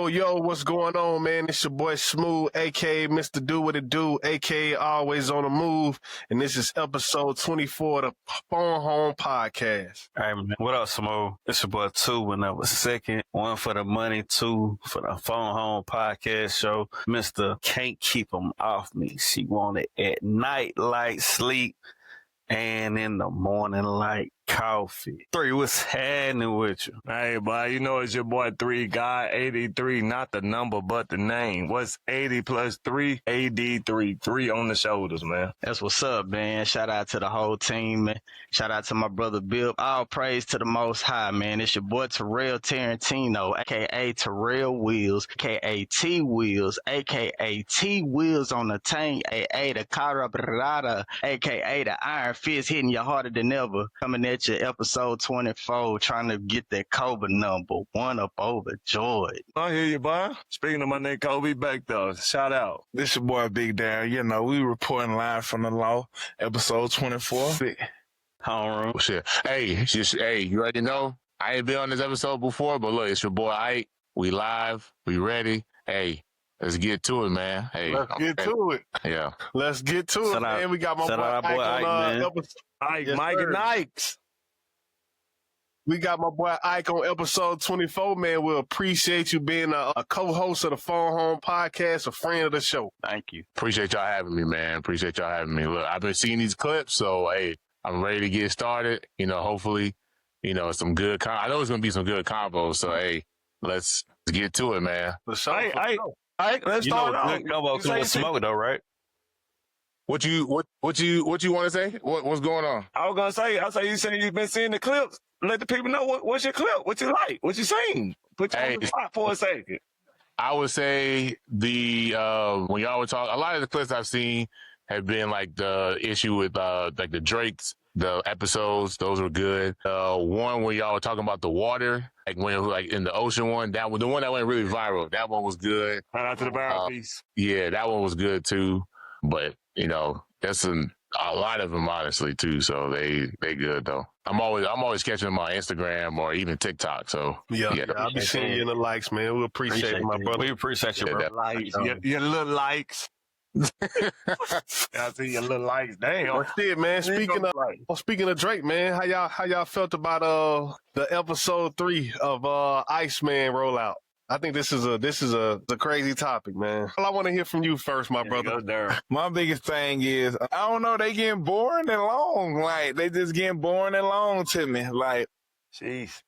Yo, what's going on, man? It's your boy Smooth, aka Mr. Do What It Do, aka Always on the Move, and this is episode 24 of the Phone Home Podcast. All right, man. What up, Smooth? It's your boy 2 when I was second. 1 for the money, 2 for the Phone Home Podcast show. Mr. Can't Keep 'em Off Me. She want it at night like sleep and in the morning like coffee. 3, what's happening with you? Hey, boy, you know it's your boy 3 Guy 83, not the number but the name. What's 80 plus 3? AD3. 3 on the shoulders, man. That's what's up, man. Shout out to the whole team, man. Shout out to my brother Bill. All praise to the Most High, man. It's your boy Terrell Tarantino, a.k.a. Terrell Wheels, a.k.a. T Wheels, a.k.a. T Wheels on the tank, a.k.a. the Carabrada, a.k.a. the Iron Fist hitting you harder than ever. Coming at you episode 24, trying to get that Kobe number 1 up overjoyed. I hear you, boy. Speaking of my name, Kobe back though. Shout out. This your boy Big Darren. You know, we reporting live from the law, episode 24. Homeroom. Well, shit. Hey, you already know. I ain't been on this episode before, but look, it's your boy Ike. We live. We ready. Hey, let's get to it, man. Hey, Let's get to it. Yeah. Let's get to it, man. We got my boy Ike on episode. Ike, Yes, Mike sir. and Ikes. We got my boy Ike on episode 24, man. We appreciate you being a co-host of the Phone Home Podcast, a friend of the show. Thank you. Appreciate y'all having me, man. Appreciate y'all having me. Look, I've been seeing these clips, so hey, I'm ready to get started. You know, hopefully, you know, some good. I know it's gonna be some good combos. So hey, let's get to it, man. For sure. Ike, let's You know start what good combo come with smoke, though, right? What you want to say? What's going on? I was gonna say, you saying you've been seeing the clips. Let the people know what's your clip, what you like, what you seen. Put you on the spot for a second. I would say when y'all were talking, a lot of the clips I've seen have been like the issue with like the Drake's, the episodes. Those were good. One where y'all were talking about the water, like when like in the ocean one. That one, the one that went really viral. That one was good. Shout out to the barrel piece. Yeah, that one was good too. But you know, that's a lot of them honestly too. So they good though. I'm always catching them on Instagram or even TikTok. So Yeah, I'll be seeing you in the likes, man. We appreciate it, my brother. We appreciate you, Yeah, bro. that- Likes, your little likes. I see your little likes. Damn. That's it, man. Speaking of Drake, man, how y'all felt about the episode 3 of Iceman Rollout? I think this is a crazy topic, man. Well, I want to hear from you first, my brother. My biggest thing is, I don't know, they getting boring and long. Like, they just getting boring and long to me. Like, Jeez.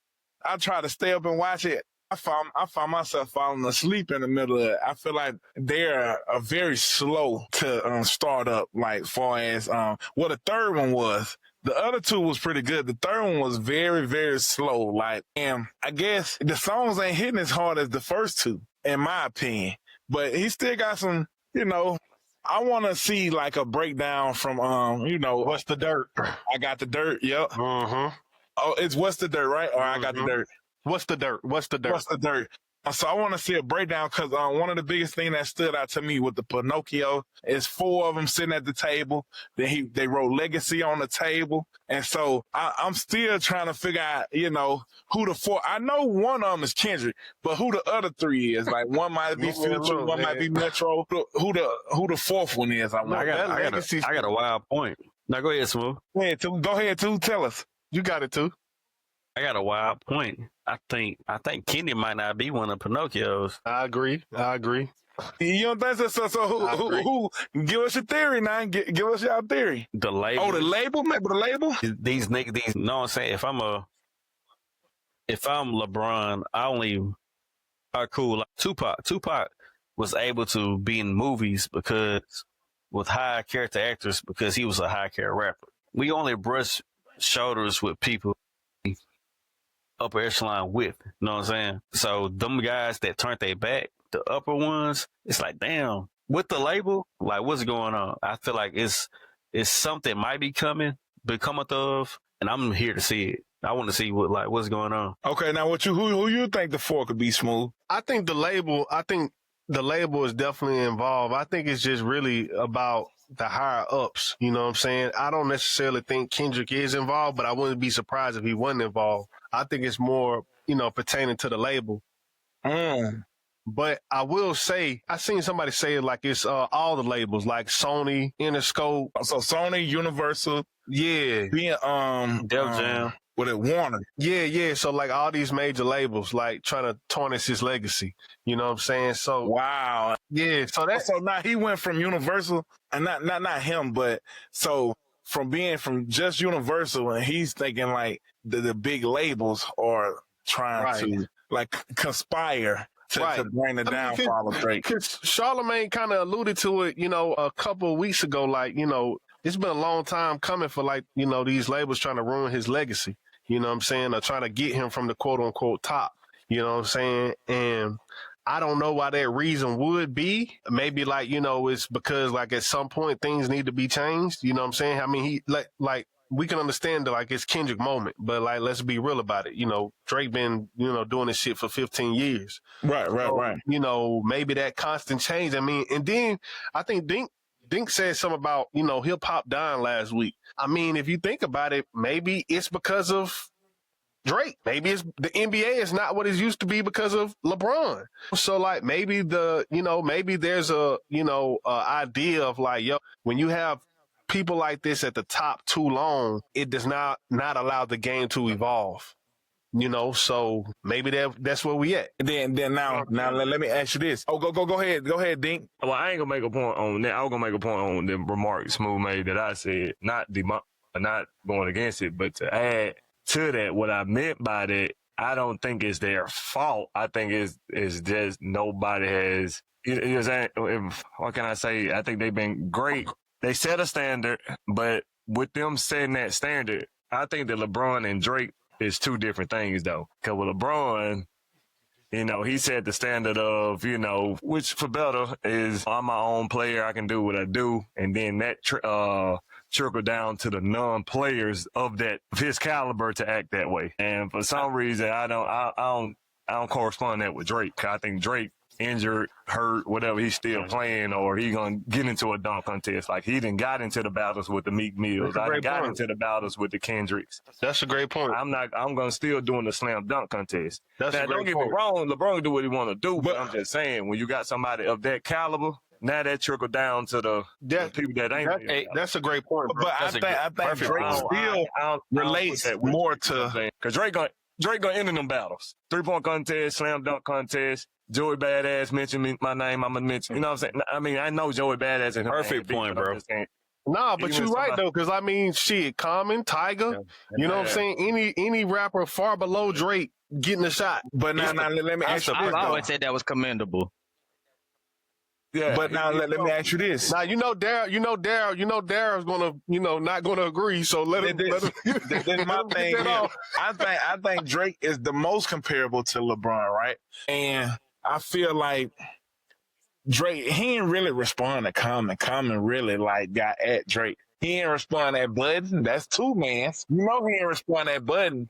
I try to stay up and watch it. I found myself falling asleep in the middle of it. I feel like they're very slow to start up, like far as what the third one was. The other 2 was pretty good. The third one was very, very slow. Like, and I guess the songs ain't hitting as hard as the first 2, in my opinion. But he still got some, you know, I want to see like a breakdown from, you know. What's the dirt? I got the dirt, yep. Mm-hmm. Oh, it's What's the Dirt, right? Or I got the dirt. What's the dirt? What's the dirt? So I want to see a breakdown because one of the biggest things that stood out to me with the Pinocchio is 4 of them sitting at the table. Then they wrote Legacy on the table. And so I'm still trying to figure out, you know, who the 4. I know one of them is Kendrick, but who the other 3 is. Like one might be Future, one might be Metro. Who the 4th one is? I got a wild point. Now go ahead, Smooth. Go ahead, too. Tell us. You got it too. I got a wild point. I think Kenny might not be one of Pinocchio's. I agree. You don't think so? So who? Give us your theory now. Give us your theory. The label. Oh, the label? Maybe the label? These niggas. You know what I'm saying? If I'm LeBron, all right, cool. Like Tupac was able to be in movies because with high character actors because he was a high character rapper. We only brush shoulders with people upper echelon with, you know what I'm saying? So them guys that turned their back, the upper ones, it's like, damn, with the label, like what's going on? I feel like it's something might be coming of, and I'm here to see it. I want to see what's going on. Okay, now who you think the 4 could be, Smooth? I think the label is definitely involved. I think it's just really about the higher ups. You know what I'm saying? I don't necessarily think Kendrick is involved, but I wouldn't be surprised if he wasn't involved. I think it's more, you know, pertaining to the label. But I will say, I seen somebody say it like it's all the labels, like Sony, Interscope. So Sony, Universal, Yeah. being Def Jam. with it Warner. Yeah. So like all these major labels, like trying to tarnish his legacy. You know what I'm saying? So Wow. yeah. So So now he went from Universal, and not him, but so from being from just Universal, and he's thinking like the big labels are trying to like conspire to bring the downfall of Drake. Because Charlamagne kind of alluded to it, you know, a couple of weeks ago. Like, you know, it's been a long time coming for like, you know, these labels trying to ruin his legacy. You know what I'm saying? Or trying to get him from the quote unquote top. You know what I'm saying? And I don't know why that reason would be. Maybe like, you know, it's because like at some point things need to be changed. You know what I'm saying? I mean, he like we can understand that like it's Kendrick moment, but like let's be real about it. You know, Drake been, you know, doing this shit for 15 years. Right. You know, maybe that constant change. I mean, and then I think Dink said something about, you know, hip hop dying last week. I mean, if you think about it, maybe it's because of Drake. Maybe it's the NBA is not what it used to be because of LeBron. So like maybe maybe there's a, you know, idea of like, yo, when you have people like this at the top too long, it does not allow the game to evolve. You know, so maybe that's where we at. And then now let me ask you this. Oh, go ahead, Dink. Well, I ain't gonna make a point on that. I was gonna make a point on the remark Smooth made that I said, not going against it, but to add to that, what I meant by that, I don't think it's their fault. I think it's just nobody has. What can I say? I think they've been great. They set a standard, but with them setting that standard, I think that LeBron and Drake is two different things, though. Because with LeBron, you know, he set the standard of, you know, which for better is I'm my own player. I can do what I do. And then that trickle down to the non-players of his caliber to act that way. And for some reason, I don't correspond that with Drake. I think Drake, injured, hurt, whatever, he's still playing, or he gonna get into a dunk contest. Like he done got into the battles with the Meek Mills. I done got into the battles with the Kendricks. That's a great point. I'm gonna still doing the slam dunk contest. That's now, a great don't get point. me wrong, LeBron can do what he want to do, but I'm just saying, when you got somebody of that caliber, now that trickle down to the people that ain't. That's a great point, bro. But I think Drake still relates more to because Drake gonna enter them battles. 3-point contest, slam dunk contest. Joey Badass mentioned my name. I'm gonna mention. You know what I'm saying? I mean, I know Joey Badass is perfect point, bro. Nah, but you're right though, because I mean, shit, Common, Tiger, you know what I'm saying? Any rapper far below Drake getting a shot. But now let me ask you this. I always said that was commendable. Yeah, but now let me ask you this. Now Daryl's gonna, not gonna agree. So let him. That's my thing. I think Drake is the most comparable to LeBron, right? And I feel like Drake, he ain't really respond to Common. Common really like got at Drake. He ain't respond at Budden. That's two mans. You know he ain't respond at Budden.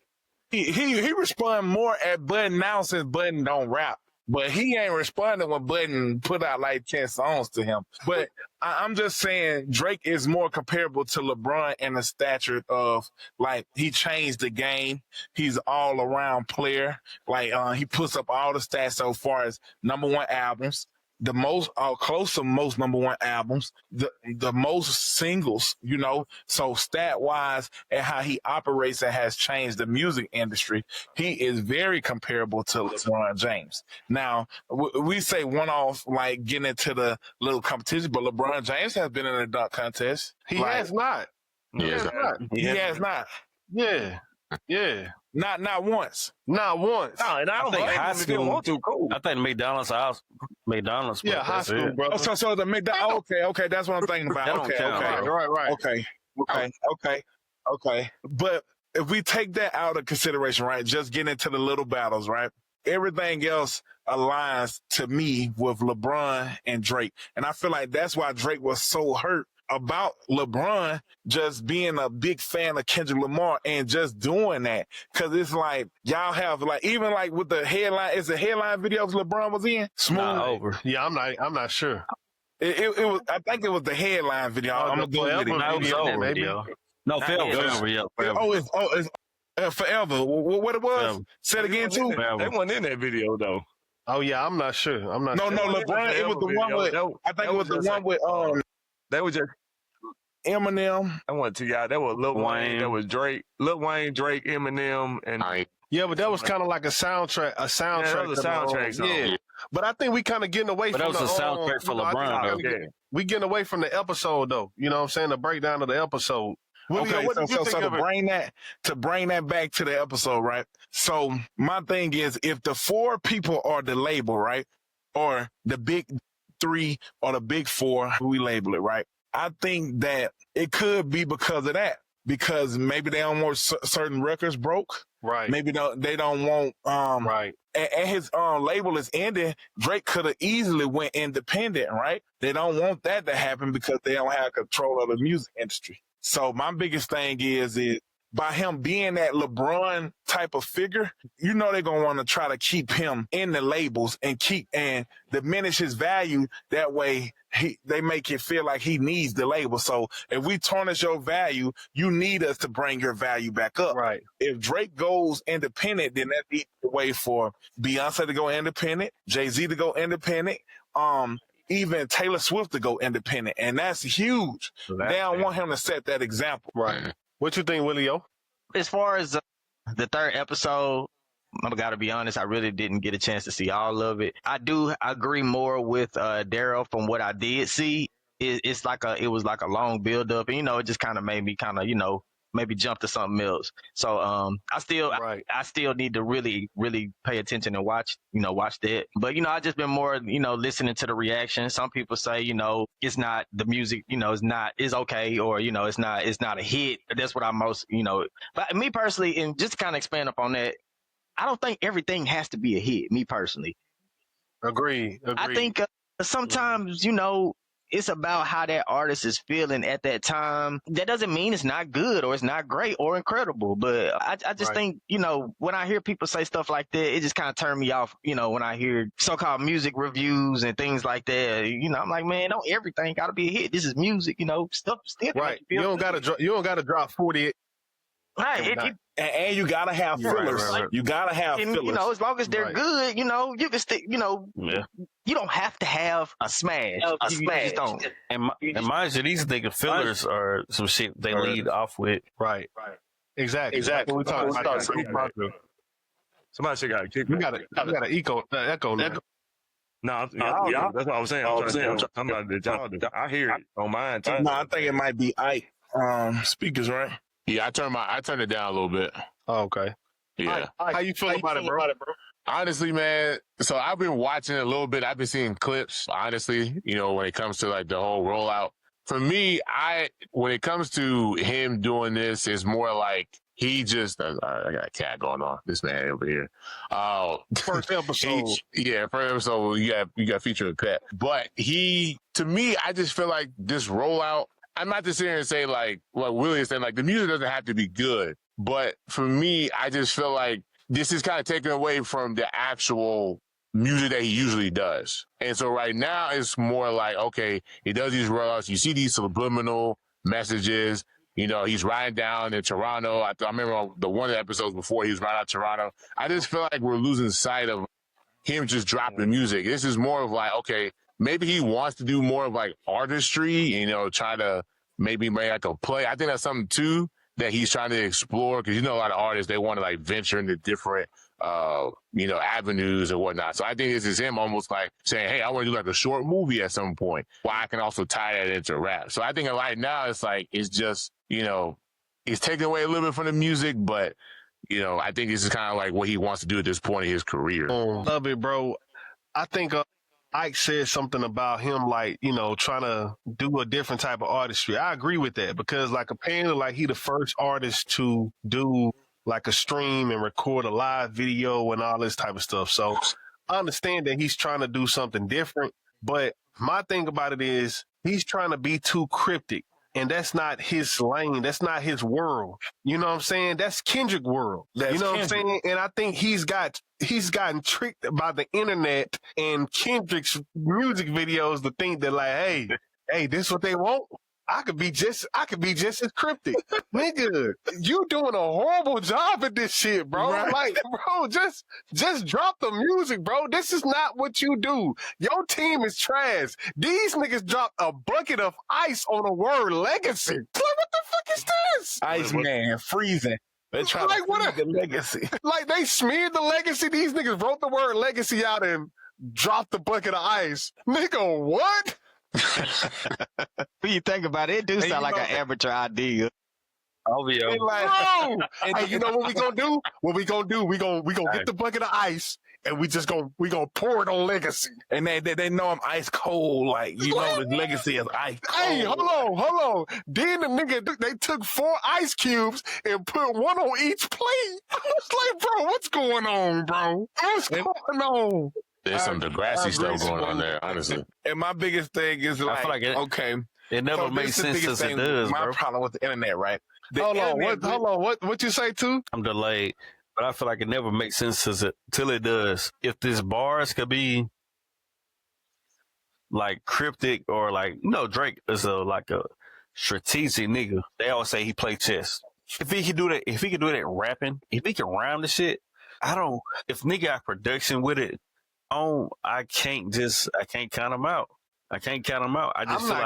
He respond more at Budden now since Budden don't rap. But he ain't responding when Budden put out like 10 songs to him. But I'm just saying Drake is more comparable to LeBron in the stature of like he changed the game. He's all around player. Like he puts up all the stats so far as #1 albums, the most close to most #1 albums, the most singles, so stat wise and how he operates and has changed the music industry, he is very comparable to LeBron James. Now we say one off like getting into the little competition, but LeBron James has been in a dunk contest. He has not. He has not. Yeah. Not once. Not once. No, and I don't think high school. Cool. I think McDonald's. Yeah, high school, brother. So the McDonald's. Okay, that's what I'm thinking about. Okay. Right. Okay. But if we take that out of consideration, right, just getting into the little battles, right, everything else aligns to me with LeBron and Drake, and I feel like that's why Drake was so hurt about LeBron just being a big fan of Kendrick Lamar and just doing that. Cause it's like, y'all have like, even like with the headline, is the headline videos LeBron was in? Smooth. Not over. Yeah, I'm not sure. It was, I think it was the headline video. I'm gonna go with it. No, it was over, video. No, forever. Yeah, forever. It's Forever. What it was? Forever. Say it again too. They weren't in that video though. Oh yeah, I'm not sure. I'm not No, sure. no, LeBron. It was the one with. I think it was the one with They were just. Eminem. I went to y'all. That was Lil Wayne. That was Drake. Lil Wayne, Drake, Eminem, and Yeah, but that was kind of like a soundtrack. Yeah, that was a soundtrack song. Yeah, but I think we kind of getting away But from that was a soundtrack for LeBron, though. We getting away from the episode, though. You know what I'm saying? The breakdown of the episode. Willie, Okay, what did you think so of it? to bring that back to the episode, right? So my thing is, if the four people are the label, right, or the big three or the big four, we label it, right? I think that it could be because of that, because maybe they don't want certain records broke, Right. Maybe they don't want Right. And his label is ending. Drake could have easily went independent, right? They don't want that to happen because they don't have control of the music industry. So my biggest thing is by him being that LeBron type of figure, you know they're gonna want to try to keep him in the labels and diminish his value. That way they make it feel like he needs the label. So if we tarnish your value, you need us to bring your value back up. Right. If Drake goes independent, then that leads the way for Beyonce to go independent, Jay-Z to go independent, even Taylor Swift to go independent. And that's huge. They don't want him to set that example. Right. What you think, Willie-O? As far as the third episode, I gotta be honest, I really didn't get a chance to see all of it. I do agree more with Daryl from what I did see. It was like a long build up, and it just kind of made me maybe jump to something else. So I still need to really pay attention and watch that. But I just been more listening to the reaction. Some people say it's not the music, it's okay, or it's not a hit. That's what I most But me personally, and just to kind of expand upon that, I don't think everything has to be a hit. Me personally, Agree. I think sometimes it's about how that artist is feeling at that time. That doesn't mean it's not good or it's not great or incredible. But I just think, when I hear people say stuff like that, it just kind of turns me off, when I hear so-called music reviews and things like that. I'm like, man, don't everything got to be a hit. This is music, stuff still. Right. You don't got to drop 40. Right. And you gotta have fillers. Right. You gotta have fillers. As long as they're good, you can stick. Yeah. You don't have to have a smash. You just don't. And mind you, these nigga fillers are some shit they lead off with. Right. Exactly. we talking about somebody should got kicked. You got to echo now. No, that's what I was saying. I'm talking about the y'all. I hear it on mine too. No, I think it might be Ike speakers, right? Yeah, I turned it down a little bit. Oh, okay. Yeah. How you feel about it, bro? Honestly, man, so I've been watching it a little bit. I've been seeing clips, honestly, when it comes to like the whole rollout. For me, when it comes to him doing this, it's more like he just, I got a cat going on. This man over here. First episode. First episode, you got featuring pet. But to me, I just feel like this rollout, I'm not just here and say like what Willie is saying, like the music doesn't have to be good. But for me, I just feel like this is kind of taken away from the actual music that he usually does. And so right now it's more like, okay, he does these rollouts. You see these subliminal messages. He's riding down in Toronto. I remember the one of the episodes before he was riding out Toronto. I just feel like we're losing sight of him just dropping music. This is more of like, okay, maybe he wants to do more of like artistry, try to maybe make like a play. I think that's something too that he's trying to explore, because a lot of artists, they want to like venture into different avenues and whatnot. So I think this is him almost like saying, hey, I want to do like a short movie at some point where I can also tie that into rap. So I think right now it's like, it's just, he's taking away a little bit from the music, but I think this is kind of like what he wants to do at this point in his career. Love it, bro. I think Ike said something about him, like, trying to do a different type of artistry. I agree with that, because like apparently like he the first artist to do like a stream and record a live video and all this type of stuff. So I understand that he's trying to do something different, but my thing about it is he's trying to be too cryptic. And that's not his lane. That's not his world. You know what I'm saying? That's Kendrick world. What I'm saying? And I think he's gotten tricked by the internet and Kendrick's music videos to think that like, hey, this is what they want. I could be just as cryptic. Nigga, you doing a horrible job at this shit, bro. Right. Like, bro, just drop the music, bro. This is not what you do. Your team is trash. These niggas dropped a bucket of ice on the word legacy. Like, what the fuck is this? Iceman freezing. They're trying Like, to what freeze the legacy. Like, they smeared the legacy. These niggas wrote the word legacy out and dropped the bucket of ice. Nigga, what? When you think about it, it do sound like an amateur idea. OVO. They like, Bro! Hey, you know what we gonna do? We gonna get the bucket of ice and we gonna pour it on legacy. and they know I'm ice cold. Like, you know, the legacy is ice cold. Hey, hold on. Then the nigga, they took 4 ice cubes and put one on each plate. I was like, bro, what's going on, bro? What's going on? There's some Degrassi stuff going on there, honestly. And my biggest thing is like, feel like it- okay. It never so makes this is the sense biggest as it thing, does, my bro. problem with the internet, right? The Hold on, internet- what you say too? I'm delayed, but I feel like it never makes sense till it does. If this bars could be like cryptic or like, Drake is like a strategic nigga. They always say he play chess. If he could do that rapping, if he can rhyme the shit, if nigga got production with it, I can't count him out. I can't count him out. I just feel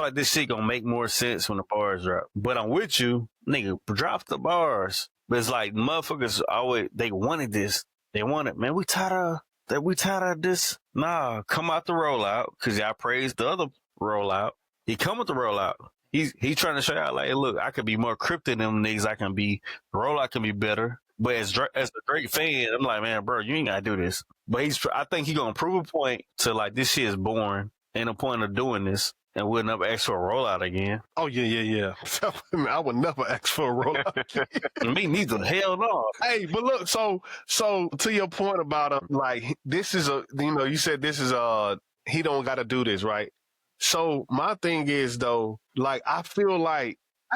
like this shit gonna make more sense when the bars drop. But I'm with you, nigga. Drop the bars. But it's like motherfuckers always they wanted this. They wanted, man. We tired of this. Nah, come out the rollout because y'all praised the other rollout. He come with the rollout. He's trying to show y'all like, look, I could be more cryptic than them niggas. The rollout can be better. But as a Drake fan, I'm like, man, bro, you ain't gotta do this. But I think he gonna prove a point to like this shit is boring. Ain't a point of doing this, and we'll never ask for a rollout again. Oh yeah. I would never ask for a rollout. Me neither. Hell no. Hey, but look, so to your point about like this is you said this is he don't got to do this, right? So my thing is though, like I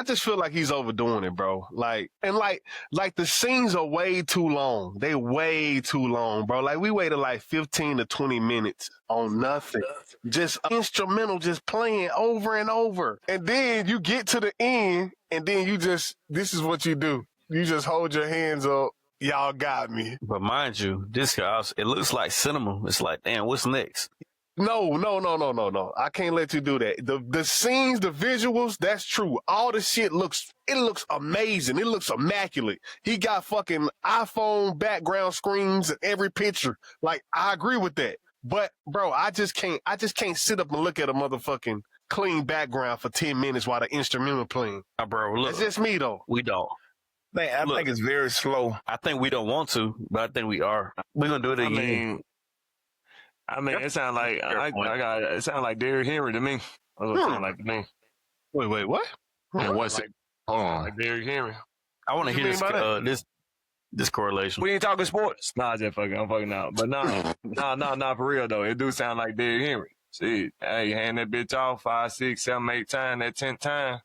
just feel like he's overdoing it, bro. Like the scenes are way too long. They way too long, bro. Like we waited like 15 to 20 minutes on nothing. Just instrumental, just playing over and over. And then you get to the end and then this is what you do. You just hold your hands up. Y'all got me. But mind you, this house, it looks like cinema. It's like, damn, what's next? No. I can't let you do that. The scenes, the visuals, that's true. All the shit looks amazing. It looks immaculate. He got fucking iPhone background screens in every picture. Like, I agree with that. But bro, I just can't sit up and look at a motherfucking clean background for 10 minutes while the instrumental playing. Bro, look. It's just me though. We don't. I think it's very slow. I think we don't want to, but I think we are. We're gonna do it again. I mean, it sounds like it sounds like Derrick Henry to me. That's what it sounds like to me. Wait, what? And what's it? Hold on. Like Derrick Henry. I want to What you hear mean by this correlation. We ain't talking sports. Nah, I'm fucking out. But nah, for real though. It do sound like Derrick Henry. See, hey, hand that bitch off 5, 6, 7, 8 times. That 10th time,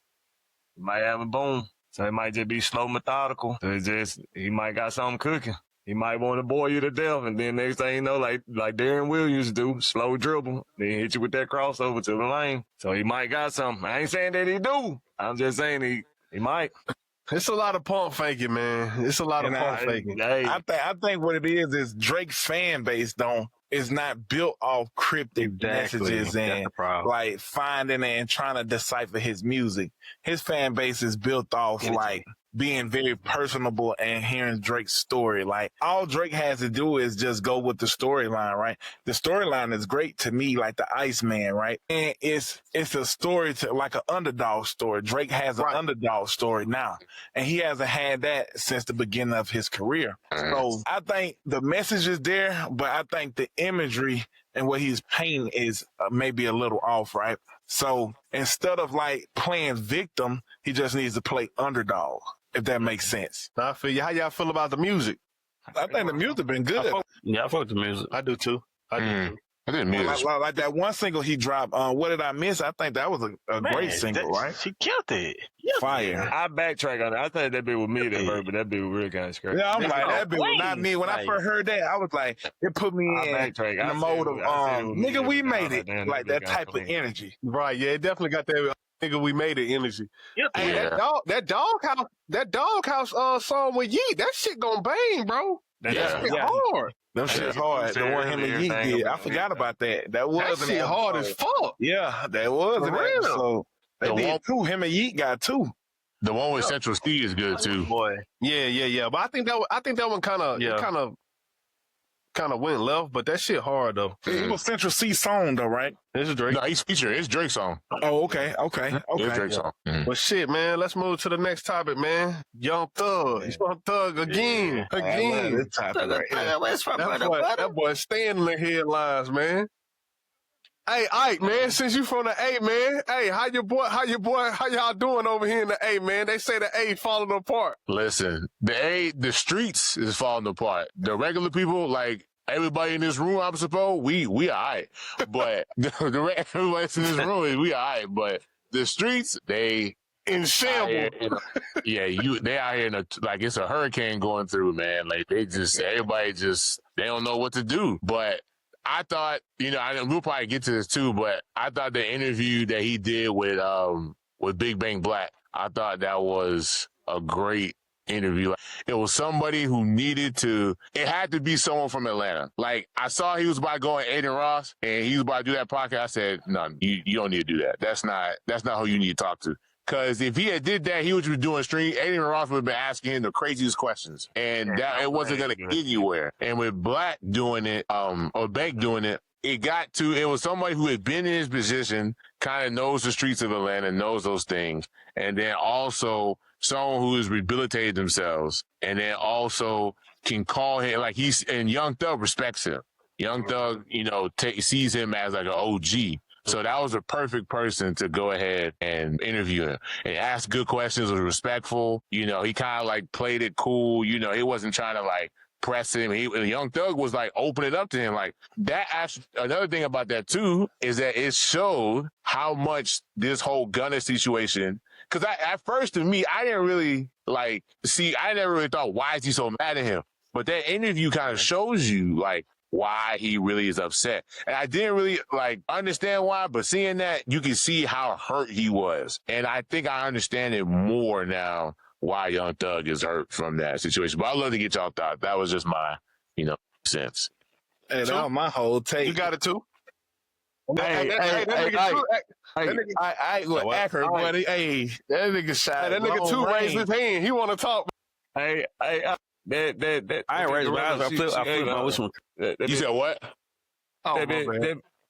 you might have a boom. So it might just be slow, methodical. So he might got something cooking. He might want to bore you to death, and then next thing you know, like Darren Williams do, slow dribble, then hit you with that crossover to the lane. So he might got something. I ain't saying that he do. I'm just saying he might. It's a lot of pump faking, man. It's a lot of pump faking. Hey, I think what it is Drake's fan base is not built off cryptic messages and like finding and trying to decipher his music. His fan base is built off like being very personable and hearing Drake's story. Like all Drake has to do is just go with the storyline, right? The storyline is great to me, like the Iceman, right? And it's a story to like an underdog story. Drake has an underdog story now, and he hasn't had that since the beginning of his career. So I think the message is there, but I think the imagery and what he's painting is maybe a little off, right? So instead of like playing victim, he just needs to play underdog, if that makes sense. I feel you. How y'all feel about the music? I think the music been good. Yeah, I fuck with the music. I do too. I didn't miss. Like that one single he dropped. What did I miss? I think that was a great single, right? She killed it. Fire. I backtrack on it. I think that bit was me that heard, but that bit was really kind of scary. Yeah, I'm like, that bit was not me. When I Like- first heard that, I was like, it put me I in backtrack. the I mode said of, it was me nigga, we that made got it. damn, Like that that got type of clean. energy. Right, yeah, it definitely got that nigga we made it energy. Hey, Yeah. that doghouse song with Yeet, that shit gonna bang, bro. That Yeah. Shit shit hard. Them shit's hard. The one him and Yeet did. I forgot about that. That was That an shit hard as episode. fuck. Yeah, that was For an real. episode. They The did one- two. Him and Yeet got two. The one with Central C is good too. Boy, Yeah. But I think that one kind of went left, but that shit hard though. It was Central C song though, right? This is Drake. No, he's featured. It's Drake's song. Oh, okay. It's Drake's song. Mhm. But shit, man, let's move to the next topic, man. Young Thug. Young Thug again. I love Again. this topic right here. That boy staying in the headlines, man. Hey, Ike, man, since you from the A, man. Hey, how y'all doing over here in the A, man? They say the A falling apart. Listen, the streets is falling apart. The regular people, like everybody in this room, I'm supposed we alright. But everybody in this room, we alright. But the streets, they In out shambles. here they out here like it's a hurricane going through, man. Like everybody they don't know what to do. But I thought, we'll probably get to this too, but I thought the interview that he did with Big Bang Black, I thought that was a great interview. It was somebody who it had to be someone from Atlanta. Like, I saw he was about to go on Aiden Ross and he was about to do that podcast. I said, no, you don't need to do that. That's not who you need to talk to. Because if he had did that, he would be doing stream. Aiden Ross would have been asking him the craziest questions, and it wasn't going to get anywhere. And with Black doing it, or Bank doing it, it was somebody who had been in his position, kind of knows the streets of Atlanta, knows those things, and then also someone who has rehabilitated themselves, and then also can call him and Young Thug respects him. Young Thug, sees him as like an OG. So that was a perfect person to go ahead and interview him and ask good questions, was respectful. He kind of like played it cool. He wasn't trying to like press him. Young Thug was like opening up to him. Like that. Another thing about that too is that it showed how much this whole Gunna situation. Because at first to me, I didn't really I never really thought, why is he so mad at him? But that interview kind of shows you like why he really is upset. And I didn't really understand why, but seeing that, you can see how hurt he was. And I think I understand it more now why Young Thug is hurt from that situation. But I'd love to get y'all thoughts. That was just my, sense. Hey, that was my whole take. You got it too. Hey, That nigga shot. That nigga too raised his hand. He want to talk. Hey, I ain't raised my eyes. I flip my which one. You said what? Oh,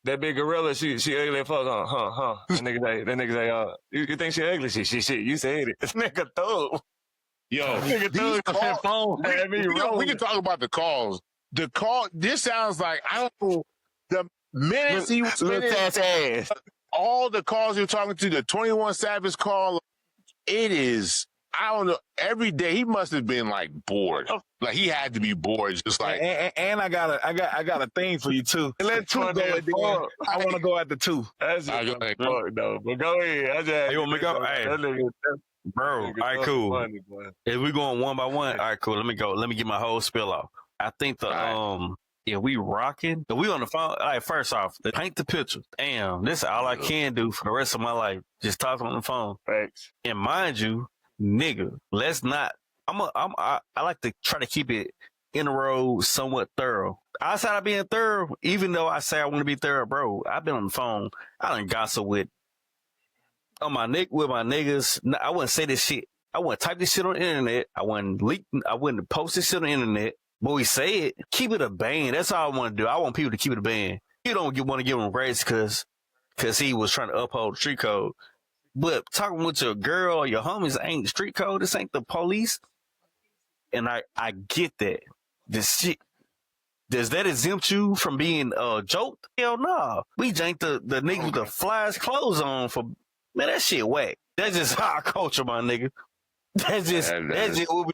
That big gorilla, she ugly as fuck, huh? That nigga say, you think she ugly? Shit, you said it. This nigga Thug. Yo, Nigga Thug on that phone. we can talk about the calls. This sounds like, I don't know, the minutes he was spending, ass. all the calls you're talking to, the 21 Savage call, it is, I don't know, every day he must have been like bored. Like he had to be bored, just like. And I got a thing for you too. Let two go. I want to go at the two. That's just fuck, though. But go ahead. You want me to go? Hey. Bro, all right, cool. Funny, If we going one by one, all right, cool. Let me go. Let me get my whole spill off. I think if we rocking, if we on the phone, all right, first off, paint the picture. Damn, this is all I can do for the rest of my life. Just talking on the phone. Thanks. And mind you, nigga, let's not. I like to try to keep it in the road somewhat thorough. Outside of being thorough, even though I say I want to be thorough, bro, I've been on the phone. I done gossip with my niggas. I wouldn't say this shit. I wouldn't type this shit on the internet. I wouldn't post this shit on the internet. But we say it, keep it a band. That's all I want to do. I want people to keep it a band. You don't want to give him grace because he was trying to uphold the street code. But talking with your girl or your homies ain't the street code. This ain't the police. And I get that. This shit. Does that exempt you from being joked? Hell no. We jank the nigga with the flyest clothes on for, man, that shit whack. That's just our culture, my nigga. That's just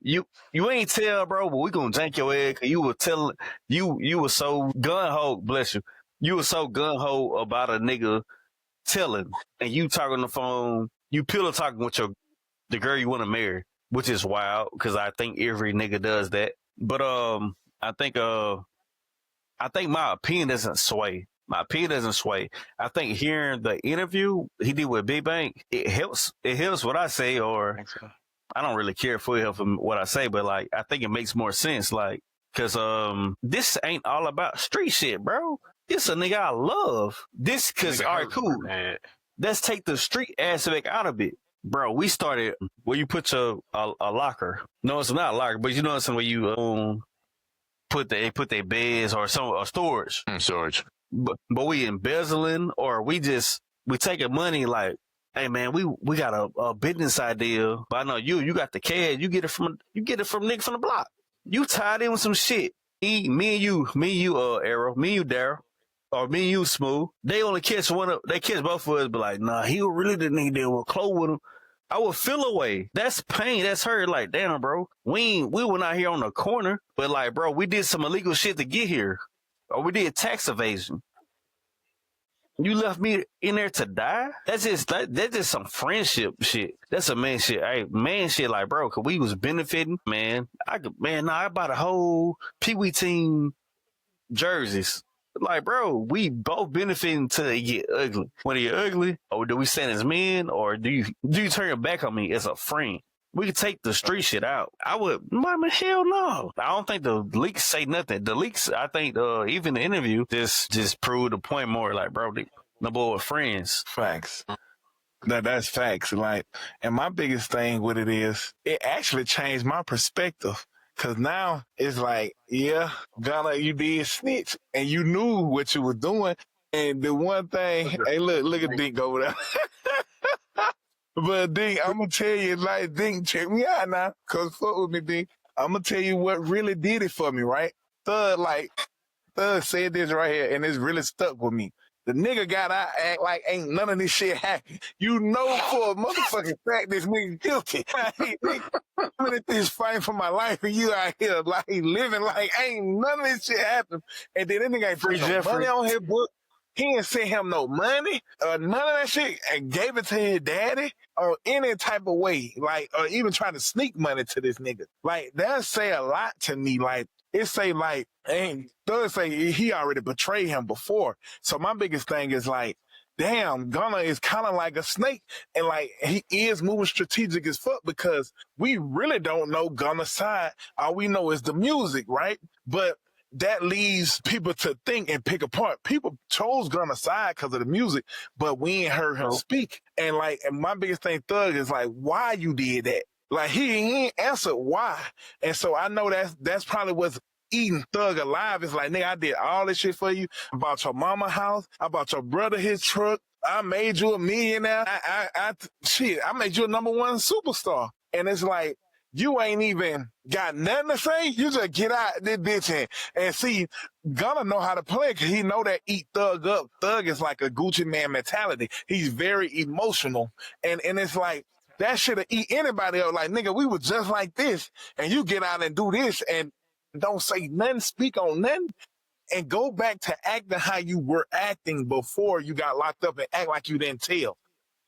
you ain't tell, bro, but we gonna jank your head because you were telling you were so gun ho, bless you. you were so gun-ho about a nigga telling, and you talking on the phone, you pillow talking with the girl you want to marry, which is wild, because I think every nigga does that. But I think my opinion doesn't sway. My opinion doesn't sway. I think hearing the interview he did with Big Bang, it helps. It helps what I say, or I don't really care for it helping what I say, but like I think it makes more sense. Like, cause this ain't all about street shit, bro. This a nigga I love. This cause all right, cool. Man. Let's take the street aspect out of it. Bro, we started where you put a locker. No, it's not a locker, but you know it's where you put their beds or storage. Storage. But we embezzling, or we taking money like, hey man, we got a business idea, but I know you got the cash, you get it from nigga from the block. You tied in with some shit. Me and you, Arrow, me and you, Daryl, or me and you, Smooth. They only catch they catch both of us, but like, nah, he was really the nigga that will close with him. I would feel away. That's pain. That's hurt. Like, damn, bro. We were not here on the corner, but like, bro, we did some illegal shit to get here. Or we did tax evasion. You left me in there to die? That's just some friendship shit. That's a man shit. Hey, man shit, like, bro, cause we was benefiting, man. I bought a whole Pee Wee team jerseys. Like, bro, we both benefiting till they get ugly. When they get ugly, or do we stand as men, or do you turn your back on me as a friend? We could take the street shit out. I would, mama, hell no. I don't think the leaks say nothing. The leaks, I think, even the interview just proved the point more. Like, bro, the boy were friends. Facts. That's facts. Like, and my biggest thing with it is, it actually changed my perspective. Cause now it's like, yeah, Ghana, you did snitch, and you knew what you were doing. And the one thing, hey, look at Dink over there. But Dink, I'm gonna tell you, like, Dink, check me out now, cause fuck with me, Dink. I'm gonna tell you what really did it for me, right? Thug said this right here, and it's really stuck with me. The nigga got out act like ain't none of this shit happened. You know for a motherfucking fact this nigga guilty. I'm in this fight for my life, and you out here like living like ain't none of this shit happened. And then that nigga ain't put no money on his book. He ain't sent him no money or none of that shit, and gave it to his daddy or any type of way, like, or even trying to sneak money to this nigga. Like, that say a lot to me. Like, it say like, and Thug say he already betrayed him before. So my biggest thing is like, damn, Gunna is kind of like a snake, and like he is moving strategic as fuck because we really don't know Gunna's side. All we know is the music, right? But that leaves people to think and pick apart. People chose Gunna's side because of the music, but we ain't heard him speak. And like, and my biggest thing, Thug, is like, why you did that? Like, he ain't answered why. And so I know that's probably what's eating Thug alive. It's like, nigga, I did all this shit for you. I bought your mama house. I bought your brother his truck. I made you a millionaire. I made you a #1 superstar. And it's like, you ain't even got nothing to say. You just get out this bitch and see, Gunna know how to play because he know that eat Thug up. Thug is like a Gucci man mentality. He's very emotional. And it's like, that should eat anybody up. Like, nigga, we were just like this. And you get out and do this and don't say nothing, speak on nothing, and go back to acting how you were acting before you got locked up and act like you didn't tell.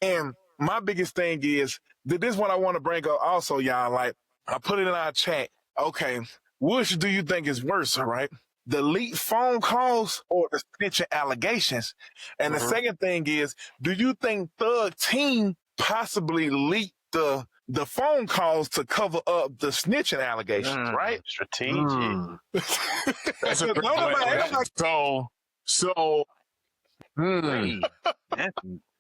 And my biggest thing is, this is what I want to bring up also, y'all. Like, I put it in our chat. Okay, which do you think is worse, all right? The leaked phone calls or the snitching allegations? And the second thing is, do you think Thug team possibly leaked the phone calls to cover up the snitching allegations, right? Strategic. That's a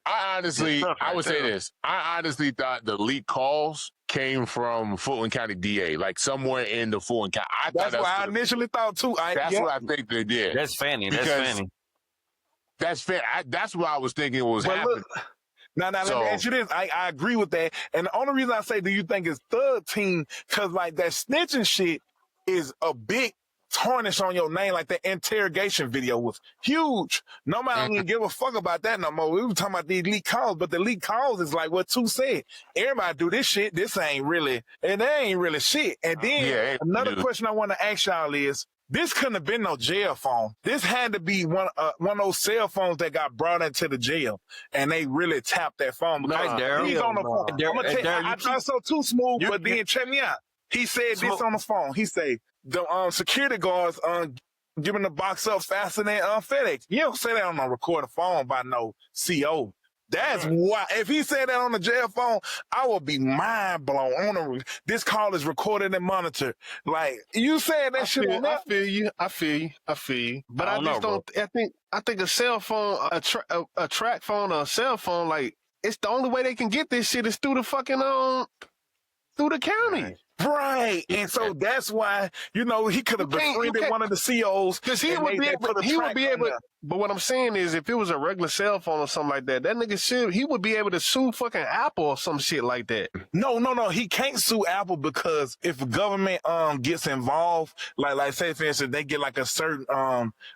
I would say this. I honestly thought the leak calls came from Fulton County DA, like somewhere in the Fulton County. That's what I initially thought too. That's what I think they did. That's Fanny. That's fair. That's what I was thinking was happening. Now, let me ask you this. I agree with that. And the only reason I say, do you think it's Thug team? Because, like, that snitching shit is a big tarnish on your name. Like, that interrogation video was huge. Nobody don't even give a fuck about that no more. We were talking about these leak calls, but the leak calls is like what Two said. Everybody do this shit. This ain't really, and that ain't really shit. And then another question I want to ask y'all is, this couldn't have been no jail phone. This had to be one of those cell phones that got brought into the jail, and they really tapped that phone. Because Daryl. he's on the phone. I'm gonna tell you, I thought so too smooth, but then check me out. He said this on the phone. He said the security guards giving the box up faster than FedEx. You don't say that on a recorded phone by no CO. That's why. If he said that on the jail phone, I would be mind blown. This call is recorded and monitored. Like you said that shit. I feel you. But I just don't. I think a cell phone, a track phone, or a cell phone, like it's the only way they can get this shit is through the fucking through the county. Right. And so that's why, he could have befriended one of the COs. Because he would be able. But what I'm saying is, if it was a regular cell phone or something like that, that nigga he would be able to sue fucking Apple or some shit like that. No. He can't sue Apple because if the government gets involved, like say for instance, they get like a certain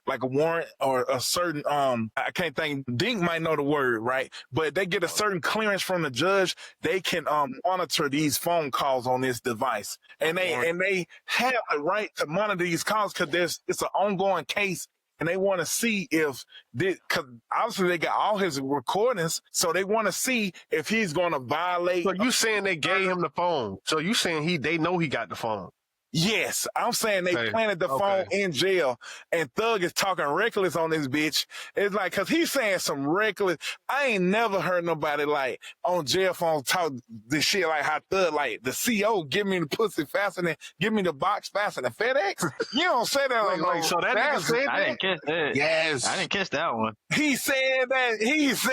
like a warrant or a certain I can't think. Dink might know the word, right? But they get a certain clearance from the judge, they can monitor these phone calls on this device, and they have the right to monitor these calls because it's an ongoing case. And they want to see if because obviously they got all his recordings, so they want to see if he's going to violate. So you saying they gave him the phone? So you saying they know he got the phone? Yes, I'm saying they planted the phone in jail, and Thug is talking reckless on this bitch. It's like, cause he's saying some reckless. I ain't never heard nobody like on jail phones talk this shit like how Thug, like the CO give me the pussy faster than give me the box faster than FedEx. You don't say that like so that nigga said that. I didn't catch that. Yes, I didn't catch that one. He said that. He's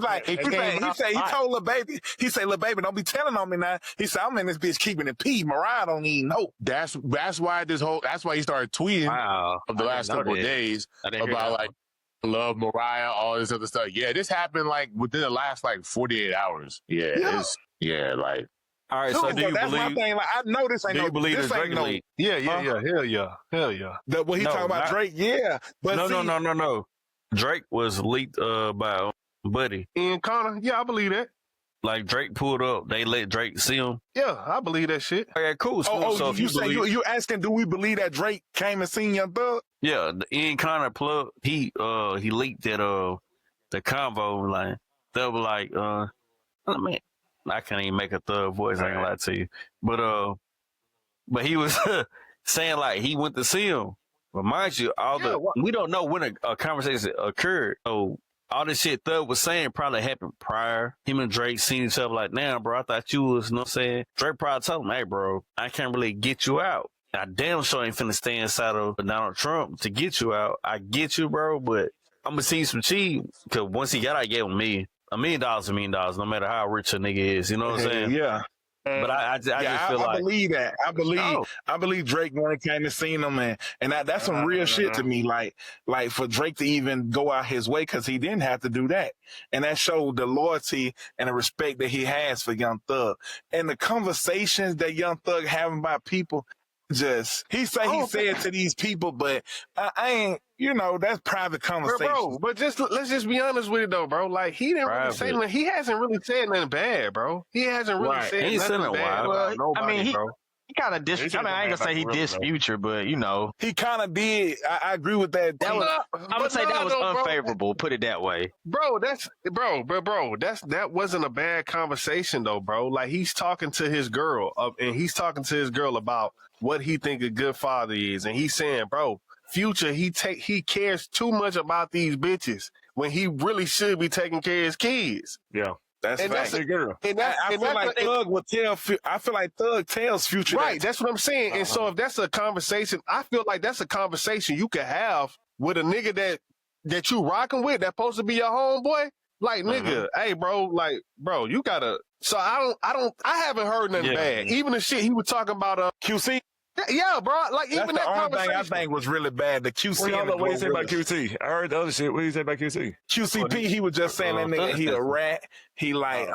like, he told Lil Baby. He said, Lil Baby, don't be telling on me now. He said, I'm in this bitch keeping it P. Mariah don't even know. That's why that's why he started tweeting of the last couple of days about like love Mariah, all this other stuff. Yeah, this happened like within the last like 48 hours. Yeah. Like. All right, so do you that's believe? My thing. Like, I know this ain't do you believe this this ain't no. Yeah, hell yeah. What he talking about, Drake? Yeah, but no. Drake was leaked by Buddy and Connor. Yeah, I believe that. Like Drake pulled up, they let Drake see him. Yeah, I believe that shit. Okay, cool. So if you asking, do we believe that Drake came and seen Young Thug? Yeah, the Ian Connor plug. He leaked that the convo line. They were like, man, I can't even make a Thug voice. I ain't gonna lie to you, but he was saying like he went to see him. But mind you, we don't know when a conversation occurred. So all this shit Thug was saying probably happened prior. Him and Drake seen each other like, damn, bro, I thought you was, you know what I'm saying? Drake probably told him, hey, bro, I can't really get you out. I damn sure ain't finna stay inside of Donald Trump to get you out. I get you, bro, but I'm gonna see you some cheese. Because once he got out, he gave him $1 million, $1 million, no matter how rich a nigga is. You know what I'm saying? Yeah. But I just feel like I believe that. I believe Drake when he came and seen him, and that's some real shit to me. Like for Drake to even go out his way because he didn't have to do that, and that showed the loyalty and the respect that he has for Young Thug and the conversations that Young Thug having about people. He said to these people, but I ain't. That's private conversation. Bro, but let's just be honest with it though, bro. Like he didn't really say nothing. He hasn't really said nothing bad, bro. He hasn't really said nothing bad about nobody, bro. He kind of I ain't gonna say he dissed Future, but he kind of did. I agree with that. I'm gonna say that was unfavorable. Bro. Put it that way, bro. That wasn't a bad conversation though, bro. Like he's talking to his girl, and he's talking to his girl about what he think a good father is, and he's saying, bro, Future, he cares too much about these bitches when he really should be taking care of his kids. Yeah. I feel like Thug tells Future. Right, that's what I'm saying. And so if that's a conversation, I feel like that's a conversation you can have with a nigga that you rocking with, that's supposed to be your homeboy. Like, nigga, hey, bro, you gotta. So I haven't heard nothing bad. Even the shit he was talking about QC. Yeah, bro. Like that's even the that only conversation thing I think was really bad. The QC. What do you say about QT? I heard the other shit. What do you say about QC? QCP. He was just saying that nigga he a rat. He like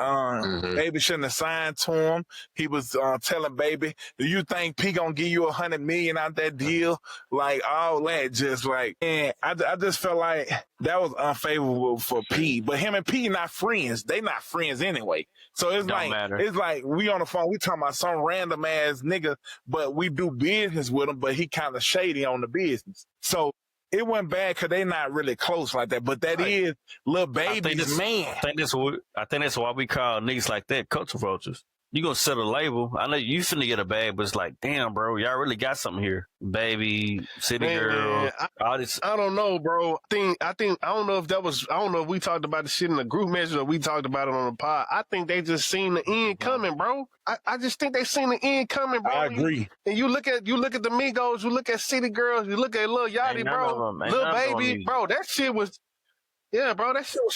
Baby shouldn't have signed to him. He was telling Baby, do you think P gonna give you $100 million out that deal? Like all that, just like, and I just felt like that was unfavorable for P. But him and P not friends. They not friends anyway. So it's Don't like matter. it's like we on the phone. We talking about some random ass nigga, but we do business with him. But he kind of shady on the business. So it wasn't bad because they not really close like that. But that is Lil Baby's man. I think that's why we call niggas like that culture vultures. You gonna set a label. I know you finna get a bag, but it's like, damn, bro, y'all really got something here. Baby, City Girl, all this. I don't know, bro. I don't know if we talked about the shit in the group message or we talked about it on the pod. I think they just seen the end coming, bro. I just think they seen the end coming, bro. I agree. And you look at the Migos, you look at City Girls, you look at Lil Yachty, bro, Lil Baby, bro. That shit was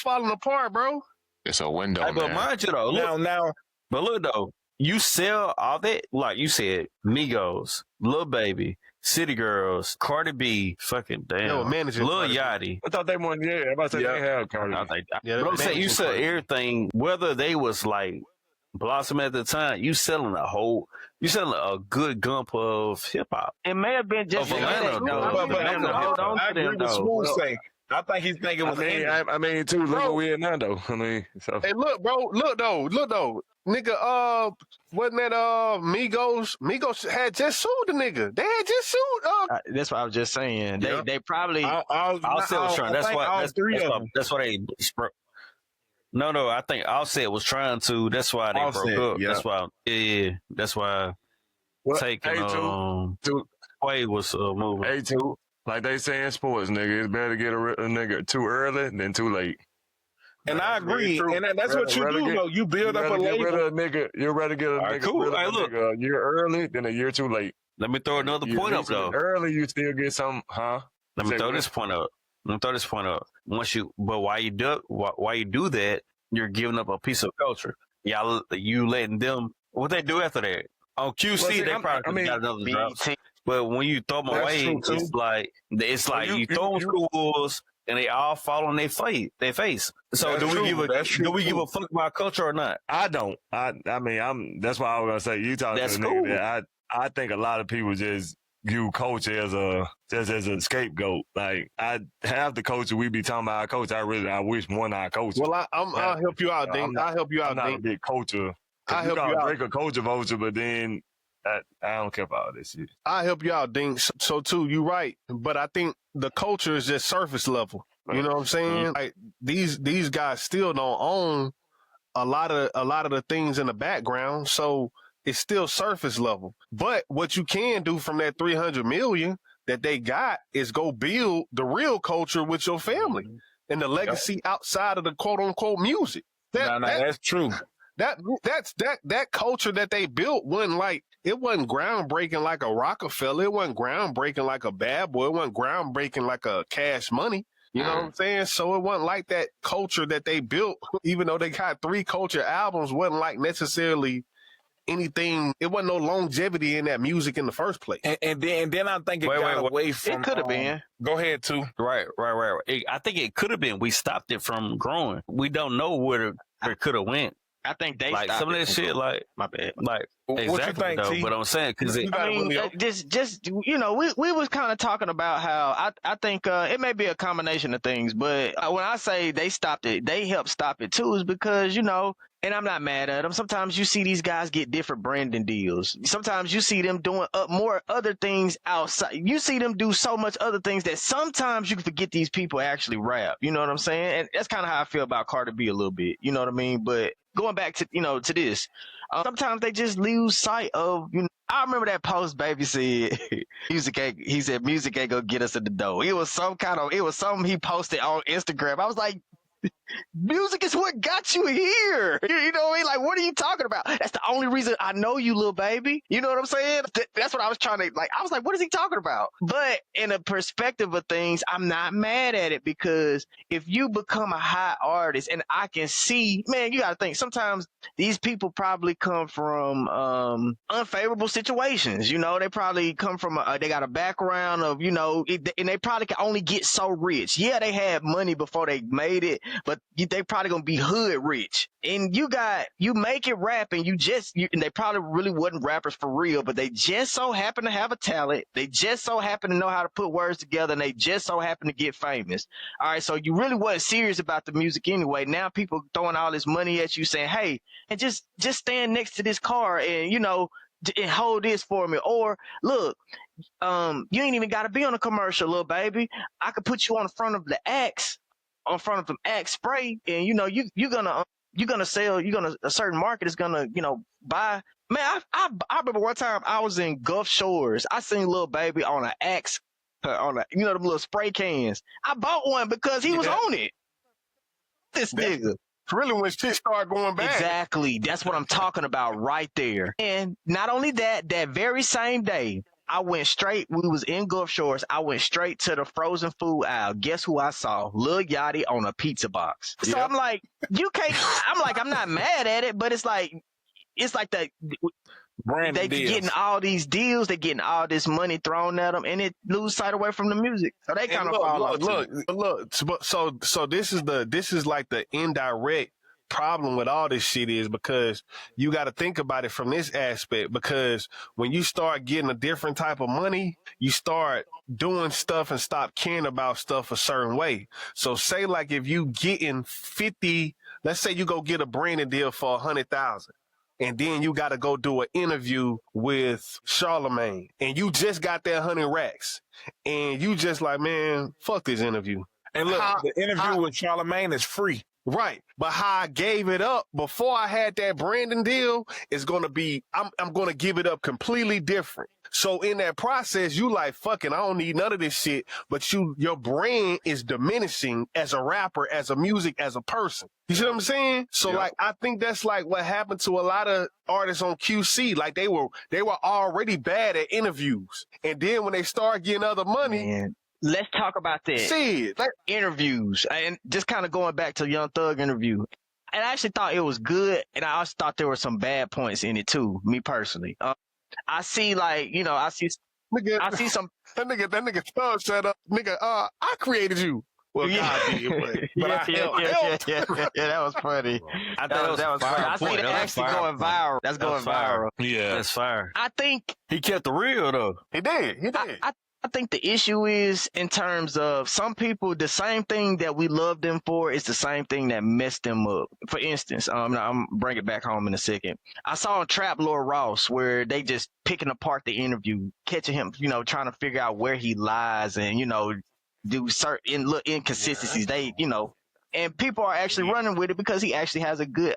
falling apart, bro. It's a window, Hey, but man. mind you though, Now, but look though, you sell all that, like you said, Migos, Lil Baby, City Girls, Cardi B, fucking damn, Yo, manager Lil Cardi B. Yachty. I thought they wanted, yeah, everybody said they had Cardi. I think, Yeah, but I'm saying you managing sell Cardi B. everything, whether they was like Blossom at the time, you selling a good gump of hip hop. It may have been just Of Atlanta, though. I agree with Smooth say. I think he's thinking it was I mean, too. Look where we at now, though. I mean, so Hey, look, bro, look though, nigga, wasn't that Migos? Migos had just sued the nigga. They had just sued. That's what I was just saying. Yeah. They probably. Offset was trying. That's why they. No, I think Offset was trying to. That's why they Offset, broke up. yeah. That's why. Yeah, that's why. Well, Taking Two. Quay was moving. A2, like they say in sports, nigga, it's better to get a nigga too early than too late. And I agree. And that's what you do, though. You build up a label. You'd rather get a All right, nigga, cool. rid of Hey, a look. nigga a year early than a year too late. Let me throw another point up though. Early, you still get some, huh? Let me throw this point up. But why you do that, you're giving up a piece of culture. You letting them. What they do after that on QC, they probably got another drop. But when you throw them away, it's like you throw them schools and they all fall on their face. So do we give a fuck about culture or not? I don't. I mean, that's why I was gonna say you talking That's to a cool. nigga that I think a lot of people just view culture as a scapegoat. Like half the culture we be talking about our culture. I wish more our culture. Well, I'll help you out, Dink. I'll help you out, I'm not a Dink. big culture. I'll help you out. Break a culture vulture, but then I don't care about all this shit. I'll help you out, Dink. So too, you right. But I think the culture is just surface level. You know what I'm saying? Like these guys still don't own a lot of the things in the background, so it's still surface level. But what you can do from that 300 million that they got is go build the real culture with your family and the legacy outside of the quote unquote music. That's true. That culture that they built wasn't groundbreaking like a Rockefeller. It wasn't groundbreaking like a Bad Boy. It wasn't groundbreaking like a Cash Money. You know what I'm saying? So it wasn't like that culture that they built, even though they got 3 culture albums, wasn't like necessarily anything. It wasn't no longevity in that music in the first place. And then I think it got away from. It could have been. Go ahead, too. Right. I think it could have been. We stopped it from growing. We don't know where it could have went. I think they like stopped some of that shit. Like my bad. Like What you exactly think, though. T? But I'm saying because I mean, just you know, we was kind of talking about how I think it may be a combination of things, but when I say they stopped it, they helped stop it too, is because and I'm not mad at them. Sometimes you see these guys get different branding deals. Sometimes you see them doing more other things outside. You see them do so much other things that sometimes you forget these people actually rap. You know what I'm saying? And that's kind of how I feel about Cardi B a little bit. You know what I mean? But going back to to this, sometimes they just lose sight of I remember that post Baby said music ain't gonna get us in the door. It was something he posted on Instagram. I was like, music is what got you here. You know what I mean? Like, what are you talking about? That's the only reason I know you, little baby. You know what I'm saying? That's what I was trying to, I was like, what is he talking about? But in a perspective of things, I'm not mad at it, because if you become a high artist, and I can see, man, you got to think, sometimes these people probably come from unfavorable situations. They probably come from, they got a background of, and they probably can only get so rich. Yeah, they had money before they made it, but but they probably gonna be hood rich. And you make it rap, and and they probably really wasn't rappers for real, but they just so happen to have a talent. They just so happen to know how to put words together, and they just so happen to get famous. All right, so you really wasn't serious about the music anyway. Now people throwing all this money at you, saying, "Hey, and just stand next to this car, and and hold this for me," or look. You ain't even got to be on a commercial, little baby. I could put you on the front of the Axe, on front of the Axe spray, and you're gonna sell. A certain market is gonna buy. Man, I remember one time I was in Gulf Shores. I seen little baby on an Axe, on them little spray cans. I bought one because he was on it. This nigga. Really, when shit started going bad. Exactly. That's what I'm talking about right there. And not only that very same day, I went straight. We was in Gulf Shores. I went straight to the frozen food aisle. Guess who I saw? Lil Yachty on a pizza box. So I'm like, you can't. I'm not mad at it, but it's like that. They getting all these deals. They getting all this money thrown at them, and it lose sight away from the music. So they kind of fall off. Look. So this is like the indirect problem with all this shit is because you got to think about it from this aspect, because when you start getting a different type of money, you start doing stuff and stop caring about stuff a certain way. So say like if you getting 50, let's say you go get a branding deal for 100,000. And then you got to go do an interview with Charlemagne, and you just got that 100 racks, and you just like, man, fuck this interview. And look, the interview with Charlemagne is free. Right. But how I gave it up before I had that branding deal is going to be, I'm going to give it up completely different. So in that process, you like, fucking, I don't need none of this shit. But your brand is diminishing as a rapper, as a music, as a person. You see what I'm saying? So like, I think that's like what happened to a lot of artists on QC. Like they were already bad at interviews. And then when they start getting other money. Man. Let's talk about that. Shit. Interviews. And just kind of going back to Young Thug interview. And I actually thought it was good. And I also thought there were some bad points in it too, me personally. I see like, I see some. That nigga Thug said, nigga, I created you. Well, God did, but I helped. Yeah, that was funny. I thought that was funny. I see that actually going viral. That's going viral. Yeah. That's fire. I think He kept the real though. He did. I think the issue is in terms of some people, the same thing that we love them for is the same thing that messed them up. For instance, I'm bring it back home in a second. I saw on Trap Lord Ross where they just picking apart the interview, catching him, trying to figure out where he lies and, do certain little inconsistencies. They, and people are actually running with it because he actually has a good,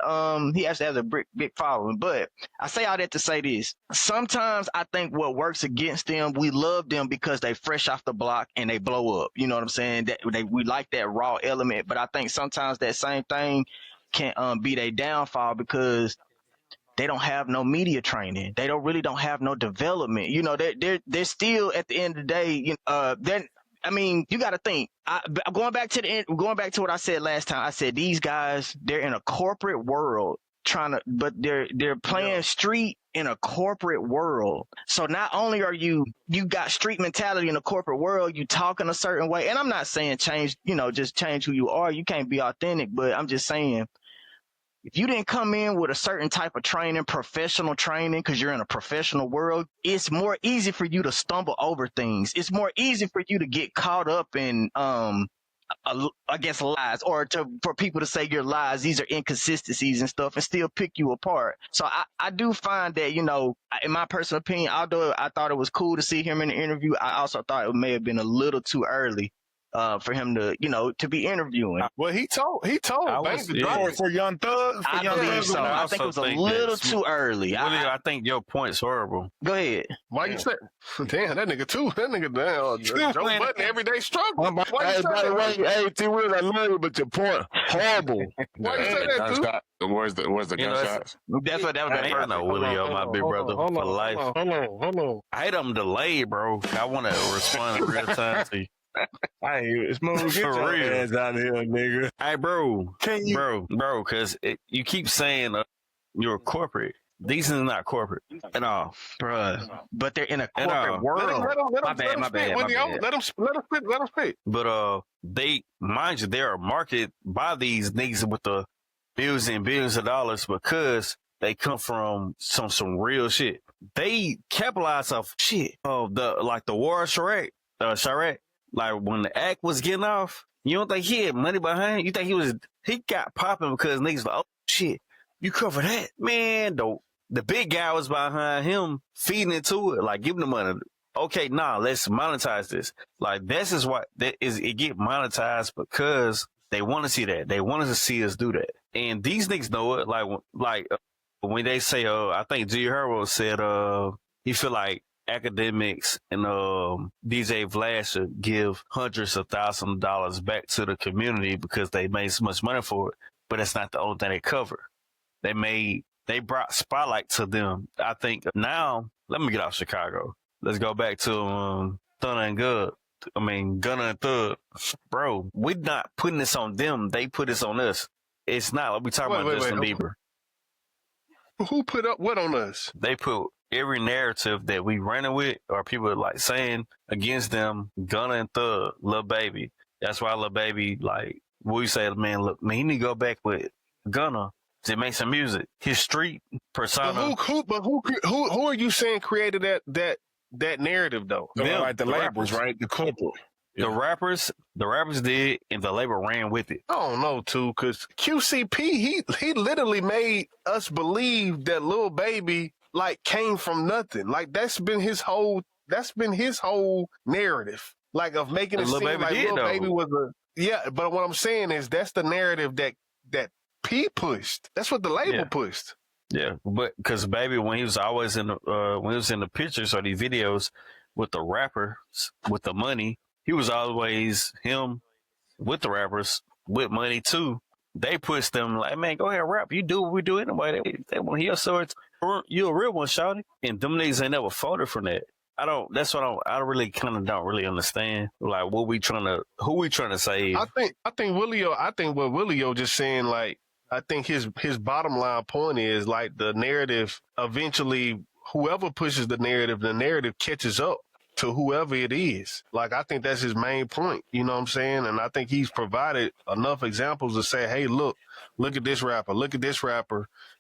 he actually has a big following. But I say all that to say this. Sometimes I think what works against them, we love them because they fresh off the block and they blow up. You know what I'm saying? That we like that raw element. But I think sometimes that same thing can be their downfall because they don't have no media training. They don't have no development. They're still at the end of the day, you got to think. Going back to what I said last time. I said these guys, they're in a corporate world but they're playing street in a corporate world. So not only are you got street mentality in a corporate world, you talk in a certain way. And I'm not saying just change who you are. You can't be authentic, but I'm just saying, if you didn't come in with a certain type of training, professional training, because you're in a professional world, it's more easy for you to stumble over things. It's more easy for you to get caught up in, lies, or for people to say your lies, these are inconsistencies and stuff, and still pick you apart. So I do find that, in my personal opinion, although I thought it was cool to see him in the interview, I also thought it may have been a little too early for him to be interviewing. Well, he told for Young Thug. I believe so. I think it was a little too early. I think your point's horrible. Go ahead. Why you say? Damn, that nigga too. That nigga down. Joe Budden everyday struggle. Why you say that? Hey, T-Will, I love you, but your point horrible. Why you say that, too? Where's the gunshots? That's what that was. I know Willie, my big brother for life. Hold on. I hate them delayed, bro. I want to respond in real time to you. It's smooth. Get your ass out here, nigga. Hey, bro. Bro, because you keep saying you're corporate. These are not corporate at all. bruh. But they're in a And, corporate world. My bad. Let him speak. But they, mind you, they are marketed by these niggas with the billions and billions of dollars because they come from some real shit. They capitalize off shit. The war of Chirac. Like when the act was getting off, you don't think he had money behind? You think he got popping because niggas like, oh shit, you cover that? Man, the big guy was behind him feeding into it, like giving the money. Okay, let's monetize this. Like this is why it get monetized because they want to see that. They wanted to see us do that. And these niggas know it. Like when they say, I think G Herbo said, he feel like academics and DJ Vlad should give hundreds of thousands of dollars back to the community because they made so much money for it. But that's not the only thing they cover. They brought spotlight to them. I think now, let me get off Chicago. Let's go back to Gunna and Thug. Bro, we're not putting this on them. They put this on us. It's not like we talking about Justin Bieber. Who put up what on us? They put every narrative that we running with or people like saying against them, Gunna and Thug, Lil Baby. That's why Lil Baby, like, we say, man, look, man, he need to go back with Gunna to make some music. His street persona. But who are you saying created that narrative though? Them, like the labels, rappers. right? The corporate. The rappers did, and the label ran with it. I don't know, too, because QCP, he literally made us believe that Lil Baby, like, came from nothing. Like, that's been his whole narrative. Like, of making it seem like Lil Baby was yeah, but what I'm saying is that's the narrative that P pushed. That's what the label pushed. Yeah, but because Baby, when he was always in the pictures or these videos with the rappers, with the money, he was always him with the rappers with money too. They pushed them like, man, go ahead and rap. You do what we do anyway. They want to hear swords. You a real one, shawty. And them niggas ain't never folded from that. I really kind of don't really understand like who we trying to save. I think what Willio just saying, like, I think his bottom line point is like the narrative eventually, whoever pushes the narrative catches up to whoever it is. Like, I think that's his main point. You know what I'm saying? And I think he's provided enough examples to say, hey, look at this rapper.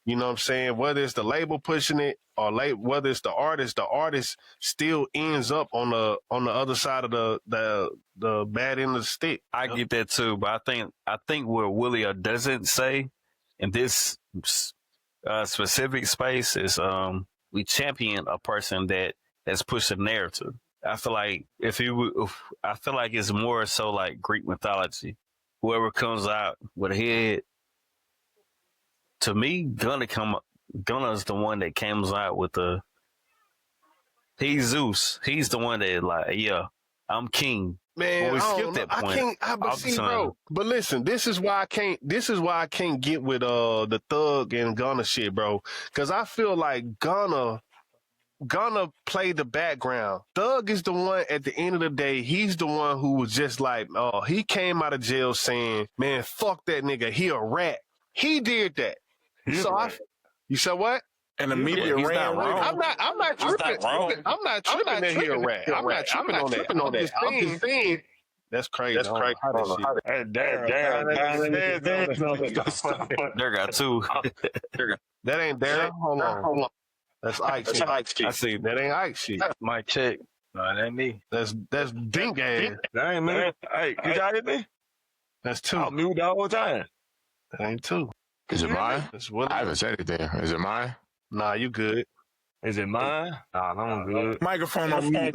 You know what I'm saying? Whether it's the label pushing it or whether it's the artist still ends up on the other side of the bad end of the stick. I get that too, but I think what Willio doesn't say in this specific space is we champion a person that's pushed a narrative. I feel like it's more so like Greek mythology. Whoever comes out with a head, to me, Gunna's the one that comes out with he's Zeus. He's the one that like, yeah, I'm king. Man, we skip that point. Bro. But listen, this is why I can't get with the Thug and Gunna shit, bro. Because I feel like Gunna played the background. Thug is the one, at the end of the day, he's the one who was just like, he came out of jail saying, man, fuck that nigga, he a rat. He did that. You said what? And the media ran with it. I'm not tripping. I'm not tripping that he a rat. I'm not tripping on that. I'm just saying. That's crazy. There got two. That ain't Darren. Hold on. That's Ike shit. I see. That ain't Ike shit. Mic check. No, that ain't me. That's Dink ass. That ain't me. Hey, you got it, me? That's two. I'm mute the whole time. That ain't two. Is it mine? I haven't said anything. Is it mine? Nah, you good. Is it mine? Nah, I'm good. Microphone on mute.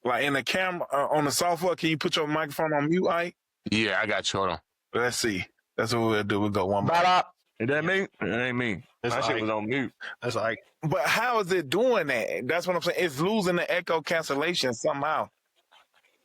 Like in the camera, on the software, can you put your microphone on mute, Ike? Yeah, I got you. Hold on. Let's see. That's what we'll do. We'll go one more. Is that me? It ain't me. My shit was on mute. That's Ike. But how is it doing that? That's what I'm saying. It's losing the echo cancellation somehow.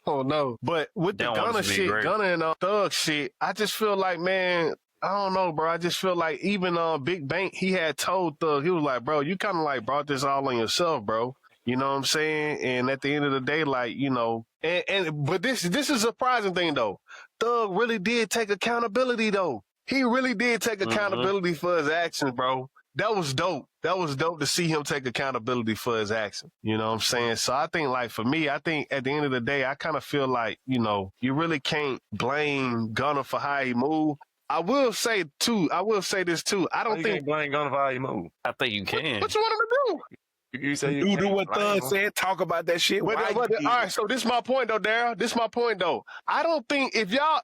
Oh, no. But with the Gunna shit, Gunna and Thug shit, I just feel like, man, I don't know, bro. I just feel like even Big Bank, he had told Thug, he was like, bro, you kind of like brought this all on yourself, bro. You know what I'm saying? And at the end of the day, like, you know, but this is a surprising thing, though. Thug really did take accountability, though. He really did take accountability for his actions, bro. that was dope. That was dope to see him take accountability for his action. You know what I'm saying? So I think, like, for me, I think at the end of the day, I kind of feel like, you know, you really can't blame Gunna for how he moved. I will say this too. I don't think can't blame Gunna for how he move. I think you can. what you want him to do. You say you You do can't what blame Thug him. said. Talk about that shit. All right, so this is my point though, Daryl. This is my point though. I don't think if y'all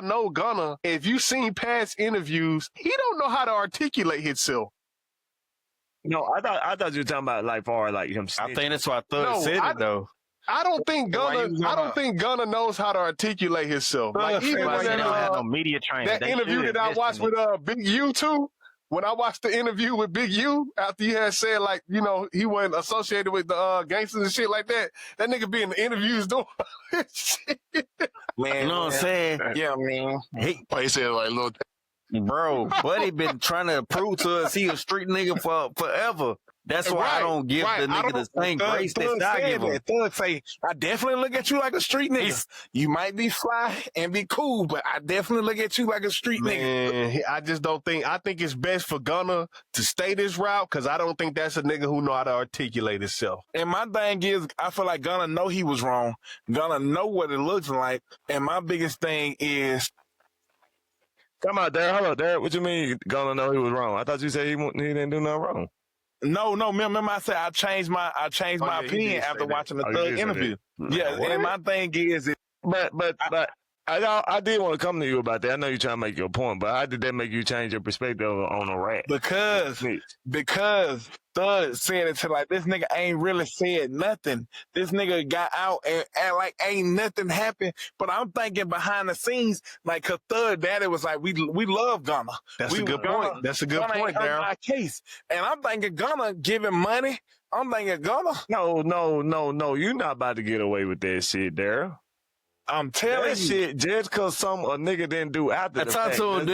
know Gunna, if you seen past interviews, he don't know how to articulate himself. No, I thought you were talking about like far like him. I think that's why Thug No, said it though. I don't think Why Gunna. you was I on don't a- think Gunna knows how to articulate himself. Like Thug even said, when like, They that, don't have no media training. that They interview should that I invest watched in it. with Big U too. When I watched the interview with Big U, after he had said, like, you know, he wasn't associated with the gangsters and shit like that, that nigga be in the interviews doing shit. Man, You know what I'm saying? Yeah, man. He said like little. Bro, Buddy been trying to prove to us he a street nigga for forever. That's why I don't give the I nigga the don't- same Thug- grace Thug that I said give him. that. Thug say, I definitely look at you like a street nigga. You might be fly and be cool, but I definitely look at you like a street nigga. Man, I just don't think. I think it's best for Gunna to stay this route because I don't think that's a nigga who know how to articulate himself. And my thing is, I feel like Gunna know he was wrong. Gunna know what it looks like. And my biggest thing is, Come out there, hello, Derek. What you mean? Gunna know he was wrong? I thought you said he didn't do nothing wrong. no, remember I said I changed my Oh, yeah, he opinion did say after that. watching the Oh, you did Thug say interview. that. Yeah, What? and my thing is, But I did want to come to you about that. I know you're trying to make your point, but how did that make you change your perspective on a rat? because Thug said it to like, this nigga ain't really said nothing. This nigga got out and act like ain't nothing happened. But I'm thinking behind the scenes, like, cause Thug daddy was like, we love Gunna. That's We a good Gunna- point. That's a good Gunna point, ain't on Daryl. my case. And I'm thinking Gunna giving money. I'm thinking Gunna. No. You're not about to get away with that shit, Daryl. I'm telling That you. shit, just cause a nigga didn't do after I the talked fact to him,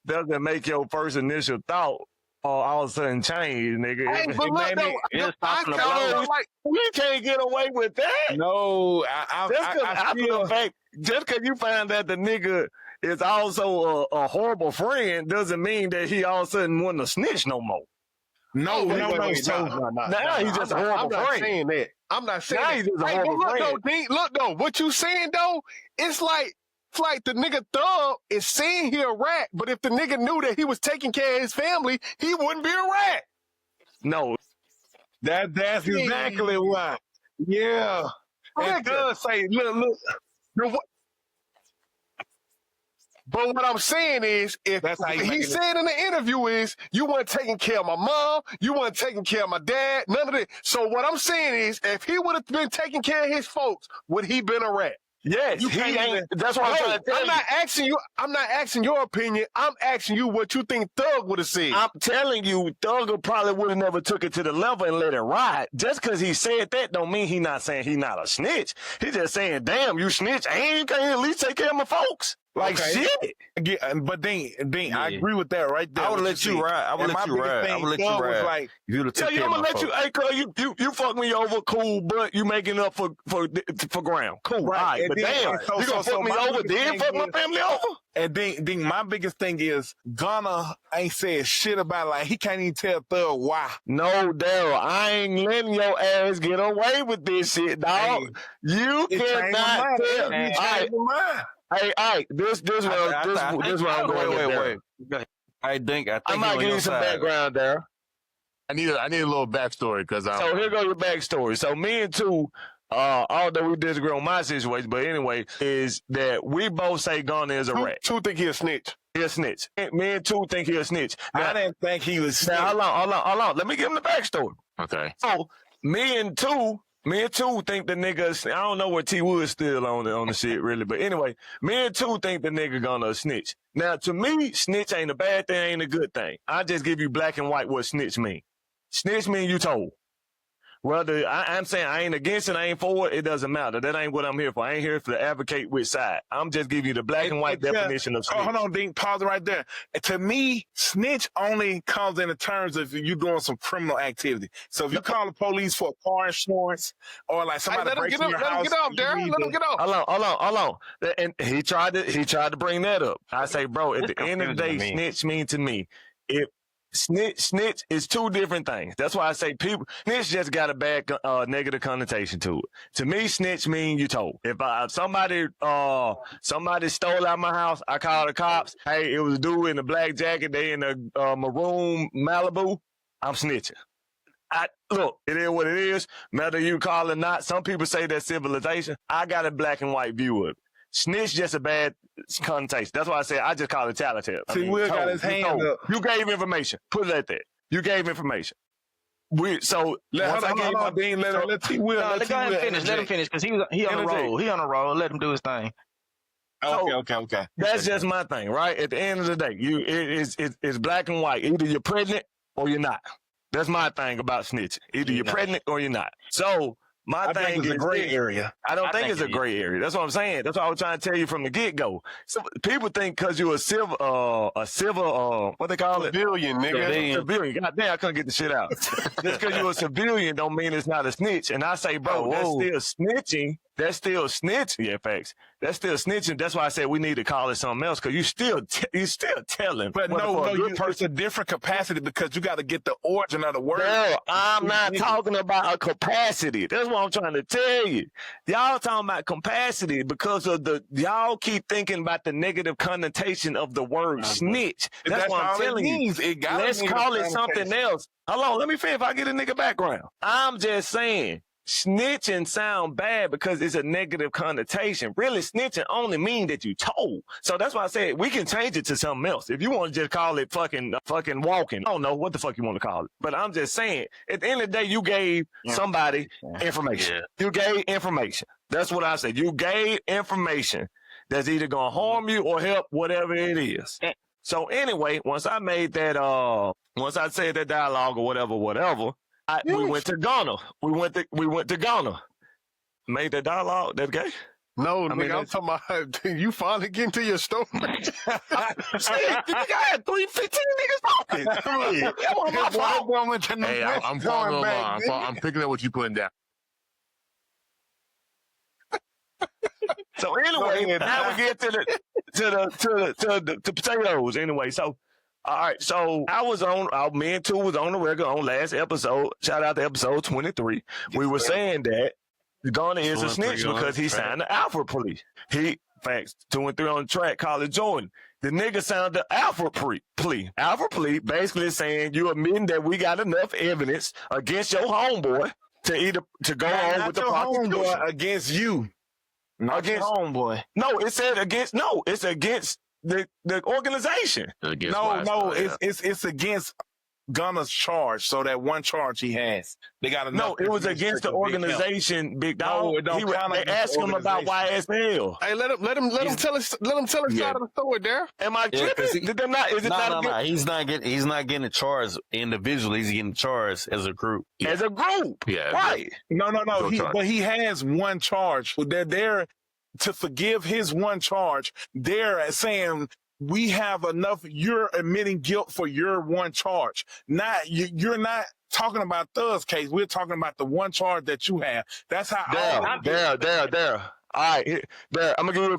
doesn't D. make your first initial thought all of a sudden change, nigga. Hey, but look, though, it's I stopping the kinda blow. like, We can't get away with that. No, Just cause after the fact, just cause you find that the nigga is also a horrible friend doesn't mean that he all of a sudden want to snitch no more. no. So Now he's just a horrible I'm not friend. saying that. I'm not saying Now that. he's just a Hey, horrible but look, friend. though, D, look, though, what you saying, though, it's like the nigga Thug is saying he a rat, but if the nigga knew that he was taking care of his family, he wouldn't be a rat. No, That's exactly why. Yeah. And Nigga. Thug say, look. But what I'm saying is, if That's how you make he it. said in the interview is, you weren't taking care of my mom, you weren't taking care of my dad, none of that. So what I'm saying is, if he would have been taking care of his folks, would he been a rat? yes, You he can't ain't. even- That's what I'm trying to tell I'm you. not asking you. I'm not asking your opinion. I'm asking you what you think Thug would have said. I'm telling you, Thugger probably would have never took it to the level and let it ride. Just because he said that don't mean he not saying he not a snitch. He just saying, damn, you snitch, and you can't at least take care of my folks. Like, Okay. shit. But Dean, I Yeah. agree with that right there. I would what let you said. ride. I would And let my you biggest ride. I thing, would let you Thug was ride. like, If you'd have Yeah, took I'm care of gonna my let you. folks. Hey, cuz you fuck me over, cool, but you making up for ground. Cool, Right, all right. and But then- damn, and so- you gonna so fuck me my over, biggest then thing fuck my is- family over? and then my biggest thing is Gunna ain't said shit about it. Like, he can't even tell Thug why. No, Daryl, I ain't letting your ass get away with this shit, dog. Hey, You it changed my cannot mind. tell. It changed All right, my mind. hey, all right. This where I'm going with Daryl. Wait. I think I might give you some background there. I need a little backstory because So here go your backstory. So me and two, although we disagree on my situation, but anyway, is that we both say Gunna is a rat. Two think he a snitch. He a snitch. Me and two think he a snitch. I didn't think he was. Now hold on. Let me give him the backstory. okay. So me and two think the nigga. I don't know where T Wood's still on the shit really, but anyway, me and two think the nigga gonna snitch. Now to me, snitch ain't a bad thing, ain't a good thing. I just give you black and white what snitch mean. Snitch mean you told. Whether I'm saying I ain't against it, I ain't for it, it doesn't matter. That ain't what I'm here for. I ain't here to advocate which side. I'm just giving you the black and white definition of snitch. Hold on, Dean. Pause right there. To me, snitch only comes in the terms of you doing some criminal activity. So if you call the police for car insurance or like somebody breaks in your house, let him get off, Darren. Let him get off. Hold on. And he tried to bring that up. I say, bro, at the end of the day, snitch mean to me, if snitch is two different things. That's why I say snitch just got a bad negative connotation to it. To me, snitch mean you told. If somebody stole out my house, I call the cops. Hey, it was a dude in a black jacket. They in a maroon Malibu. I'm snitching. Look, it is what it is. Whether you call it or not, some people say that's civilization. I got a black and white view of it. Snitch just a bad connotation. That's why I say I just call it tattletale. See, Will got his hand up. You gave information. Put it at that. You gave information. Let T. Will. Let him finish because he on a roll. He on a roll. Let him do his thing. Okay. That's just my thing, right? At the end of the day, it's black and white. Either you're pregnant or you're not. That's my thing about snitching. Either you're pregnant or you're not. So my thing is a gray area. I don't think it's a gray area. That's what I'm saying. That's what I was trying to tell you from the get-go. So people think because you're a civil, what they call it? Civilian, nigga. Civilian. God damn, I couldn't get the shit out. Just because you're a civilian don't mean it's not a snitch. And I say, bro, that's still snitching. That's still snitching. Yeah, facts. That's still snitching. That's why I said we need to call it something else because you still telling. But it's a different capacity because you got to get the origin of the word. No, I'm not talking about a capacity. That's what I'm trying to tell you. Y'all talking about capacity because of y'all keep thinking about the negative connotation of the word snitch. That's what I'm telling you. Let's call it something else. Hold on, let me finish if I get a nigga background. I'm just saying. Snitching sound bad because it's a negative connotation. Really, snitching only mean that you told. So that's why I said we can change it to something else. If you want to just call it fucking walking, I don't know what the fuck you want to call it. But I'm just saying, at the end of the day, you gave somebody information. Yeah. You gave information. That's what I said. You gave information that's either gonna harm you or help, whatever it is. So anyway, once I made that, once I said that dialogue or whatever. We went to Ghana. We went to Ghana. Made that dialogue. That gay? No, nigga, I'm talking about you finally getting to your story. Shit, nigga, I had 15 niggas talking. That wasn't my fault. Hey, I'm following along. I'm picking up what you're putting down. So anyway, now we get to the potatoes. Anyway, so. All right, so I was me and Two was on the record on last episode. Shout out to episode 23. We were saying that Ghana is a snitch because he signed the Alpha plea. Facts, 2 and 3 on the track, College Jordan. The nigga signed the Alpha plea. Alpha plea basically saying you admitting that we got enough evidence against your homeboy to go on with the prosecution. Against you. Not against homeboy. No, it said against, it's against the organization. It's against Gunner's charge. So that one charge he has, they got enough. No, it was against the organization, big dog. They asked him about YSL. Hey, let him tell us side of the story there. Am I tripping? Did they not? Is it not? No. He's not getting charged individually. He's getting charged as a group. As a group, yeah. Right? No. But he has one charge. They're there to forgive his one charge. They're saying we have enough. You're admitting guilt for your one charge. You're not talking about Thug's case. We're talking about the one charge that you have. That's how. There. All right, there. I'm gonna give you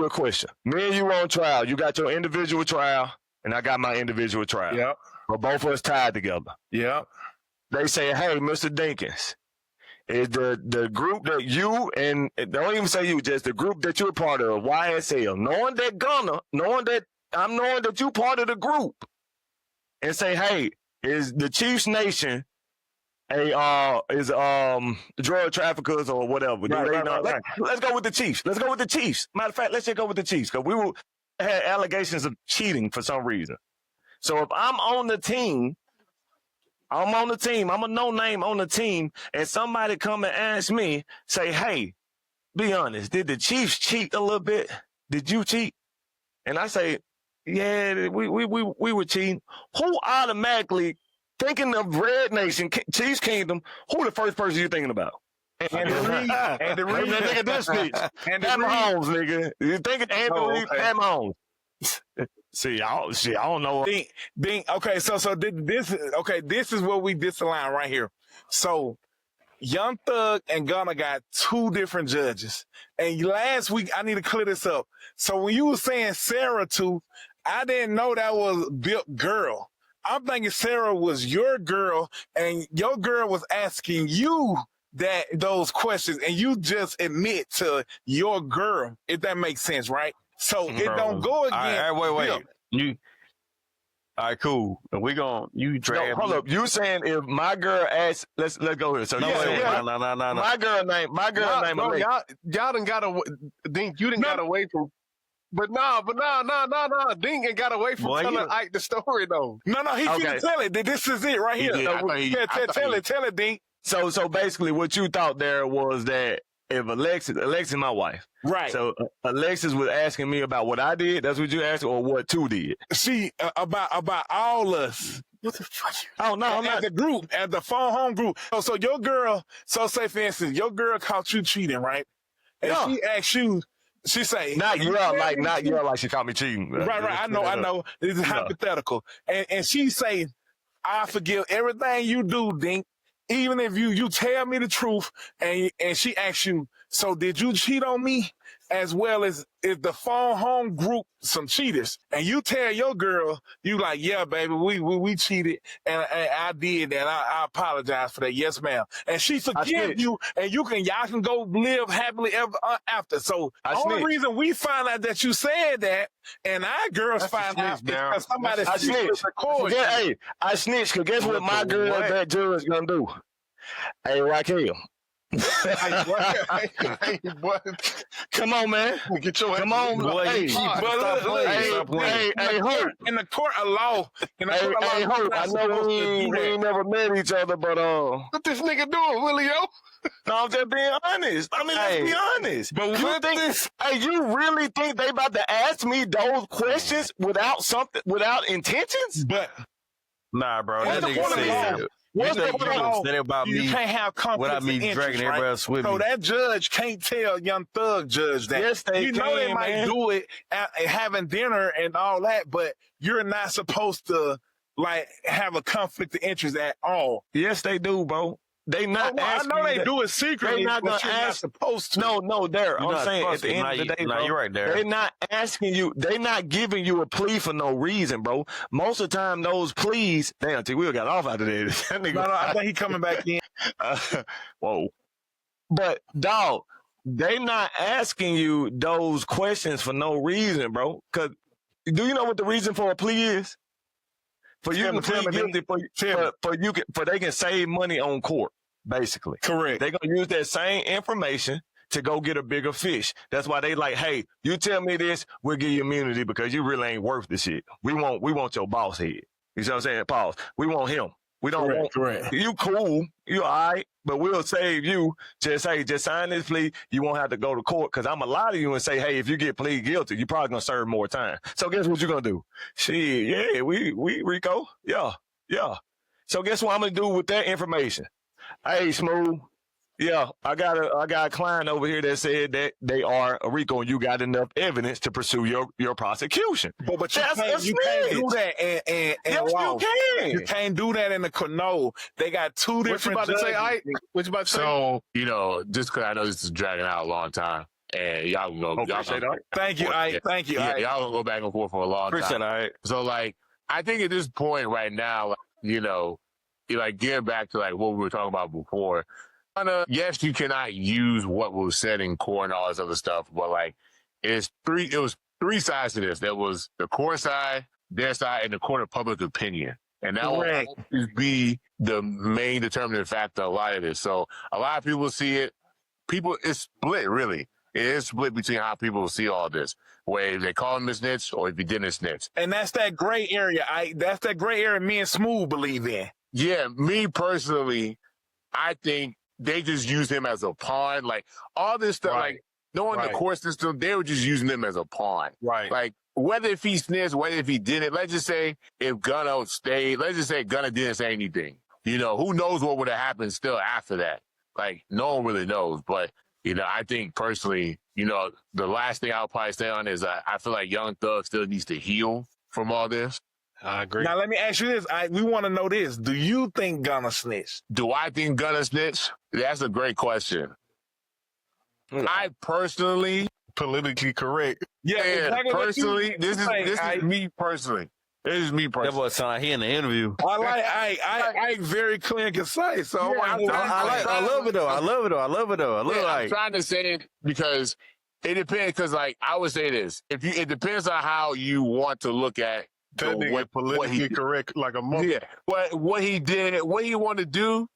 a question. Me and you on trial. You got your individual trial, and I got my individual trial. Yep. We're both of us tied together. Yep. They say, hey, Mr. Dinkins, is the group that you and don't even say you, just the group that you're part of, YSL, knowing that you part of the group, and say, hey, is the Chiefs Nation drug traffickers or whatever? Right. Let's go with the Chiefs. Matter of fact, let's just go with the Chiefs because we had allegations of cheating for some reason. So if I'm on the team. I'm a no-name on the team, and somebody come and ask me, say, hey, be honest, did the Chiefs cheat a little bit? Did you cheat? And I say, yeah, we were cheating. Who automatically thinking of Red Nation, Chiefs Kingdom, who the first person you thinking about? Andy Reid. Andy Reid. Nigga, this speech. Andy Pat Reid. Mahomes, nigga. You thinking Andy Reid, okay. Pat Mahomes. See, I don't know. Okay, so this is where we disalign right here. So Young Thug and Gunna got two different judges. And last week, I need to clear this up. So when you were saying Sarah too, I didn't know that was Built girl. I'm thinking Sarah was your girl, and your girl was asking you those questions, and you just admit to your girl, if that makes sense, right? So it don't go again. Wait. All right, cool. And you drag. Hold up. You saying if my girl asks, let's go here. So No. my girl name Bro, Alexa. y'all done got away. Dink, you done got away from. But nah. Dink ain't got away from telling Ike the story though. No, he finna tell it. This is it right here. Tell it, Dink. So basically, what you thought there was that if Alexis, my wife, right? So Alexis was asking me about what I did. That's what you asked, or what two did? She about all us. What the fuck? Oh no, I'm at not the group, at the phone home group. So your girl. So say for instance, your girl caught you cheating, right? And she asked you. She say not you like she caught me cheating. Right. I know. This is hypothetical. And she say, I forgive everything you do, Dink. Even if you tell me the truth, and she asks you, so did you cheat on me? As well as if the phone home group some cheaters, and you tell your girl, you like, yeah, baby, we cheated, and I did that. I apologize for that. Yes, ma'am. And she forgive you, and y'all can go live happily ever after. So the only reason we find out that you said that, and our girls find out because somebody recorded. Hey, I snitched. Cause guess what my girl that judge gonna do? Hey, Raquel. Hey, boy. Come on, man. Get your Come on, boy. Hey, Hope. In the court of law. Hey, Hope. I know we ain't never met each other, but what this nigga doing, Willio? No, I'm just being honest. I mean, let's be honest. But you really think they about to ask me those questions without intentions? But nah, bro. That nigga said. What's the point about me? You can't have conflicts of interest, dragging everybody else with me. So that judge can't tell Young Thug judge that. Yes, they know they might do it at having dinner and all that, but you're not supposed to like have a conflict of interest at all. Yes, they do, bro. They not. I know they do it secretly. They're not but you're not supposed to. No, there. I'm saying at the end of the day, bro, you're right there. They're not asking you. They're not giving you a plea for no reason, bro. Most of the time, those pleas. Damn, T. Will got off out of there. No, I think he coming back in. Whoa. But dog, they not asking you those questions for no reason, bro. Cause do you know what the reason for a plea is? For you to plead guilty, for they can save money on court. Basically. Correct. They're going to use that same information to go get a bigger fish. That's why they like, hey, you tell me this, we'll give you immunity because you really ain't worth the shit. We want your boss head. You see what I'm saying? Pause. We want him. We don't want you cool. You all right, but we'll save you. Just sign this plea. You won't have to go to court because I'm going to lie to you and say, hey, if you get plead guilty, you're probably going to serve more time. So guess what you're going to do? Shit, yeah, we Rico. Yeah. So guess what I'm going to do with that information? Hey, Smooth. Yeah, I got a client over here that said that they are a Rico, and you got enough evidence to pursue your prosecution. But you can't do that and yes, wow. you can. You can't do that in the no. They got two different. What you about to say? What you about to say? So just because I know this is dragging out a long time, and y'all can go. Thank you, Ike. Thank you. Yeah, y'all gonna go back and forth for a long time. Ike. So I think at this point right now, getting back to what we were talking about before. Yes, you cannot use what was said in court and all this other stuff, but it was three sides to this. There was the court side, their side, and the court of public opinion. And that will always be the main determining factor of a lot of this. So a lot of people see it. It's split, really. It is split between how people see all this, where they call him a snitch or if he didn't snitch. And that's that gray area. That's that gray area me and Smooth believe in. Yeah, me personally, I think they just use him as a pawn. All this stuff, knowing the court system, they were just using him as a pawn. Right. whether if he snitched, whether if he didn't, let's just say if Gunna stayed, let's just say Gunna didn't say anything. You know, who knows what would have happened still after that? Like, no one really knows. But, you know, I think personally, you know, the last thing I'll probably say on is I feel like Young Thug still needs to heal from all this. I agree. Now, let me ask you this. We want to know this. Do you think Gunna snitched? Do I think Gunna snitched? That's a great question. I personally, Politically correct. Yeah, exactly. personally, this is me personally. This is me That personally. boy sound like he in the interview. I very clear and concise. So Yeah, I love it though. I look I'm like trying to say it because it depends. Because like I would say this, it depends on how you want to look at That nigga politically correct like a monkey. Yeah, what he did, what he wanted to do.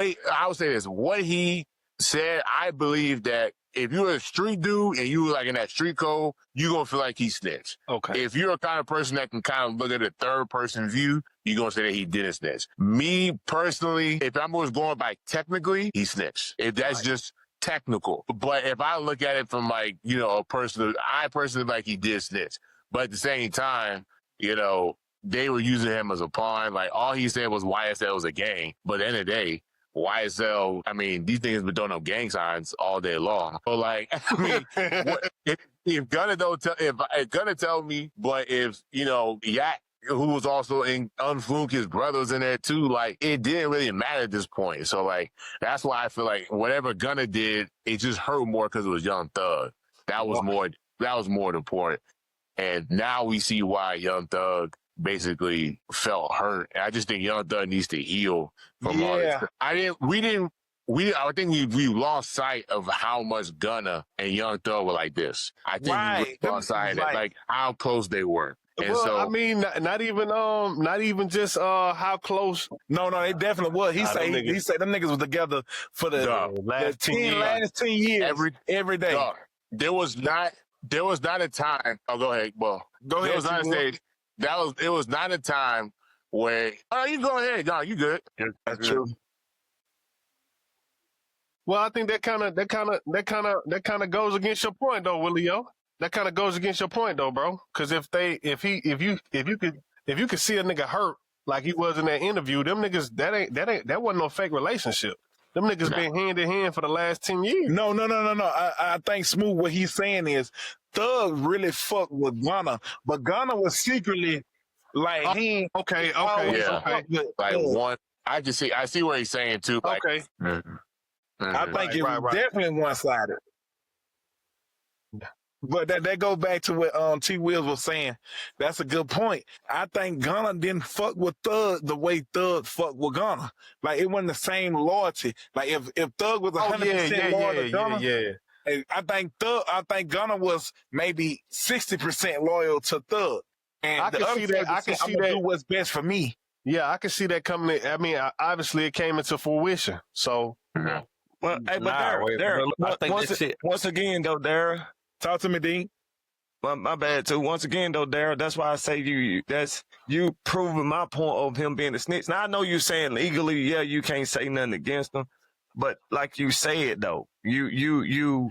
I would say this: what he said. I believe that if you're a street dude and you were like in that street code, you're gonna feel like he snitched. Okay. If you're a kind of person that can kind of look at a third person view, you're gonna say that he didn't snitch. Me personally, if I was going by technically, he snitched. If that's just technical. But if I look at it from like, you know, I personally like he did snitch. But at the same time, you know, they were using him as a pawn. Like all he said was YSL was a gang. But at the end of the day, YSL, I mean, these things been doing no gang signs all day long. But like, I mean, if Gunna if Gunna tell me, but if, you know, Yak, who was also in Unfluke, his brother's in there too, like, it didn't really matter at this point. So like, that's why I feel like whatever Gunna did, it just hurt more because it was Young Thug. That was more important. And now we see why Young Thug basically felt hurt. And I just think Young Thug needs to heal from all this. I think we lost sight of how much Gunna and Young Thug were like this. I think we lost sight of like how close they were. And well, so, I mean, not even just how close. No, they definitely was. He said them niggas was together for the last 10 years. Every day. There was not a time. Oh, go ahead. Well, go ahead. It was not a time where, oh, you go ahead. No, you good. That's true. Well, I think that kind of goes against your point though, Willio. That kind of goes against your point though, bro. Because if you could see a nigga hurt like he was in that interview, them niggas that wasn't no fake relationship. Them niggas been hand in hand for the last 10 years. No. I think Smooth, what he's saying is Thug really fucked with Gunna, but Gunna was secretly like he. Okay. Like one, I see what he's saying too. Like, okay. I think it was definitely one-sided. But that goes back to what T. Wills was saying. That's a good point. I think Gunna didn't fuck with Thug the way Thug fucked with Gunna. Like, it wasn't the same loyalty. Like, if Thug was 100% loyal to Gunna, I think Gunna was maybe 60% loyal to Thug. And I can see that. I can see that. Do what's best for me. Yeah, I can see that coming. I mean, obviously, it came into fruition. So, well, hey, but once again, though, Dara. Talk to me, Dean. My bad too. Once again, though, Darryl, that's why I say you proving my point of him being a snitch. Now I know you saying legally, yeah, you can't say nothing against him, but like you said though, one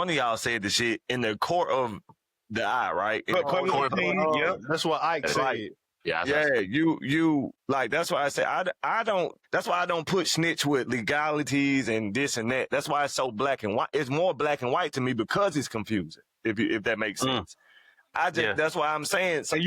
of y'all said the shit in the court of the eye, right? That's what Ike said. Like, you like that's why I say I don't. That's why I don't put snitch with legalities and this and that. That's why it's so black and white. It's more black and white to me because it's confusing. If that makes sense. That's why I'm saying. So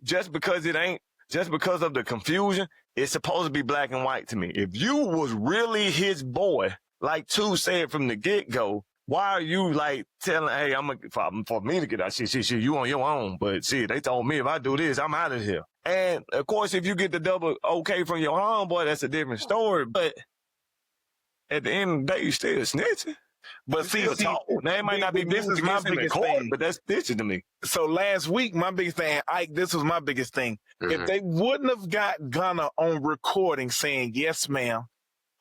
just because of the confusion, it's supposed to be black and white to me. If you was really his boy, like Two said from the get go. Why are you like telling, hey, for me to get out, shit, you on your own. But shit, they told me if I do this, I'm out of here. And of course, if you get the double okay from your homeboy, that's a different story. But at the end of the day, you still snitching. But see, now it might not be this is my biggest thing, but that's snitching to me. So last week, my biggest thing, Ike, this was my biggest thing. Mm-hmm. If they wouldn't have got Gunna on recording saying, yes, ma'am,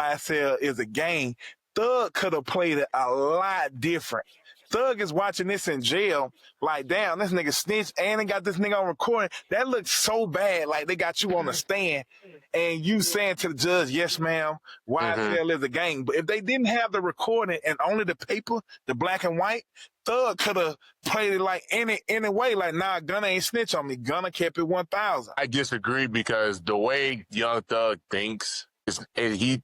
ISL is a gang, Thug could have played it a lot different. Thug is watching this in jail, like, damn, this nigga snitched and they got this nigga on recording. That looks so bad. Like, they got you on the stand and you saying to the judge, yes, ma'am, YSL is a gang. But if they didn't have the recording and only the paper, the black and white, Thug could have played it like any way. Like, nah, Gunna ain't snitch on me. Gunna kept it 1,000. I disagree because the way Young Thug thinks is he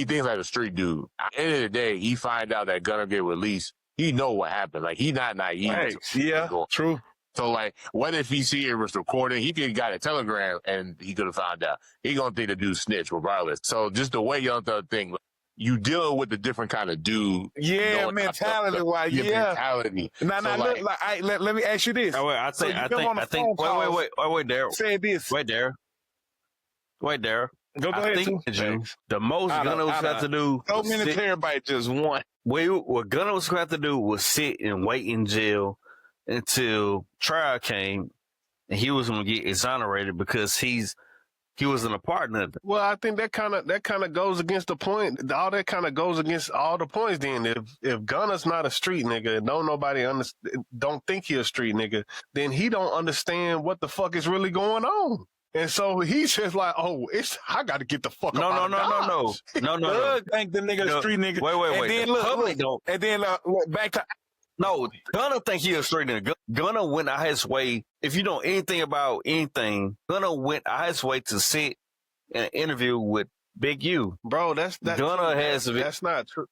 thinks like a street dude. At the end of the day, he find out that Gunna get released. He know what happened. Like, he not naive. Right. Yeah, true. So, like, what if he see it was recorded? He could have got a telegram and he could have found out. He gonna think the dude snitch regardless. So, just the way Young Thug think, you dealing with a different kind of dude. Yeah, mentality-wise, yeah. Mentality. Now, So, look, let me ask you this. Wait, I think. Wait, Daryl. Say this. Wait, Daryl. Go ahead, think the most Gunna was going to do. So many terabytes, just one. What Gunna was going to do was sit and wait in jail until trial came, and he was going to get exonerated because he wasn't a partner. Well, I think that kind of goes against the point. All that kind of goes against all the points. Then, if Gunna's not a street nigga, don't think he a street nigga, then he don't understand what the fuck is really going on. And so he's just like, oh, I got to get the fuck No. Thug think the nigga street nigga. Wait. And then look, and then back to. No, Gunna think he a street nigga. Gunna went out his way. If you know anything about anything, Gunna went out his way to sit in an interview with Big U. Bro, that's not true.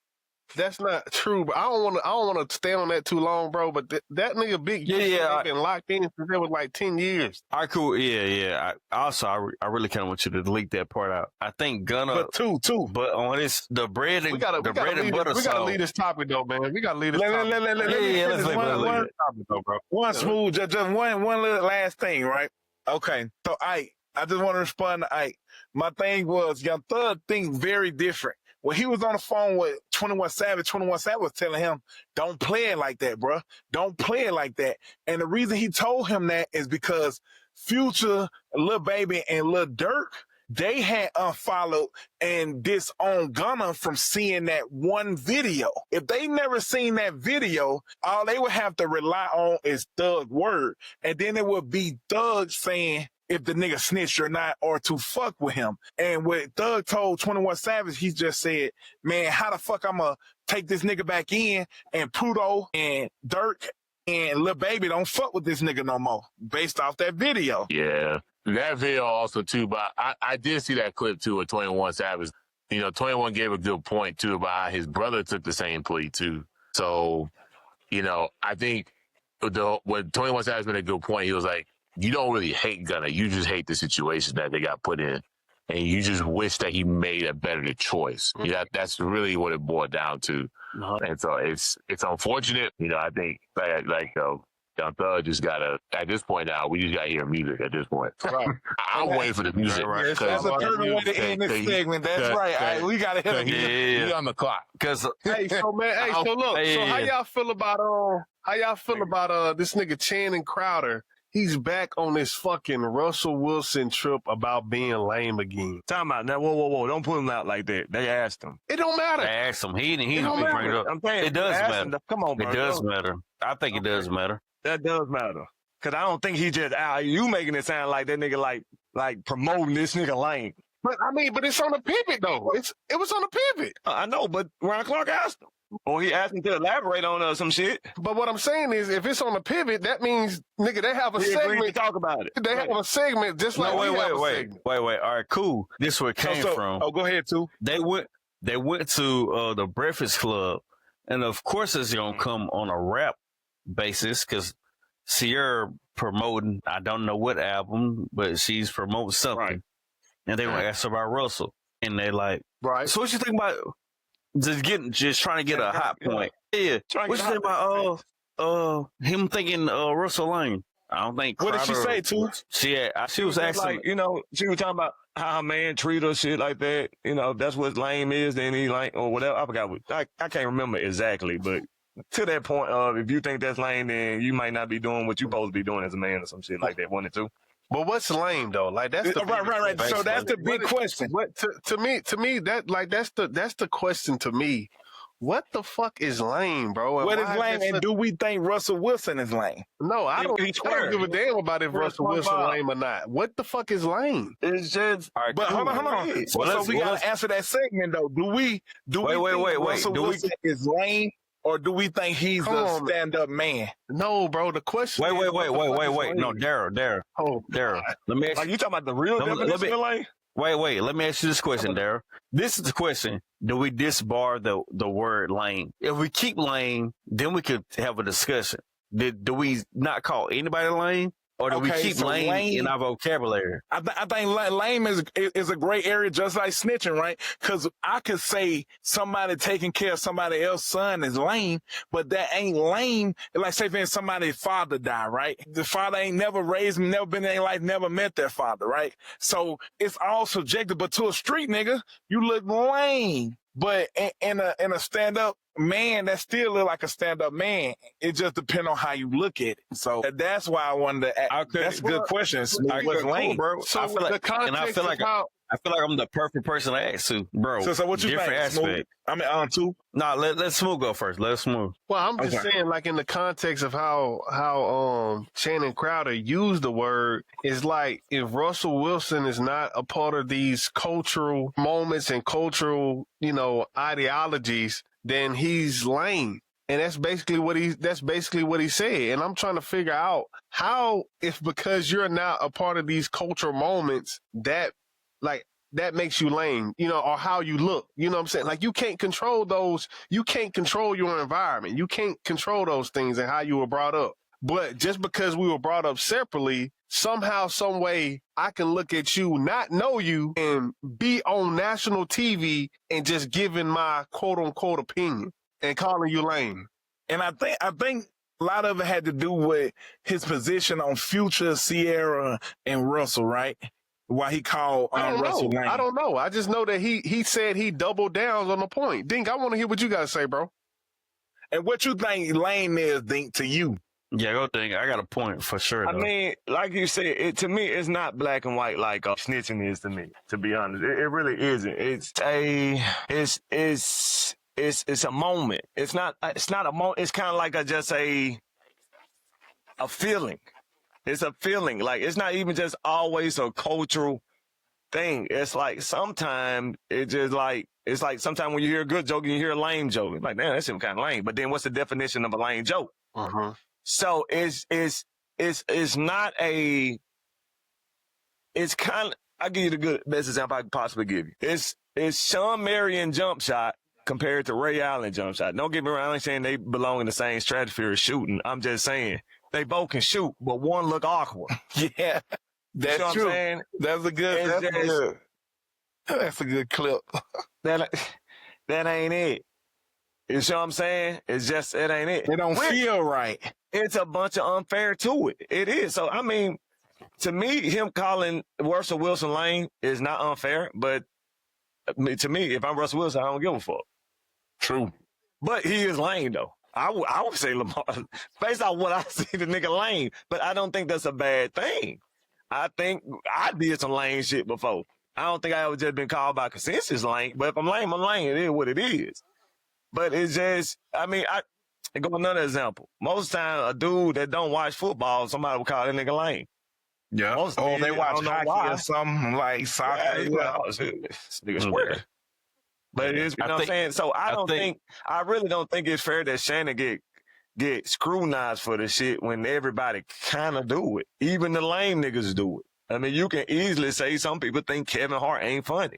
That's not true, but I don't want to stay on that too long, bro. But that nigga Big U been locked in since it was like 10 years. All right, cool. Yeah. I really kind of want you to delete that part out. I think Gunna, but two. But on this, the bread and butter song. We gotta leave this topic though, man. We gotta leave this. Let's leave it, bro. One smooth, just one little last thing, right? Okay, so I just want to respond to Ike. My thing was Young Thug think very different. When he was on the phone with 21 Savage was telling him, don't play it like that, bro. Don't play it like that. And the reason he told him that is because Future, Lil Baby, and Lil Durk, they had unfollowed and disowned Gunna from seeing that one video. If they never seen that video, all they would have to rely on is Thug's word. And then it would be Thug saying, if the nigga snitched or not, or to fuck with him. And what Thug told 21 Savage, he just said, man, how the fuck I'm gonna take this nigga back in, and Prudo and Durk and Lil Baby don't fuck with this nigga no more, based off that video. Yeah. That video also, too, but I did see that clip, too, with 21 Savage. 21 gave a good point, too, about how his brother took the same plea, too. So, I think when 21 Savage made a good point, he was like, you don't really hate Gunna. You just hate the situation that they got put in. And you just wish that he made a better choice. Yeah, that's really what it boiled down to. And so it's unfortunate. I think Young Thug just gotta, at this point now, we just gotta hear music at this point. Right. I'm waiting for the music. Right. Yes, that's a perfect way to end this segment. That's right. All right, we gotta hit him. He on the clock. Hey, so man, so look, how y'all feel about this nigga Channing Crowder? He's back on this fucking Russell Wilson trip about being lame again. Time out. Now, whoa. Don't put him out like that. They asked him. It don't matter. They asked him. He didn't don't bring it up. I'm saying, it does matter. Come on, bro. It does matter. I think it does matter. That does matter. Because I don't think he just out. You making it sound like that nigga like promoting this nigga lame. But it's on the pivot though. It was on the pivot. I know, but Ron Clark asked him. Or he asked him to elaborate on some shit. But what I'm saying is, if it's on the pivot, that means, nigga, they have a segment to talk about it. They have a segment just like wait. All right, cool. This is where it came from. Oh, go ahead, too. They went to the Breakfast Club, and of course it's gonna come on a rap basis because Sierra promoting, I don't know what album, but she's promoting something. Right. And they were asked about Russell, and they like, right. So what you think about just trying to get a hot point? Yeah. What you think about him thinking Russell Lane? I don't think. What did she say, too? She was asking, she was talking about how a man treat her, shit like that. That's what lame is. Then he like or whatever. I forgot I can't remember exactly, but to that point of if you think that's lame, then you might not be doing what you supposed to be doing as a man or some shit like that. 1 and 2. But what's lame though? Like that's the right. So that's the big question. To me, that's the question to me. What the fuck is lame, bro? And What is why lame? that And such- do we think Russell Wilson is lame? No, I don't give a damn about if We're Russell talking Wilson about- lame or not. What the fuck is lame? It's just. All right, But cool. hold on. Yeah. So we gotta answer that segment though. Do we think Russell Wilson is lame, or do we think he's Come a on. stand-up man? No, bro. The question. Wait. is, what the fuck is No, lame? Daryl. Oh, Daryl. Let me ask Like, you talking about the real Let me- definition of lame? Wait. Let me ask you this question, Daryl. This is the question. Do we disbar the word lame? If we keep lame, then we could have a discussion. Do we not call anybody lame? Or do we Okay, keep so lame in our vocabulary? I think lame is a gray area, just like snitching, right? Because I could say somebody taking care of somebody else's son is lame, but that ain't lame. Like say, for instance, somebody's father died, right? The father ain't never raised him, never been in their life, never met their father, right? So it's all subjective. But to a street nigga, you look lame. But in a stand up man, that still look like a stand up man. It just depends on how you look at it. So that's why I wanted to ask. Okay. That's a good question. All right, What's cool, lame? bro. So I feel like, the context and I feel like of how, I feel like I'm the perfect person to ask to, bro. So what you different think? Smooth? aspect. I mean, two. No, let Smooth go first. Let Smooth. well, I'm just Okay. saying, like in the context of how Channing Crowder used the word, is like if Russell Wilson is not a part of these cultural moments and cultural, ideologies, then he's lame. And that's basically what he said. And I'm trying to figure out how, if because you're not a part of these cultural moments, that makes you lame, or how you look. You know what I'm saying? Like you can't control those. You can't control your environment. You can't control those things and how you were brought up. But just because we were brought up separately, somehow, some way, I can look at you, not know you, and be on national TV and just giving my quote unquote opinion and calling you lame. And I think a lot of it had to do with his position on Future, Sierra, and Russell, right? Why he called I don't Russell know. lame. I don't know. I just know that he said he doubled down on the point. Dink, I want to hear what you guys say, bro. And what you think lame is, Dink, to you? Yeah, go think. I got a point for sure. I Though. mean, like you said, to me, it's not black and white like snitching is to me. To be honest, it really isn't. It's a moment. It's not a moment. It's kind of like just a feeling. It's a feeling. Like it's not even just always a cultural thing. It's like sometimes it's like sometimes when you hear a good joke and you hear a lame joke, like man, that shit kind of lame. But then what's the definition of a lame joke? Uh-huh. So it's not a. It's kind of. I'll give you the best example I could possibly give you. It's Sean Marion jump shot compared to Ray Allen jump shot. Don't get me wrong. I ain't saying they belong in the same stratosphere as shooting. I'm just saying they both can shoot, but one look awkward. Yeah, that's You know what true. I'm saying? That's a good. It's That's a good. That's a good clip. That ain't it. You see what I'm saying? It's just it ain't it. It don't feel right. It's a bunch of unfair to it. It is. So I mean, to me, him calling Russell Wilson lame is not unfair. But to me, if I'm Russell Wilson, I don't give a fuck. True. But he is lame though. I would say Lamar, based on what I see, the nigga lame. But I don't think that's a bad thing. I think I did some lame shit before. I don't think I ever just been called by consensus lame. But if I'm lame, I'm lame. It is what it is. But it's just, I mean, I go another example. Most time, a dude that don't watch football, somebody would call that nigga lame. Yeah. Most Or niggas, they I watch don't know hockey why. or something like soccer. Yeah, he's like, oh, shit, this nigga swear. But it is, you know what I'm saying? So I really don't think it's fair that Shannon get scrutinized for the shit when everybody kind of do it. Even the lame niggas do it. I mean, you can easily say some people think Kevin Hart ain't funny.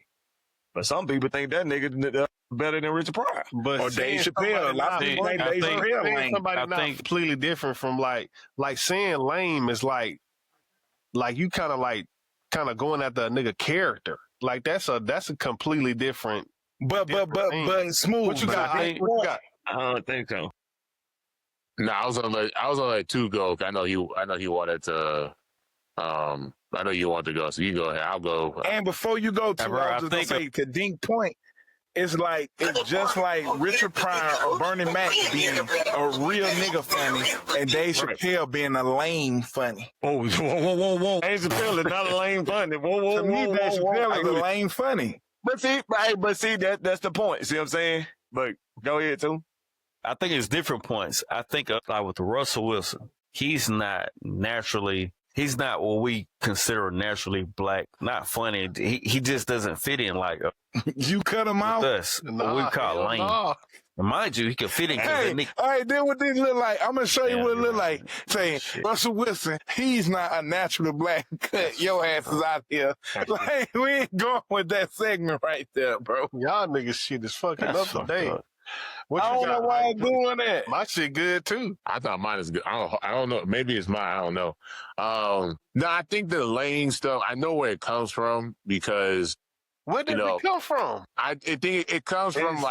But some people think that nigga better than Richard Pryor. But Or Dave Chappelle. A lot of people think Dave Chappelle saying lame. somebody not completely different from like saying lame is like you kind of going at the nigga character. Like that's a completely different. But smooth. What you got? What you got? I don't think so. No, I was gonna let two go. I know he wanted to. I know you want to go, so you go ahead. I'll go. And before you go to, I was just gonna say to Dink point, it's just like Richard Pryor or Bernie Mac being a real nigga funny and Dave Chappelle being a lame funny. Oh, whoa. Dave Chappelle is not a lame funny. Whoa. To me, Dave Chappelle is a lame funny. But see, that's the point. See what I'm saying? But go ahead, too. I think it's different points. I think like with Russell Wilson, he's not what we consider naturally black. Not funny. He just doesn't fit in like You cut him out. us. What we call lame. Nah. And mind you, he could fit in. Hey, all right, then what this look like? I'm gonna show you what it look like. Saying Russell Wilson, he's not a naturally black. Cut your asses out here. Like, we ain't going with that segment right there, bro. Y'all niggas shit is fucking That's up fucked today. up. What I you don't know got, why Mike? I'm doing that. My shit good too. I thought mine is good. I don't know. Maybe it's mine. I don't know. No, I think the lane stuff, I know where it comes from because Where did it come from? I think it comes from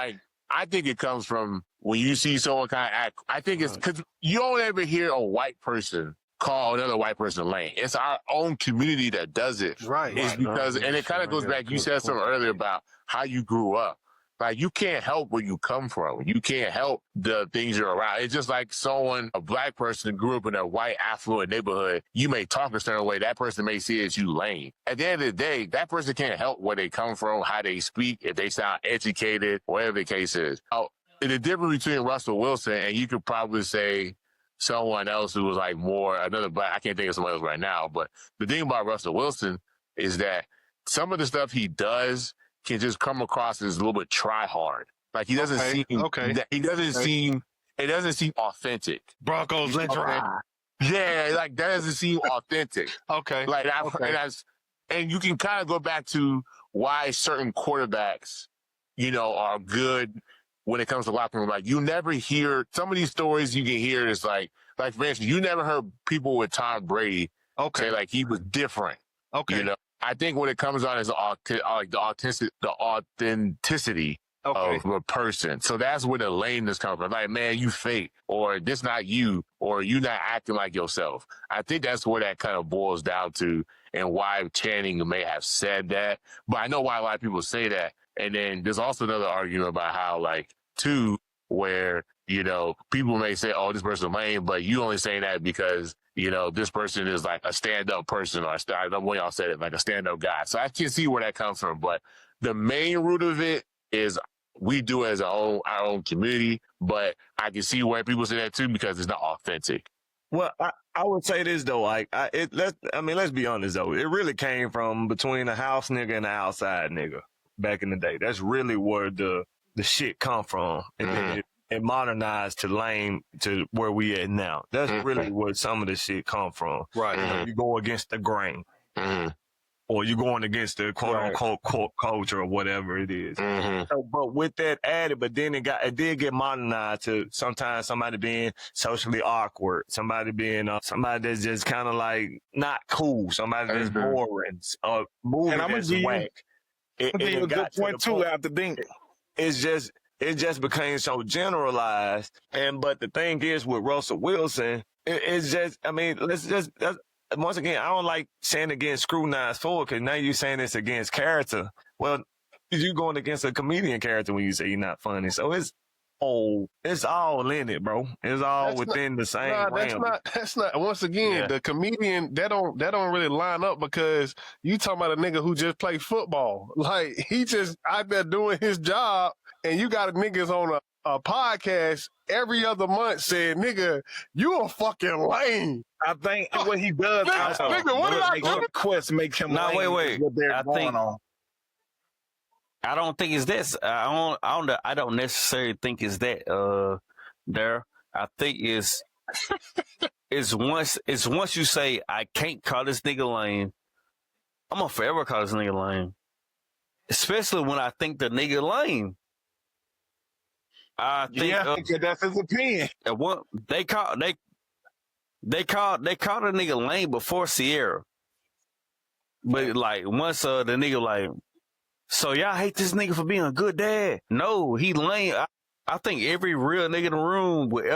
I think it comes from when you see someone kind of act. I think it's because you don't ever hear a white person call another white person lame. It's our own community that does it. Right. It's because, and it kind of goes back, you said something earlier about how you grew up. Like, you can't help where you come from. You can't help the things you're around. It's just like a black person grew up in a white, affluent neighborhood. You may talk a certain way. That person may see it as you lame. At the end of the day, that person can't help where they come from, how they speak, if they sound educated, whatever the case is. The difference between Russell Wilson and you could probably say someone else who was like another black, I can't think of someone else right now, but the thing about Russell Wilson is that some of the stuff he does can just come across as a little bit try hard. Like he doesn't seem it doesn't seem authentic. Broncos, let's ride. Yeah, like that doesn't seem authentic. Okay. Like and you can kind of go back to why certain quarterbacks, are good when it comes to locker room. Like you never hear some of these stories you can hear is like for instance, you never heard people with Tom Brady say like he was different. Okay. I think when it comes on is the authenticity of a person. So that's where the lameness comes from. Like, man, you fake, or this not you, or you not acting like yourself. I think that's where that kind of boils down to, and why Channing may have said that. But I know why a lot of people say that. And then there's also another argument about how, where people may say, "Oh, this person's lame," but you only saying that because this person is like a stand-up person, or I know when y'all said it, like a stand-up guy. So I can see where that comes from. But the main root of it is we do it as our own community. But I can see where people say that too because it's not authentic. Well, I would say this though, let's be honest though. It really came from between a house nigga and an outside nigga back in the day. That's really where the shit come from. And then it modernized to lame to where we at now. That's really where some of the shit come from. Right. You go against the grain. Or you're going against the quote unquote culture or whatever it is. So, but with that added, but then it did get modernized to sometimes somebody being socially awkward, somebody being somebody that's just kind of like not cool, somebody that's boring, moving that's whack. I think it was a good point too after Dink. It just became so generalized. But the thing is with Russell Wilson, it's just, once again, I don't like saying against scrutinized forward because now you're saying it's against character. Well, you're going against a comedian character when you say you're not funny. So it's all in it, bro. It's all within the same realm. That's not. Once again, the comedian that don't really line up because you talking about a nigga who just play football. Like he just out there doing his job, and you got niggas on a podcast every other month saying, "Nigga, you a fucking lame." I think what he does, nigga, what did I do? Quest make him. No, wait. What they're going on. I don't think it's this. I don't necessarily think it's that. There, I think it's once you say I can't call this nigga lame, I'm gonna forever call this nigga lame. Especially when I think the nigga lame. I think that's his opinion. They called a nigga lame before Sierra, but like once the nigga like, so y'all hate this nigga for being a good dad? No, he lame. I think every real nigga in the room would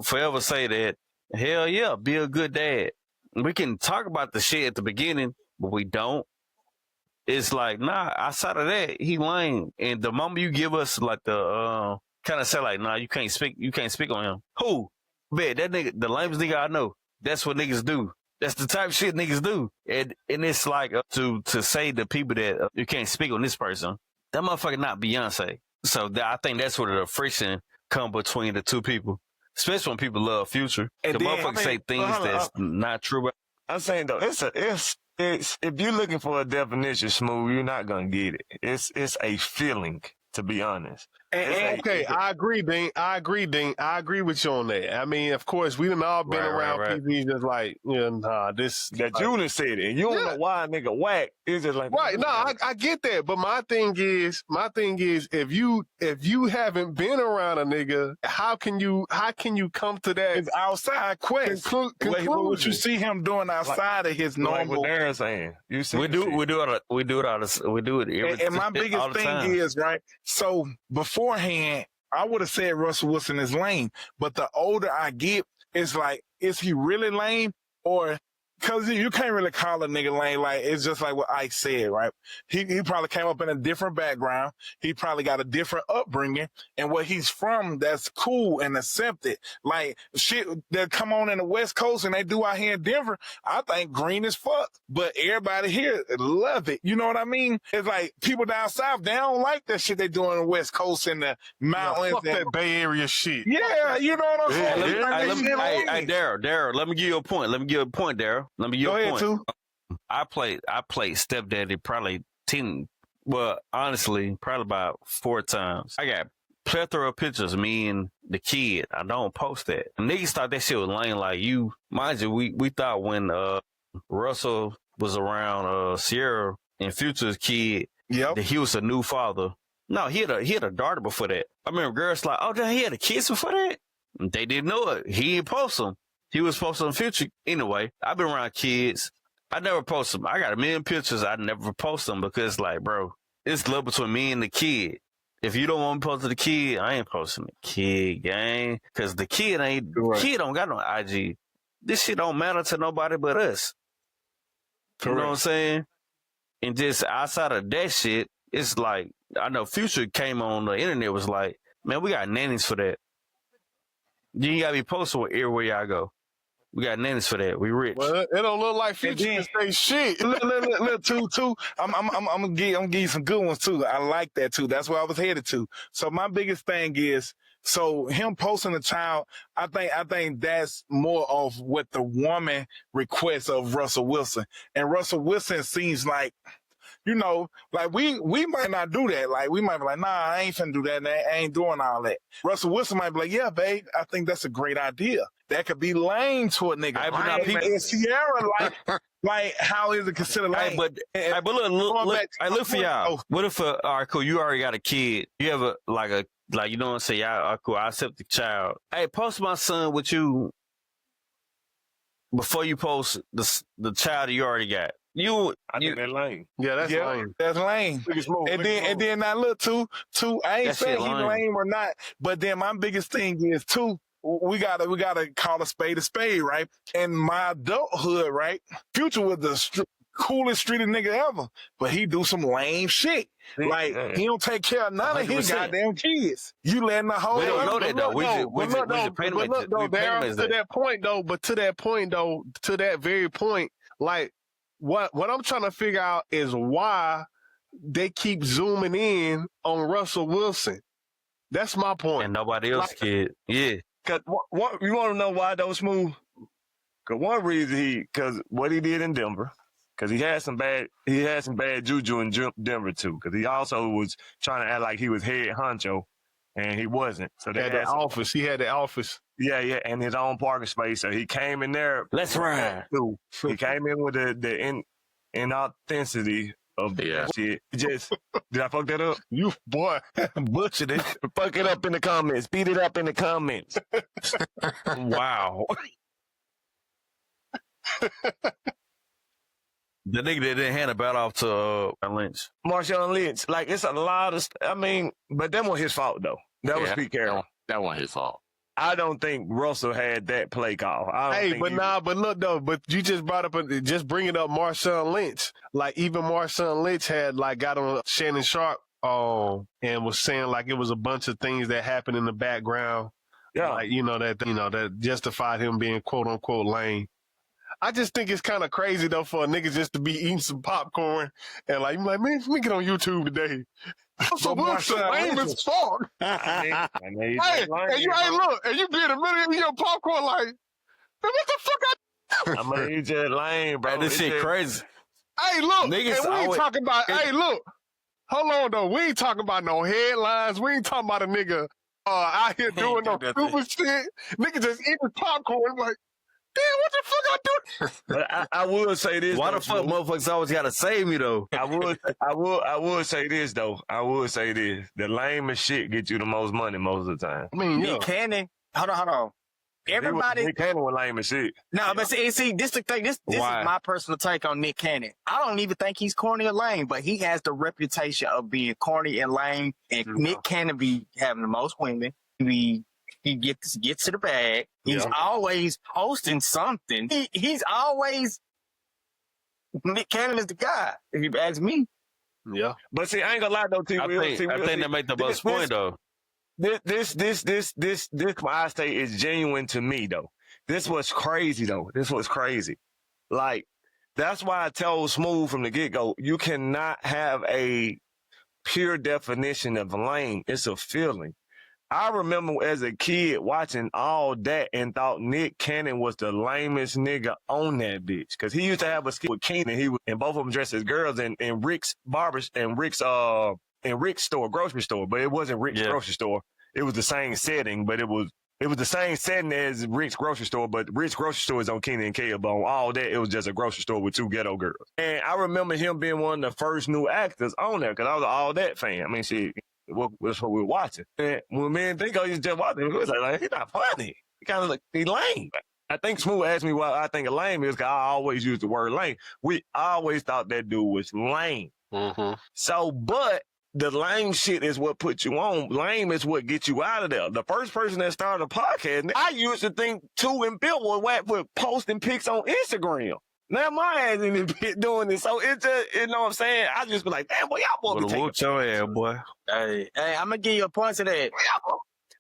forever say that. Hell yeah, be a good dad. We can talk about the shit at the beginning, but we don't. It's like, nah, outside of that, he lame. And the moment you give us like the kind of say like, nah, you can't speak on him. Who? Bet that nigga, the lamest nigga I know. That's what niggas do. That's the type of shit niggas do. And it's like to say to people that you can't speak on this person. That motherfucker not Beyonce. So I think that's where the friction come between the two people, especially when people love Future. And The then, motherfuckers say things that's not true. I'm saying though, it's if you're looking for a definition, Smooth, you're not gonna get it. It's a feeling, to be honest. Okay, I agree, Dean. I agree with you on that. I mean, of course, we done all been around people just like, this. That Julian said it. You don't know why a nigga whack. It's just like right. No, I get that, but my thing is, if you haven't been around a nigga, how can you come to that? It's outside quest. Conclusion. What you see him doing outside of his normal. Like what Darren's saying. You see, we do it every. And my biggest thing is right. So beforehand, I would have said Russell Wilson is lame, but the older I get, it's like, is he really lame? Or because you can't really call a nigga lame. Like, it's just like what Ike said, right? He probably came up in a different background. He probably got a different upbringing, and where he's from, that's cool and accepted. Like shit that come on in the West Coast and they do out here in Denver, I think green as fuck. But everybody here love it. You know what I mean? It's like people down south, they don't like that shit they do on the West Coast and the mountains. Fuck that Bay Area shit. Yeah, you know what I'm saying? Hey, Daryl, let me give you a point. Daryl. Let me give you a point. Too. I played stepdaddy probably 10, well, honestly, probably about 4 times. I got plethora of pictures of me and the kid. I don't post that. Niggas thought that shit was lame. Like you, mind you, we thought when Russell was around Sierra and Future's kid, that he was a new father. No, he had a daughter before that. I remember girls like, oh, he had a kids before that? They didn't know it. He didn't post them. He was posting on Future. Anyway, I've been around kids. I never post them. I got a million pictures. I never post them because, like, bro, it's love between me and the kid. If you don't want me to post to the kid, I ain't posting the kid, gang. Because the kid kid don't got no IG. This shit don't matter to nobody but us. Correct. You know what I'm saying? And just outside of that shit, it's like, I know Future came on the internet, was like, man, we got nannies for that. You ain't got to be posting everywhere y'all go. We got nannies for that. We rich. Well, it don't look like Future can say shit. Look, too. I'm gonna give you some good ones too. I like that too. That's where I was headed to. So my biggest thing is, so him posting a child, I think that's more of what the woman requests of Russell Wilson. And Russell Wilson seems like, you know, like we might not do that. Like we might be like, nah, I ain't finna do that. I ain't doing all that. Russell Wilson might be like, yeah, babe, I think that's a great idea. That could be lame to a nigga. And Sierra, like, how is it considered lame? But look for y'all. What if, all right, cool, you already got a kid. You have a, you know what I'm saying? Yeah, cool, I accept the child. Hey, post my son with you before you post the child you already got. I think that's lame. Yeah, that's lame. That's lame. And then I look too. I ain't saying he's lame or not, but then my biggest thing is too. We gotta call a spade, right? In my adulthood, right? Future was the coolest streeted nigga ever, but he do some lame shit. Like he don't take care of none of his goddamn kids. You letting the whole. We don't know that though. We to that very point, like. What I'm trying to figure out is why they keep zooming in on Russell Wilson. That's my point. And nobody else, kid. Yeah. Cause what you want to know why those Smooth? Cause one reason cause what he did in Denver, cause he had some bad juju in Denver too. Cause he also was trying to act like he was head honcho, and he wasn't. So he had the office. He had the office. Yeah, and his own parking space. So he came in there. Let's ride. He came in with the inauthenticity of the shit. Just did I fuck that up? You boy, butchered it. Fuck it up in the comments. Beat it up in the comments. Wow. The nigga that didn't hand a bat off to Lynch. Marshawn Lynch. Like it's a lot of. But that wasn't his fault though. That was Pete Carroll. That wasn't his fault. I don't think Russell had that play call. But look though, but you just brought up just bringing up Marshawn Lynch. Like even Marshawn Lynch had got on Shannon Sharp and was saying like it was a bunch of things that happened in the background. Yeah, like that justified him being quote unquote lame. I just think it's kind of crazy though for a nigga just to be eating some popcorn and like, man, let me get on YouTube today. So what's so lame as fuck? Hey, and you look, and you being a minute in your popcorn like, man, what the fuck I'm gonna eat that lame, bro. Man, this shit crazy. Hey, look, Niggas and we ain't always, talking about, hey, look, hold on though, we ain't talking about no headlines, we ain't talking about a nigga out here doing no stupid shit. Nigga just eating popcorn like, damn, what the fuck I do? But I will say this. why the fuck motherfuckers always gotta save me though? I would say this though. I would say this. The lamest shit get you the most money most of the time. I mean, Nick Cannon. Hold on. Everybody. Nick Cannon was lame as shit. No, but see, this the thing. This is my personal take on Nick Cannon. I don't even think he's corny or lame, but he has the reputation of being corny and lame. And Nick Cannon be having the most women. He gets to the bag. He's always posting something. He's always Nick Cannon is the guy. If you ask me. Yeah. But see, I ain't gonna lie though. I think that make the most point though. This I say is genuine to me though. This was crazy though. This was crazy. Like, that's why I told Smooth from the get-go, you cannot have a pure definition of lame. It's a feeling. I remember as a kid watching all that and thought Nick Cannon was the lamest nigga on that bitch. Cause he used to have a skit with Keenan. And both of them dressed as girls in Rick's barbers and Rick's store, grocery store, but it wasn't Rick's grocery store. It was the same setting, but it was the same setting as Rick's grocery store, but Rick's grocery store is on Keenan and Kel, but on all that, it was just a grocery store with two ghetto girls. And I remember him being one of the first new actors on there, because I was an all that fan. I mean, shit, that's what we were watching. And when me and Dingo used to just watch him, he was like, he's not funny. He kind of like, he's lame. I think Smooth asked me why I think a lame is, because I always use the word lame. We always thought that dude was lame. Mm-hmm. So, but the lame shit is what puts you on. Lame is what gets you out of there. The first person that started a podcast, I used to think Two and Bill were whack for posting pics on Instagram. Now my ass in the pit doing this. So it's just, you know what I'm saying? I just be like, damn, boy, y'all boy be taking your ass, boy. Hey, I'm gonna give you a point to that.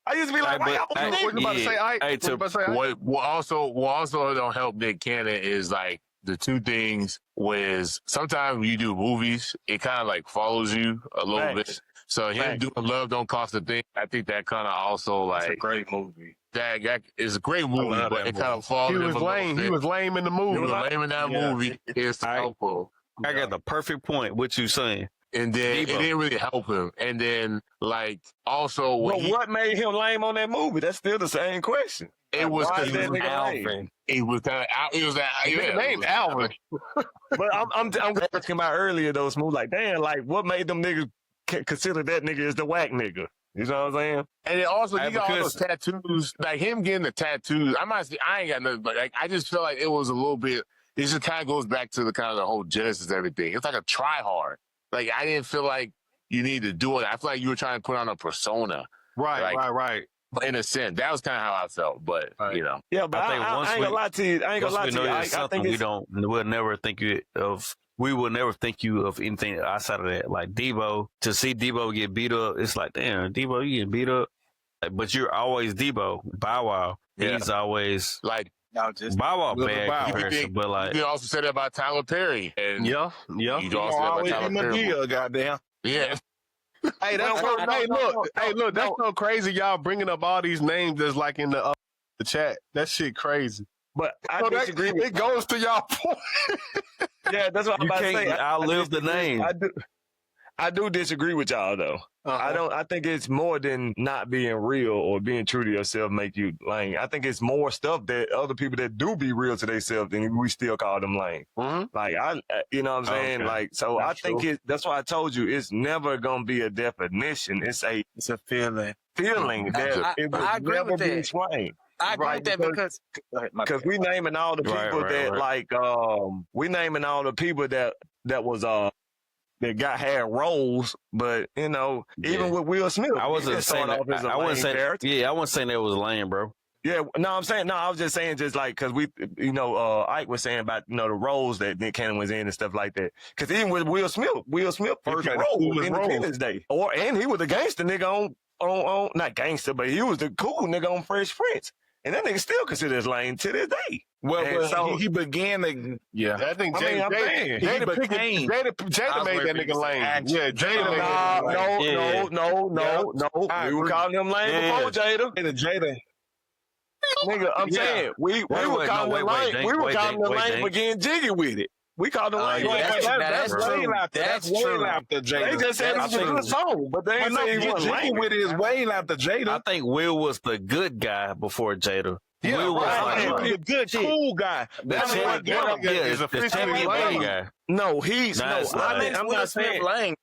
I used to be like, why y'all boy What you about to say? What also don't help Nick Cannon is like the two things was sometimes when you do movies, it kind of like follows you a little bit. So him doing Love Don't Cost a Thing, I think that kind of also like. It's a great movie. That is a great movie, but it kind of falls. He was lame. He was lame in the movie. He was lame in that movie. It's helpful. I got the perfect point. What you saying? And then it didn't really help him. And then like also what made him lame on that movie? That's still the same question. It was because he was Alvin. It was kind of it was that named Alvin. But I'm asking about earlier though, Smooth. Like, damn, like what made them niggas consider that nigga as the whack nigga? You know what I'm saying? And then also, you got all those tattoos. Like him getting the tattoos. I ain't got nothing, but like I just feel like it was a little bit. It just kind of goes back to the kind of the whole Genesis everything. It's like a try hard. Like I didn't feel like you need to do it. I feel like you were trying to put on a persona. Right. In a sense, that was kind of how I felt. But you know, yeah. But I ain't gonna lie to you. I ain't gonna lie to you. I think we'll never think of. We will never think you of anything outside of that. Like Debo, to see Debo get beat up, it's like, damn, Debo, you getting beat up. Like, but you're always Debo. Bow Wow, he's always like Bow Wow bad comparison. But like, you also said that about Tyler Perry. And yeah. You also said about Tyler Perry. Goddamn. Yeah. Hey, look, that's so crazy. Y'all bringing up all these names that's like in the chat. That shit crazy. But I disagree. It goes to y'all point. Yeah, that's what I'm about to say. I'll live the name. I do disagree with y'all though. I think it's more than not being real or being true to yourself make you lame. I think it's more stuff that other people that do be real to themselves and we still call them lame. Mm-hmm. Like you know what I'm saying? Okay. Like, so that's I think that's why I told you it's never gonna be a definition. It's a feeling. That it will never be explained. I agree with that because we naming all the people like we naming all the people that was that had roles, but you know even with Will Smith, I wasn't saying that. I wasn't saying that was lame, bro. Yeah, I was just saying just like because we, you know, Ike was saying about the roles that Nick Cannon was in and stuff like that. Because even with Will Smith first role was Independence Day, and he was a gangster nigga on not gangster, but he was the cool nigga on Fresh Prince. And that nigga still considers lame to this day. Well, And but so- he began to, yeah. I think I mean, I'm saying, Jada became- Jada made that nigga lame. Yeah, Jada made that nigga lame. No. I We were agree. calling him lame before Jada. Jada. Nigga, I'm saying, we were calling him lame. We were calling him lame for getting jiggy with it. We called him lame. That's way true. after. That's way true. after Jada. They just said it was a good song, but they But ain't no, say he get wasn't jiggy lame. with it is way after Jada. I think Will was the good guy before Jada. Yeah, Will was right. like, He was a good, cool guy. That's Champ- what yeah, is the officially champion lame. guy. No, he's Nah, no. it's not. I'm not saying. lame.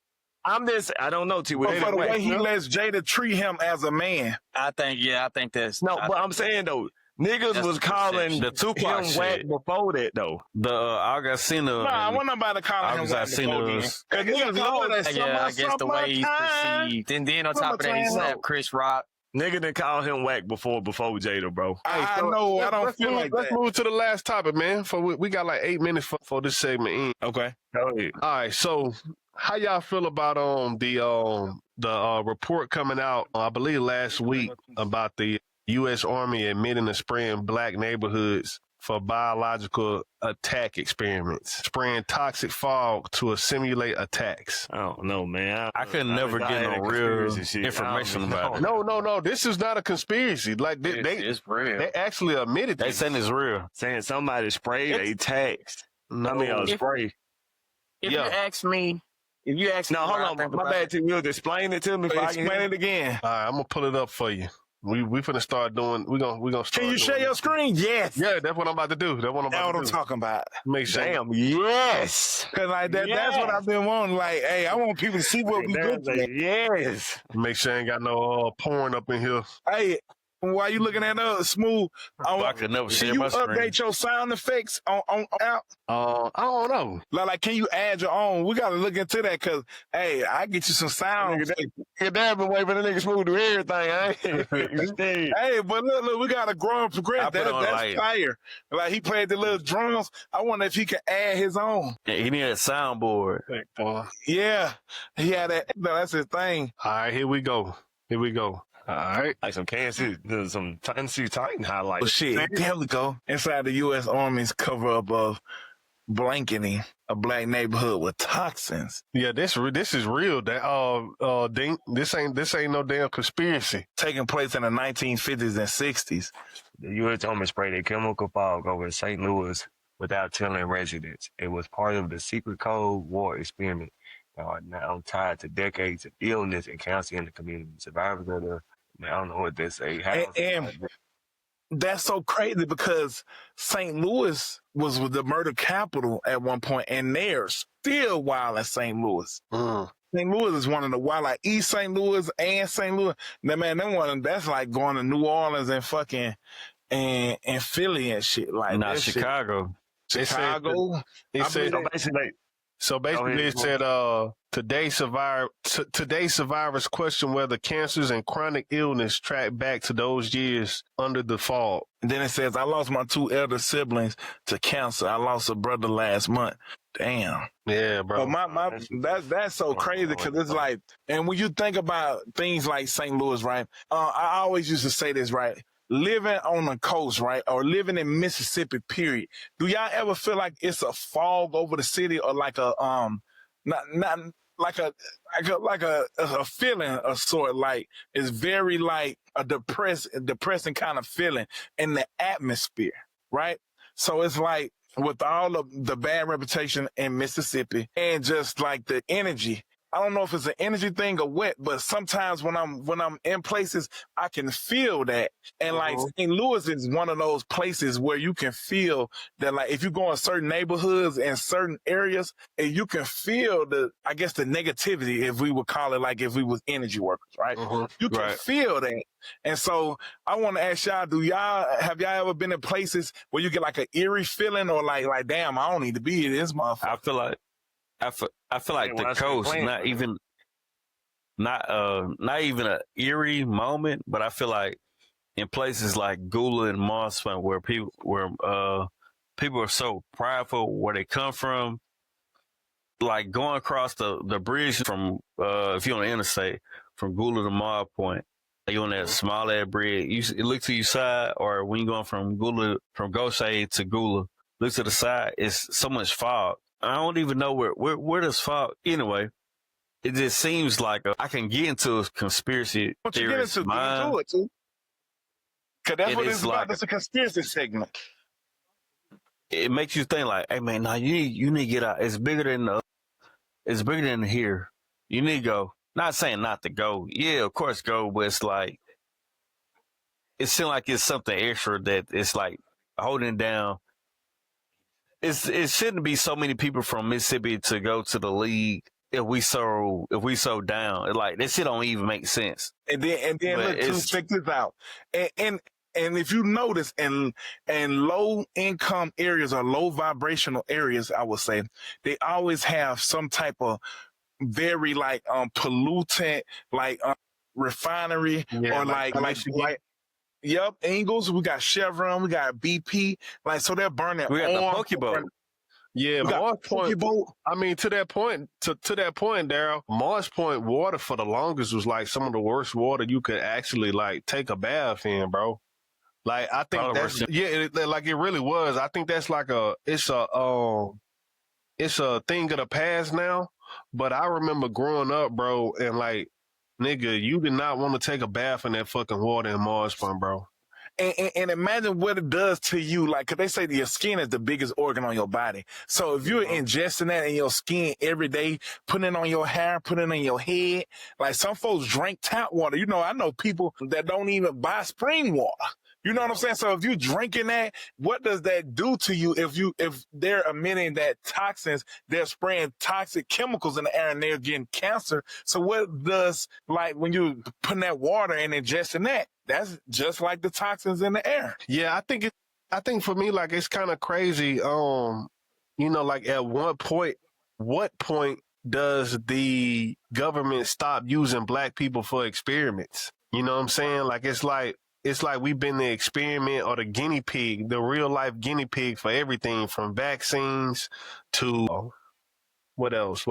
I'm just. I don't know. T. But for the way he No, lets Jada treat him as a man. I think that's but I'm saying though, niggas That's was the calling The Tupac him whack shit. before that though. The Algacina. Nah, I want nobody calling him whack before then. Algacina's. Cause niggas know that yeah, I guess the way he's perceived. And then on top of that, he Summertime. slapped Chris Rock. Nigga didn't call him whack before Jada, bro. I know. I don't feel like Let's that. move to the last topic, man. For we got like 8 minutes for this segment in. Okay. Go ahead. All right, so how y'all feel about the report coming out? I believe last week about the U.S. Army admitting to spraying black neighborhoods for biological attack experiments, spraying toxic fog to simulate attacks. I don't know, man. I could never get no real information about it. No, this is not a conspiracy. Like It's real. they actually admitted They this. saying it's real. Saying somebody sprayed a text. No, I mean, spray. If Yeah. you ask me, No, hold on. My bad. T. Will explain it to me. Explain it again. all right, I'm gonna pull it up for you. We finna start doing. We gonna start. Can you share doing your this. screen? Yes. Yeah, that's what I'm about to do. That's what I'm That's about what I'm to do. talking about. Make sure. Damn. Yes. Cause like that's what I've been wanting. Like, hey, I want people to see what we do. Yes. Make sure I ain't got no porn up in here. Hey, while you looking at Smooth, I could never can share you my screen. update your sound effects on out? I don't know. Like, can you add your own? We gotta look into that because, hey, I get you some sound. Your dad been waiting for the nigga Smooth to do everything, ain't Hey, but look, we gotta grow and progress. I put on, That's like- fire. Like he played the little drums. I wonder if he can add his own. He need a soundboard. Yeah, he had that. No, that's his thing. All right, here we go. All right. Like some Tennessee Titan highlights. Well, shit, there we go. Inside the U.S. Army's cover up of blanketing a black neighborhood with toxins. Yeah, this is real. That Dink, this ain't no damn conspiracy. Taking place in the 1950s and 60s. The U.S. Army sprayed a chemical fog over St. Louis without telling residents. It was part of the secret Cold War experiment that are now tied to decades of illness and cancer in the community. Survivors of the, I don't know what they say. And that's so crazy because St. Louis was the murder capital at one point, and they're still wild in St. Louis. St. Louis is one of the wild, like East St. Louis and St. Louis. Now, man, that's like going to New Orleans and fucking and Philly and shit. Like Not that shit. Chicago. Chicago. It said, So basically, it said today's survivors question whether cancers and chronic illness track back to those years under the fog. And then it says, I lost my 2 elder siblings to cancer. I lost a brother last month. Damn. Yeah, bro. But that's so crazy because it's like, and when you think about things like St. Louis, right? I always used to say this, right? Living on the coast, right? Or living in Mississippi, period. Do y'all ever feel like it's a fog over the city or like a, not like a feeling of sort, like it's very like a depressing kind of feeling in the atmosphere, right? So it's like with all of the bad reputation in Mississippi and just like the energy. I don't know if it's an energy thing or what, but sometimes when I'm in places, I can feel that. And like St. Louis is one of those places where you can feel that, like if you go in certain neighborhoods and certain areas, and you can feel the negativity, if we would call it, like if we was energy workers, right? You can feel that. And so I want to ask y'all, have y'all ever been in places where you get like an eerie feeling or like damn, I don't need to be here, this motherfucker? I feel like the coast, not even an eerie moment, but I feel like in places like Gula and Moss, where people are so prideful where they come from, like going across the bridge from if you're on the interstate from Gula to Moss Point, You on that small ass bread. You look to your side, or when you going from Goshe to Gula, look to the side. It's so much fog. I don't even know where does fog. Anyway, it just seems like I can get into a conspiracy theorist mind. Get into it, too. Because that's what it's about. Like It's a conspiracy segment. It makes you think like, hey man, nah, you need to get out. It's bigger than here. You need to go. Not saying not to go. Yeah, of course go, but it's like it seems like it's something extra that it's like holding down. It shouldn't be so many people from Mississippi to go to the league if we so down. Like that shit don't even make sense. And then look, check this out. And if you notice in low income areas or low vibrational areas, I would say, they always have some type of very like pollutant, like refinery, or like yep, Ingles. We got Chevron, we got BP. Like, so they're burning. We got the Pokeball. Yeah, Mars Point. I mean, to that point, Daryl, Mars Point water for the longest was like some of the worst water you could actually like take a bath in, bro. Like, I think like it really was. I think that's like it's a thing of the past now. But I remember growing up, bro, and like, nigga, you did not want to take a bath in that fucking water in Mars Point, bro. And imagine what it does to you. Like, cause they say your skin is the biggest organ on your body. So if you're ingesting that in your skin every day, putting it on your hair, putting it on your head, like some folks drink tap water. You know, I know people that don't even buy spring water. You know what I'm saying? So if you're drinking that, what does that do to you? If they're emitting that toxins, they're spraying toxic chemicals in the air and they're getting cancer. So what does, like, when you putting that water and ingesting that, that's just like the toxins in the air. Yeah, I think for me, like, it's kind of crazy. You know, like at what point does the government stop using black people for experiments? You know what I'm saying? Like, it's like we've been the experiment or the guinea pig, the real life guinea pig for everything from vaccines to what else?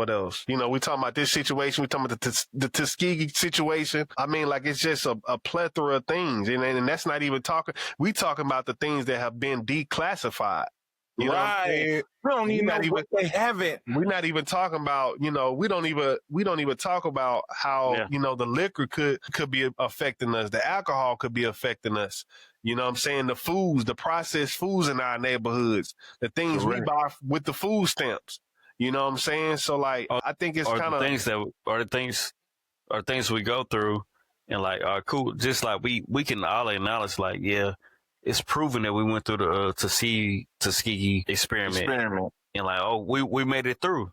You know, we talking about this situation. We talking about the Tuskegee situation. I mean, like, it's just a plethora of things. And that's not even talking. We talking about the things that have been declassified. You know what I'm saying? We don't even know what they haven't. We're not even talking about, you know, we don't even talk about how, you know, the liquor could be affecting us. The alcohol could be affecting us. You know what I'm saying? The foods, the processed foods in our neighborhoods, the things we buy with the food stamps. You know what I'm saying? So, like, I think it's kind of things we go through and like are cool. Just like we can all acknowledge, like, yeah, it's proven that we went through the Tuskegee experiment. And like, oh, we made it through.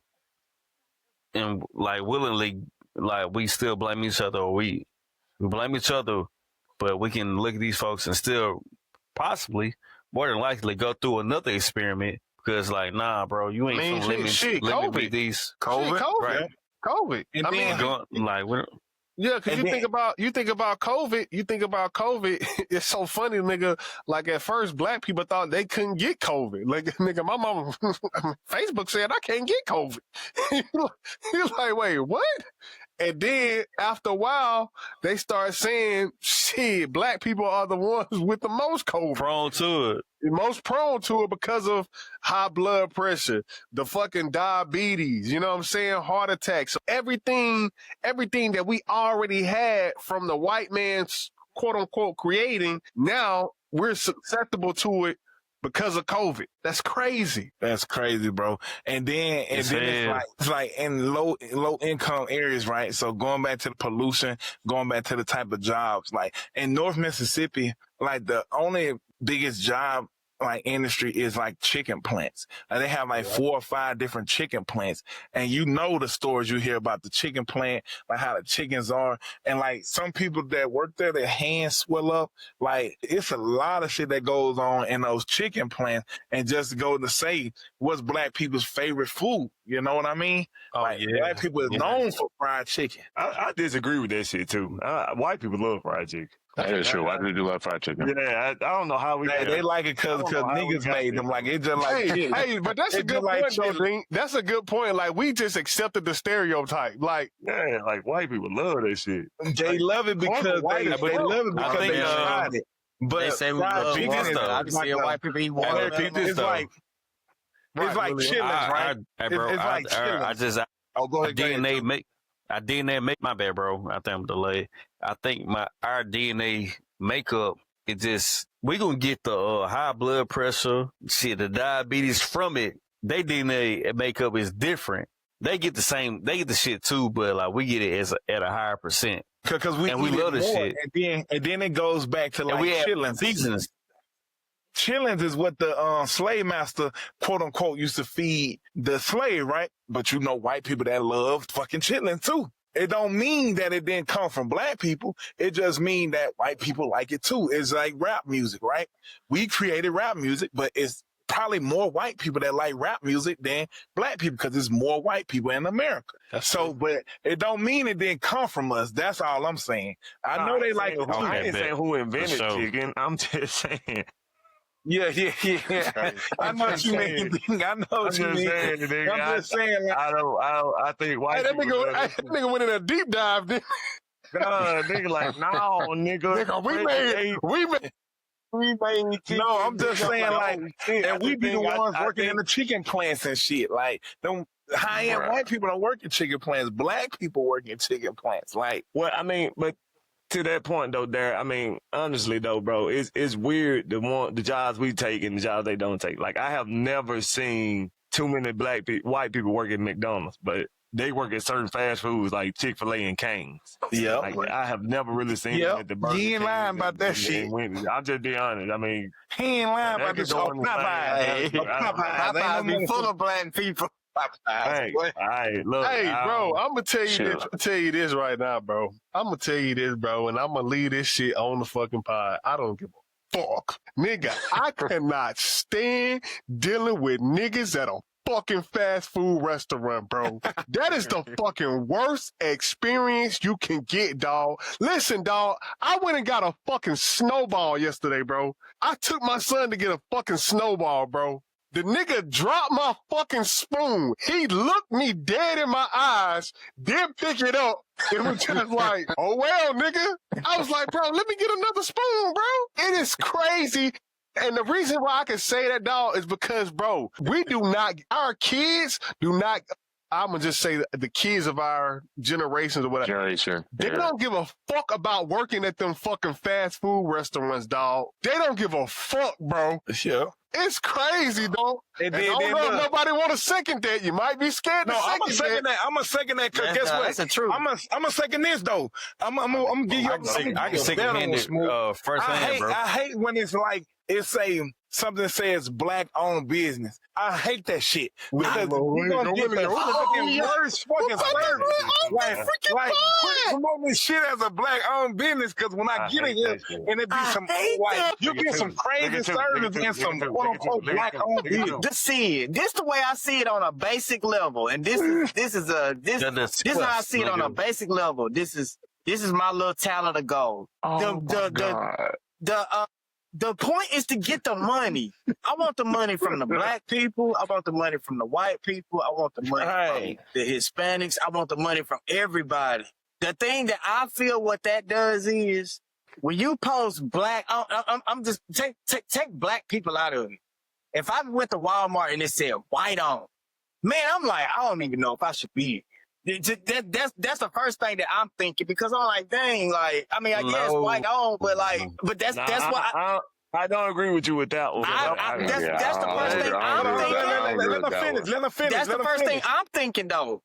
And like willingly, like, we still blame each other, or we blame each other, but we can look at these folks and still possibly, more than likely, go through another experiment. Because, like, nah, bro, you ain't from let me beat these COVID. Right? COVID. And I mean, yeah, because you think about COVID. It's so funny, nigga. Like, at first, black people thought they couldn't get COVID. Like, nigga, my mama, Facebook said I can't get COVID. You're like, wait, what? And then after a while, they start saying, shit, black people are the ones with the most COVID. Prone to it. Most prone to it because of high blood pressure, the fucking diabetes, you know what I'm saying? Heart attacks. So everything that we already had from the white man's quote unquote creating, now we're susceptible to it because of COVID. That's crazy. That's crazy, bro. And then it's like in low income areas, right? So going back to the pollution, going back to the type of jobs, like in North Mississippi, like the only biggest job like industry is like chicken plants. And they have like 4 or 5 different chicken plants. And you know the stories you hear about the chicken plant, like how the chickens are. And like some people that work there, their hands swell up. Like it's a lot of shit that goes on in those chicken plants. And just to go to say what's black people's favorite food. You know what I mean? Oh, like yeah. black people is known for fried chicken. I disagree with that shit too. White people love fried chicken. That is true. I do love fried chicken. Yeah, I don't know how we. They like it because niggas made them. Like it just like hey, but that's a good point, though, Dean. That's a good point. Like we just accepted the stereotype. Like yeah, like white people love that shit. They love it because they love it because they tried it. But they say we love water, though. I can see white people eat water. It's like chillings, right? Bro, it's like chillings. I just go ahead. Our DNA make my bad, bro. I think I'm delayed. I think our DNA makeup is just we gonna get the high blood pressure, shit, the diabetes from it. They DNA makeup is different. They get the shit too, but like we get it at a higher percent. Because we love the shit. And then it goes back to like chillings. Seasons. Chillings is what the slave master, quote unquote, used to feed the slave, right? But you know, white people that love fucking chillings too. It don't mean that it didn't come from black people. It just mean that white people like it too. It's like rap music, right? We created rap music, but it's probably more white people that like rap music than black people because there's more white people in America. But it don't mean it didn't come from us. That's all I'm saying. I know they like it. I ain't saying who invented chicken. I'm just saying. Yeah. I know what you mean. I know what you mean. I'm just saying. I think white people. That nigga went in a deep dive. Nigga like, no, nigga. We made. No, I'm just saying like, and we be the ones working in the chicken plants and shit. Like, them high-end white people don't work in chicken plants. Black people work in chicken plants. Like, well, I mean, but to that point though, Derek, I mean, honestly though, bro, it's weird the jobs we take and the jobs they don't take. Like, I have never seen too many white people work at McDonald's, but they work at certain fast foods like Chick-fil-A and Cane's. Yeah. Like, I have never really seen them at the Burger King. He ain't lying about that shit. I'm just being honest. I mean, he ain't lying about this. Popeyes be full of black people. Hey, bro, I'm gonna tell you this. Tell you this right now, bro. I'm gonna tell you this, bro, and I'm gonna leave this shit on the fucking pod. I don't give a fuck, nigga. I cannot stand dealing with niggas at a fucking fast food restaurant, bro. That is the fucking worst experience you can get, dog. Listen, dog, I went and got a fucking snowball yesterday, bro. I took my son to get a fucking snowball, bro. The nigga dropped my fucking spoon. He looked me dead in my eyes, then pick it up, and was just like, oh, well, nigga. I was like, bro, let me get another spoon, bro. It is crazy. And the reason why I can say that, dog, is because, bro, our kids do not, I'm going to just say the kids of our generations or whatever. They don't give a fuck about working at them fucking fast food restaurants, dog. They don't give a fuck, bro. Yeah. It's crazy, dog. And I don't know if nobody want to second that. You might be scared to I'm going to second that. I'm going to second that because guess what? That's the truth. I'm going to second this, though. I'm going to give you I can second it first hand, bro. I hate when it's like, something says black-owned business. I hate that shit. Because you're going to get the fucking worst fucking service. Like, promoting this shit as a black-owned business because when I get in here and it be some, like, you get some crazy service and some quote-unquote black-owned business. Just see it. This the way I see it on a basic level. And this is how I see it on a basic level. This is my little talent of gold. The point is to get the money. I want the money from the black people. I want the money from the white people. I want the money from the Hispanics. I want the money from everybody. The thing that I feel what that does is when you post black, I'm just take black people out of it. If I went to Walmart and it said white on, man, I'm like, I don't even know if I should be here. That's the first thing that I'm thinking because I'm like, dang, like, I mean, I guess white on, but that's what I don't agree with you with that one. That's the first thing I'm thinking. Let them finish. That's the first thing I'm thinking, though.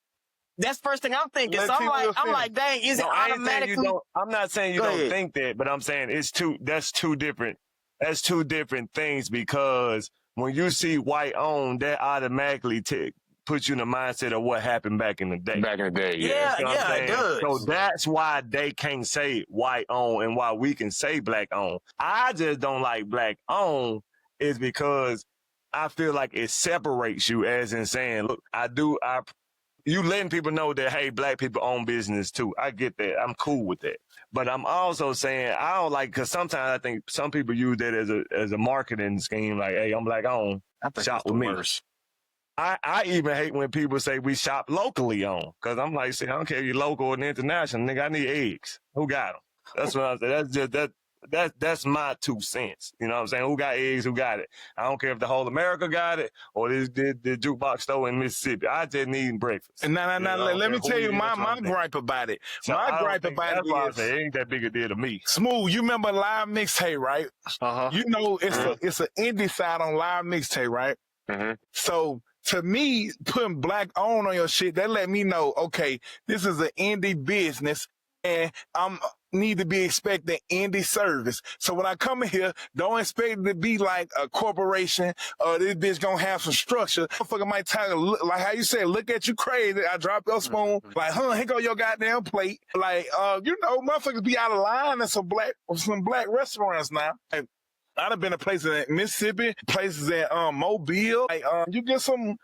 That's the first thing I'm thinking. So I'm like, dang, is it automatically? I'm not saying you don't think that, but I'm saying that's two different things because when you see white on, that automatically put you in the mindset of what happened back in the day. Yeah, it does. So that's why they can't say white on and why we can say black on. I just don't like black on is because I feel like it separates you as in saying, look, I you letting people know that, hey, black people own business too. I get that. I'm cool with that. But I'm also saying I don't like, because sometimes I think some people use that as a marketing scheme. Like, hey, I'm black owned. Shop with me. Worst. I even hate when people say we shop locally on, because I'm like, see, I don't care if you're local or international, nigga. I need eggs. Who got them? That's what I'm saying. That's just that's my 2 cents. You know what I'm saying? Who got eggs? Who got it? I don't care if the whole America got it or the jukebox store in Mississippi. I just need breakfast. And let me tell you my gripe about it. So my gripe about it is, it ain't that big a deal to me. Smooth, you remember Live Mixtape, right? You know it's an indie side on Live Mixtape, right? So to me, putting black on your shit, that let me know, okay, this is an indie business, and I'm need to be expecting indie service. So when I come in here, don't expect it to be like a corporation or this bitch gonna have some structure. Motherfucker might tell you, like how you said, look at you crazy. I drop your spoon. Like, here go your goddamn plate. Like, motherfuckers be out of line in some black restaurants now. Like, I'd have been to places in Mississippi, places in Mobile. Like, you get some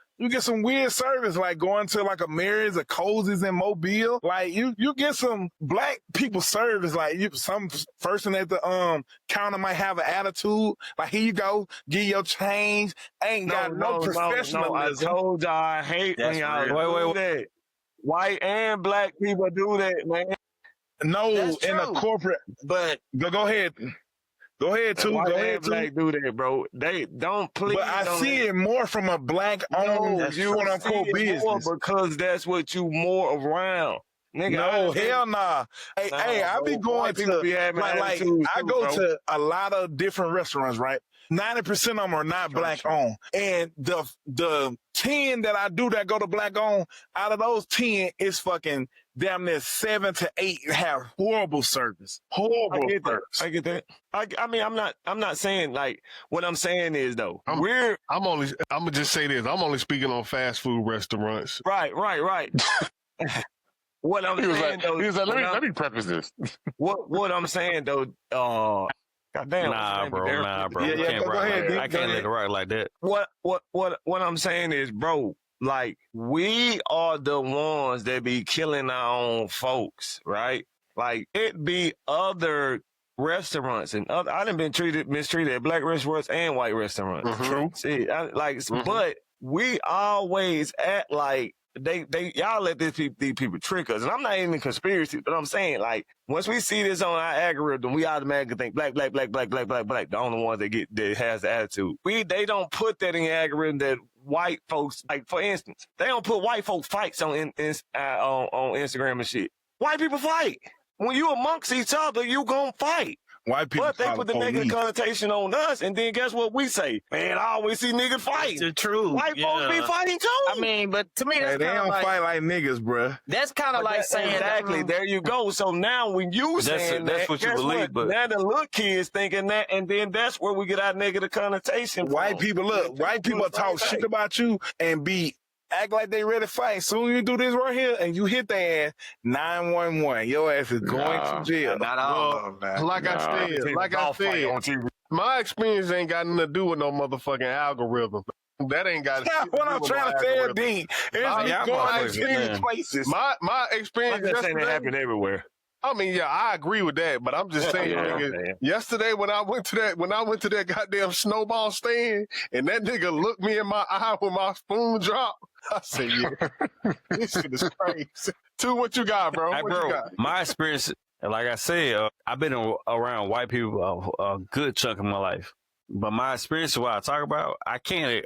weird service, like going to like a Mary's or Cozy's in Mobile. Like you get some black people service. Like some person at the counter might have an attitude. Like, here you go, give your change. Ain't got no professionalism. I told y'all I hate when y'all do that. White and black people do that, man. No, in a corporate. But go ahead. Go ahead, too. Go ahead, too. Black do that, bro. They don't please. But I see it more from a black-owned, quote-unquote business. Because that's what you more around. Nigga, no, hell nah. Hey, I be going to, I go to a lot of different restaurants, right? 90% of them are not black-owned. And the 10 that I do that go to black-owned, out of those 10, it's fucking damn near 7 to 8 have horrible service. Horrible service. I get that. I mean, I'm not saying, like, what I'm saying is, though, I'm gonna just say this. I'm only speaking on fast food restaurants. Right. What I'm saying, though, let me preface this. What I'm saying, though, goddamn. Nah, bro. Yeah, go ahead. I can't let it rock like that. What I'm saying is, bro, like, we are the ones that be killing our own folks, right? Like, it be other restaurants and other. I done been mistreated at black restaurants and white restaurants. True. See, but we always act like y'all let these people trick us. And I'm not even conspiracy, but I'm saying, like, once we see this on our algorithm, we automatically think black, the only ones that has the attitude. They don't put that in the algorithm that white folks, like, for instance, they don't put white folks fights on Instagram and shit. White people fight. When you amongst each other, you gonna fight. White people, but they put the negative connotation on us, and then guess what we say? Man, I always see niggas fight. It's true. White folks be fighting too. I mean, but to me, that's they don't fight like niggas, bruh. That's kind of like saying exactly. There you go. So now when you saying that's what you believe, but now the little kids thinking that, and then that's where we get our negative connotation. White people talk shit about you and act like they ready to fight. Soon you do this right here and you hit their ass, 911. Your ass is going to jail. Not all. Like I said, my experience ain't got nothing to do with no motherfucking algorithm. That ain't got to do what I'm trying to tell Dean. My experience yesterday happen everywhere. I mean, yeah, I agree with that, but I'm just saying, nigga, yesterday when I went to that goddamn snowball stand and that nigga looked me in my eye when my spoon dropped, I said, yeah, this shit is crazy. Two, what you got, bro? Hey, what you got? My experience, like I said, I've been around white people a good chunk of my life. But my experience, what I talk about, I can't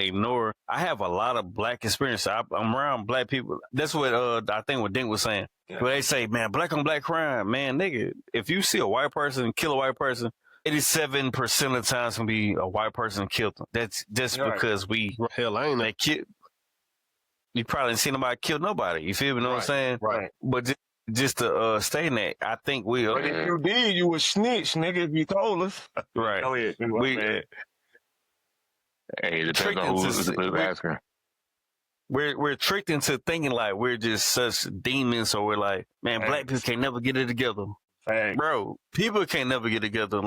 ignore. I have a lot of black experience. I'm around black people. That's what I think what Dink was saying. Yeah. Where they say, man, black on black crime, man, nigga. If you see a white person kill a white person, 87% of the time it's gonna be a white person killed them. That's just because we hell ain't that kid. You probably didn't see nobody kill nobody. You feel me? Know what I'm saying? Right. But just to stay in that, I think we. But if you did, you would snitch, nigga. If you told us, right? Go ahead. Hey, it depends on who's asking. We're tricked into thinking like we're just such demons, or we're like, man, black people can't never get it together. Bro, people can't never get together.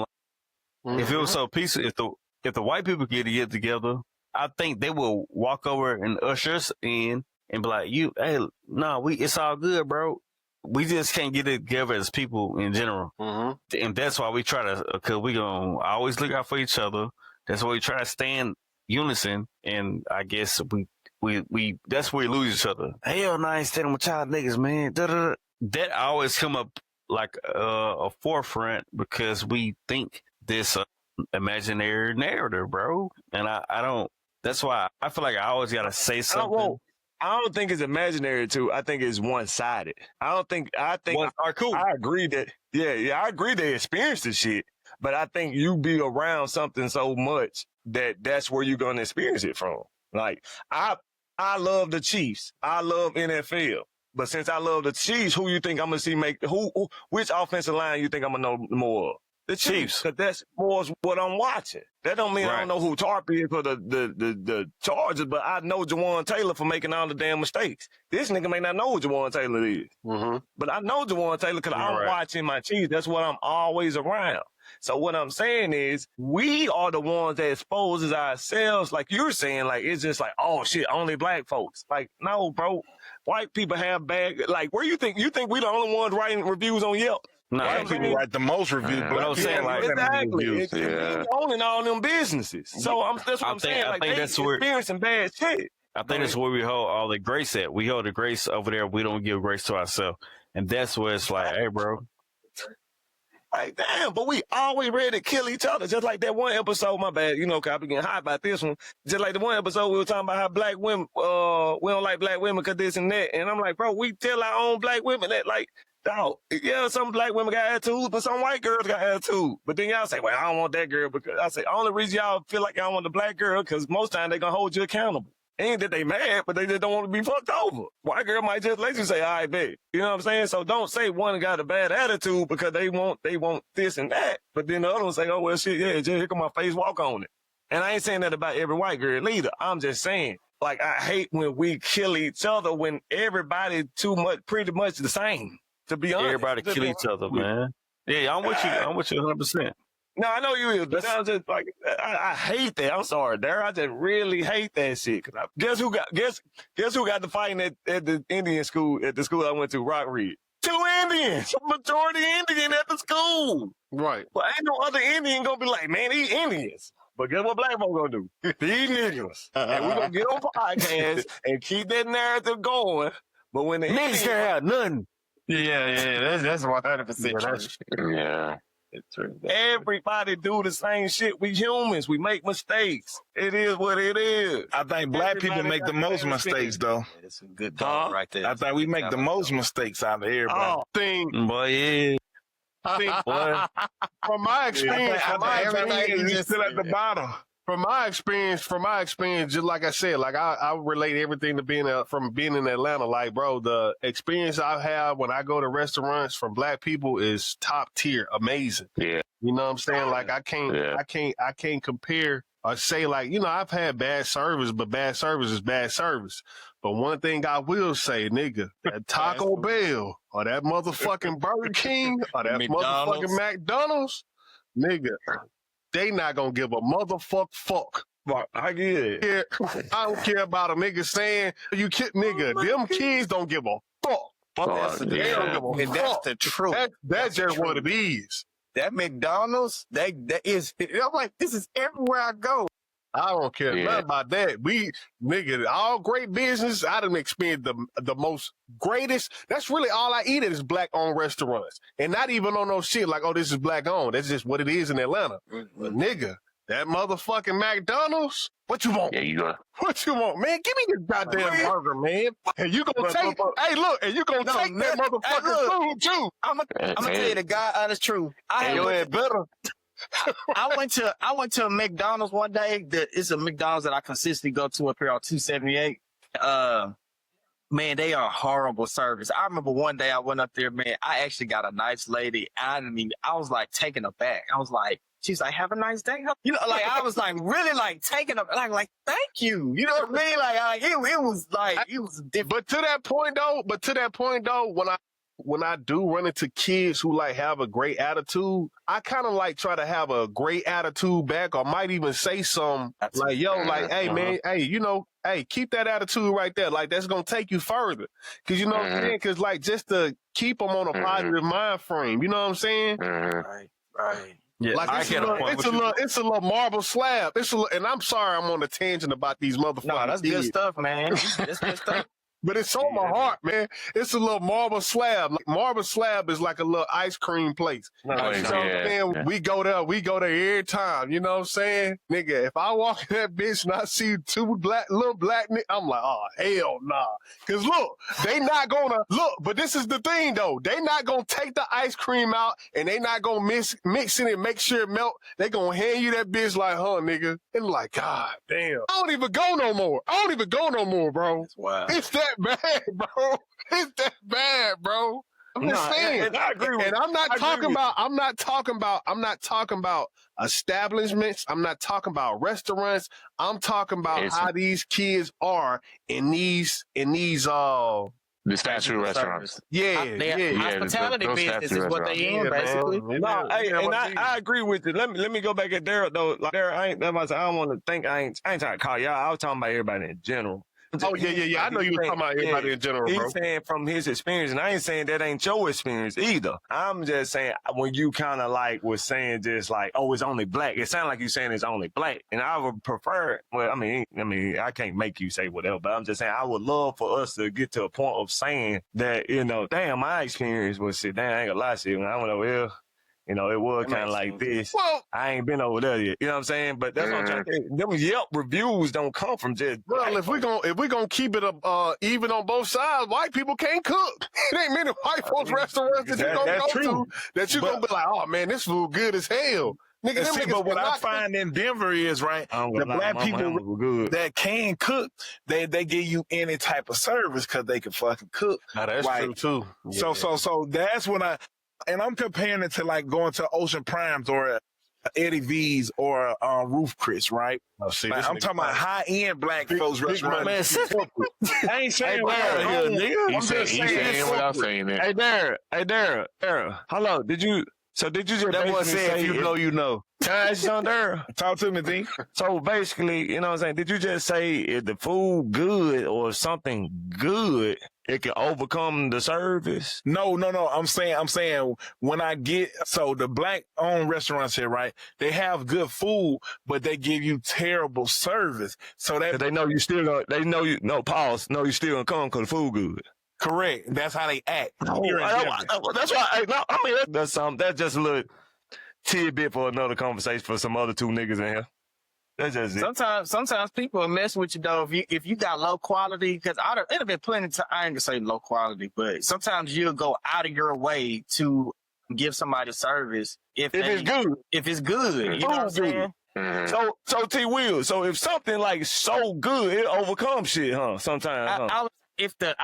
If it was so peaceful, if the white people get together, I think they will walk over and usher us in and be like, it's all good, bro. We just can't get it together as people in general. Mm-hmm. And that's why we try to, because we gonna always look out for each other. That's why we try to stay in unison. And I guess we that's where we lose each other. Hell no, I ain't standing with y'all niggas, man. Da-da-da. That always come up like a forefront because we think this imaginary narrative, bro. And I don't, that's why I feel like I always got to say something. I don't think it's imaginary too. I think it's one-sided. I think cool. I agree that, I agree they experienced the shit, but I think you be around something so much that's where you're going to experience it from. Like, I love the Chiefs. I love NFL. But since I love the Chiefs, who you think I'm going to see which offensive line you think I'm going to know more of? The Chiefs, because that's more what I'm watching. That don't mean I don't know who Tarp is for the Chargers, but I know Jawan Taylor for making all the damn mistakes. This nigga may not know who Jawan Taylor is, but I know Jawan Taylor because I'm watching my Chiefs. That's what I'm always around. So what I'm saying is we are the ones that exposes ourselves, like you're saying, like it's just like, oh shit, only black folks. Like, no, bro. White people have bad, like, where you think we the only ones writing reviews on Yelp? No, white people write the most reviews. But I'm saying, like, exactly. It's owning all them businesses. So that's what I'm saying. Like, they experiencing bad shit. I think that's where we hold all the grace at. We hold the grace over there. We don't give grace to ourselves. And that's where it's like, hey, bro. Like, damn, but we always ready to kill each other. Just like that one episode, my bad, cause I be getting hot about this one. Just like the one episode we were talking about how black women, we don't like black women because this and that. And I'm like, bro, we tell our own black women that, like, dog, some black women got attitude, but some white girls got attitude. But then y'all say, well, I don't want that girl because I say, only reason y'all feel like y'all want the black girl because most time they gonna hold you accountable. Ain't that they mad, but they just don't want to be fucked over. White girl might just let you say, all right, babe. You know what I'm saying? So don't say one got a bad attitude because they want this and that. But then the other one say, oh, well, shit, yeah, just here come my face, walk on it. And I ain't saying that about every white girl either. I'm just saying, like, I hate when we kill each other when everybody pretty much the same, to be honest. Everybody kill each other, man. Yeah, I'm with you 100%. No, I know you is, but I was just like, I hate that. I'm sorry, Darryl. I just really hate that shit. Guess who got the fighting at the Indian school, at the school I went to, Rock Ridge? 2 Indians, majority Indian at the school. Right. Well, ain't no other Indian gonna be like, man, these Indians. But guess what black folks gonna do? These niggas. And we gonna get on podcasts and keep that narrative going. But when the niggas can't have nothing. Yeah, that's 100% true. Yeah. Everybody do the same shit. We humans. We make mistakes. It is what it is. I think black people make the most mistakes, though. It's a good dog right there. I think we make the most mistakes out of everybody. From my experience, you still at the bottom. From my experience, just like I said, like I relate everything to from being in Atlanta. Like, bro, the experience I have when I go to restaurants from black people is top tier, amazing. Yeah. You know what I'm saying? Like I can't compare or say like, I've had bad service, but bad service is bad service. But one thing I will say, nigga, that Taco Bell or that motherfucking Burger King or that motherfucking McDonald's, nigga, they not gonna give a motherfuck fuck. I get it. I don't care about a nigga saying you kid nigga. Them kids don't give a fuck. That's the truth. That's just what it is. That McDonald's, that is. I'm like, this is everywhere I go. I don't care nothing about that. Nigga, all great business. I done experienced the most greatest. That's really all I eat is black-owned restaurants. And not even on no shit like, oh, this is black-owned. That's just what it is in Atlanta. But nigga, that motherfucking McDonald's, what you want? Yeah, you go. What you want, man? Give me your goddamn burger, man. And you gonna take, hey, look, and you gonna take that motherfucking food, too. I'm gonna tell you the God honest truth. I went to a McDonald's one day. It's a McDonald's that I consistently go to up here on 278. Man, they are horrible service. I remember one day I went up there, man. I actually got a nice lady. I was like taken aback. I was like, she's like, have a nice day. Like I was like really like taken up, like thank you. You know what I mean? Like it was different. But to that point though, when when I do run into kids who like have a great attitude, I kind of like try to have a great attitude back, or might even say something like, yo, like, hey, man, hey, you know, hey, keep that attitude right there. Like, that's going to take you further. Because, you know what I'm saying? Because, like, just to keep them on a positive mind frame, you know what I'm saying? Right. Yeah, Like it's a little marble slab. And I'm sorry I'm on a tangent about these motherfuckers. No, that's good stuff, man. That's good stuff. But it's on my heart, man. It's a little marble slab. Like, marble slab is like a little ice cream place. You know what I'm saying? Yeah. We go there every time. You know what I'm saying? Nigga, if I walk in that bitch and I see little black niggas, I'm like, oh, hell nah. Cause look, they not gonna, but this is the thing though. They not gonna take the ice cream out and they not gonna mix it and make sure it melt. They gonna hand you that bitch like, huh, nigga. And like, God damn. I don't even go no more, bro. That's wild. It's that bad, bro. It's that bad, bro. I'm just saying. And I agree with and I'm not talking about establishments. I'm not talking about restaurants. I'm talking about how these kids are in these the fast food restaurants. Hospitality business is what they in, basically. No, I agree with you. Let me go back at Daryl though. Like Daryl, I don't want to think I ain't trying to call y'all. I was talking about everybody in general. Oh, yeah. I know you were talking about everybody in general, bro. He's saying from his experience, and I ain't saying that ain't your experience either. I'm just saying when you kind of like was saying just like, oh, it's only black. It sounded like you saying it's only black. And I would prefer, well, I mean, I can't make you say whatever, but I'm just saying I would love for us to get to a point of saying that, you know, damn, my experience was shit. Damn, I ain't gonna lie to you. When I went over here, you know, it was kind of like this. Well, I ain't been over there yet. You know what I'm saying? But that's what I'm trying to say. Them Yelp reviews don't come from just. Well, if we gonna keep it even on both sides, white people can't cook. It ain't many white folks restaurants that you gonna go to that you gonna be like, oh man, this food good as hell. Nigga, see, but what I find in Denver is the black people that can cook, they give you any type of service because they can fucking cook. Now, that's true too. Yeah. So that's when I'm comparing it to like going to Ocean Primes or Eddie V's or Roof Chris, right? Oh, see, like, I'm talking about high-end black folks restaurants. I ain't saying nigga. I'm just saying without saying that. Hey, Darryl. Hello, did you just that was say if you know, you know. Talk to me, D. So basically, you know what I'm saying? Did you just say if the food good or something good, it can overcome the service? No. I'm saying when I get the black owned restaurants here, right? They have good food, but they give you terrible service. So that they know you still gonna. They know you. No pause. No, you still gonna come because the food good. Correct. That's how they act. That's why. That's That's just a little tidbit for another conversation for some other two niggas in here. That's just it. Sometimes people will mess with you though if you got low quality. Because it'll been plenty of time. I ain't gonna say low quality, but sometimes you'll go out of your way to give somebody service if it's good. If it's good, you know what I'm saying? Mm-hmm. So T Will. So if something like so good, it overcomes shit, huh? Sometimes. I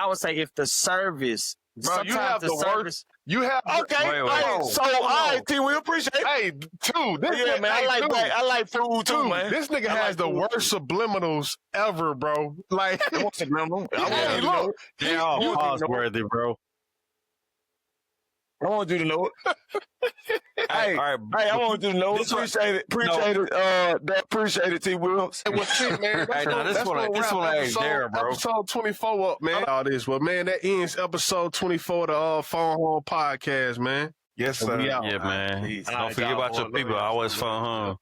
would say if the service. Bro, you have the worst. You have okay. All right, T. We appreciate it. Hey, dude, man. I like food too, man. This nigga has the worst subliminals ever, bro. Like, what's subliminal? They're all pause-worthy, bro. I want you to know it. Hey, I want you to know it. Appreciate it. Appreciate it, T. Wills. Hey, well, shit, man. This one ain't there, bro. Episode 24 up, man. All this, well, man, that ends episode 24 of the Phone Home Podcast, man. Yes, sir. Yeah, man. Don't forget about your people. I always phone home.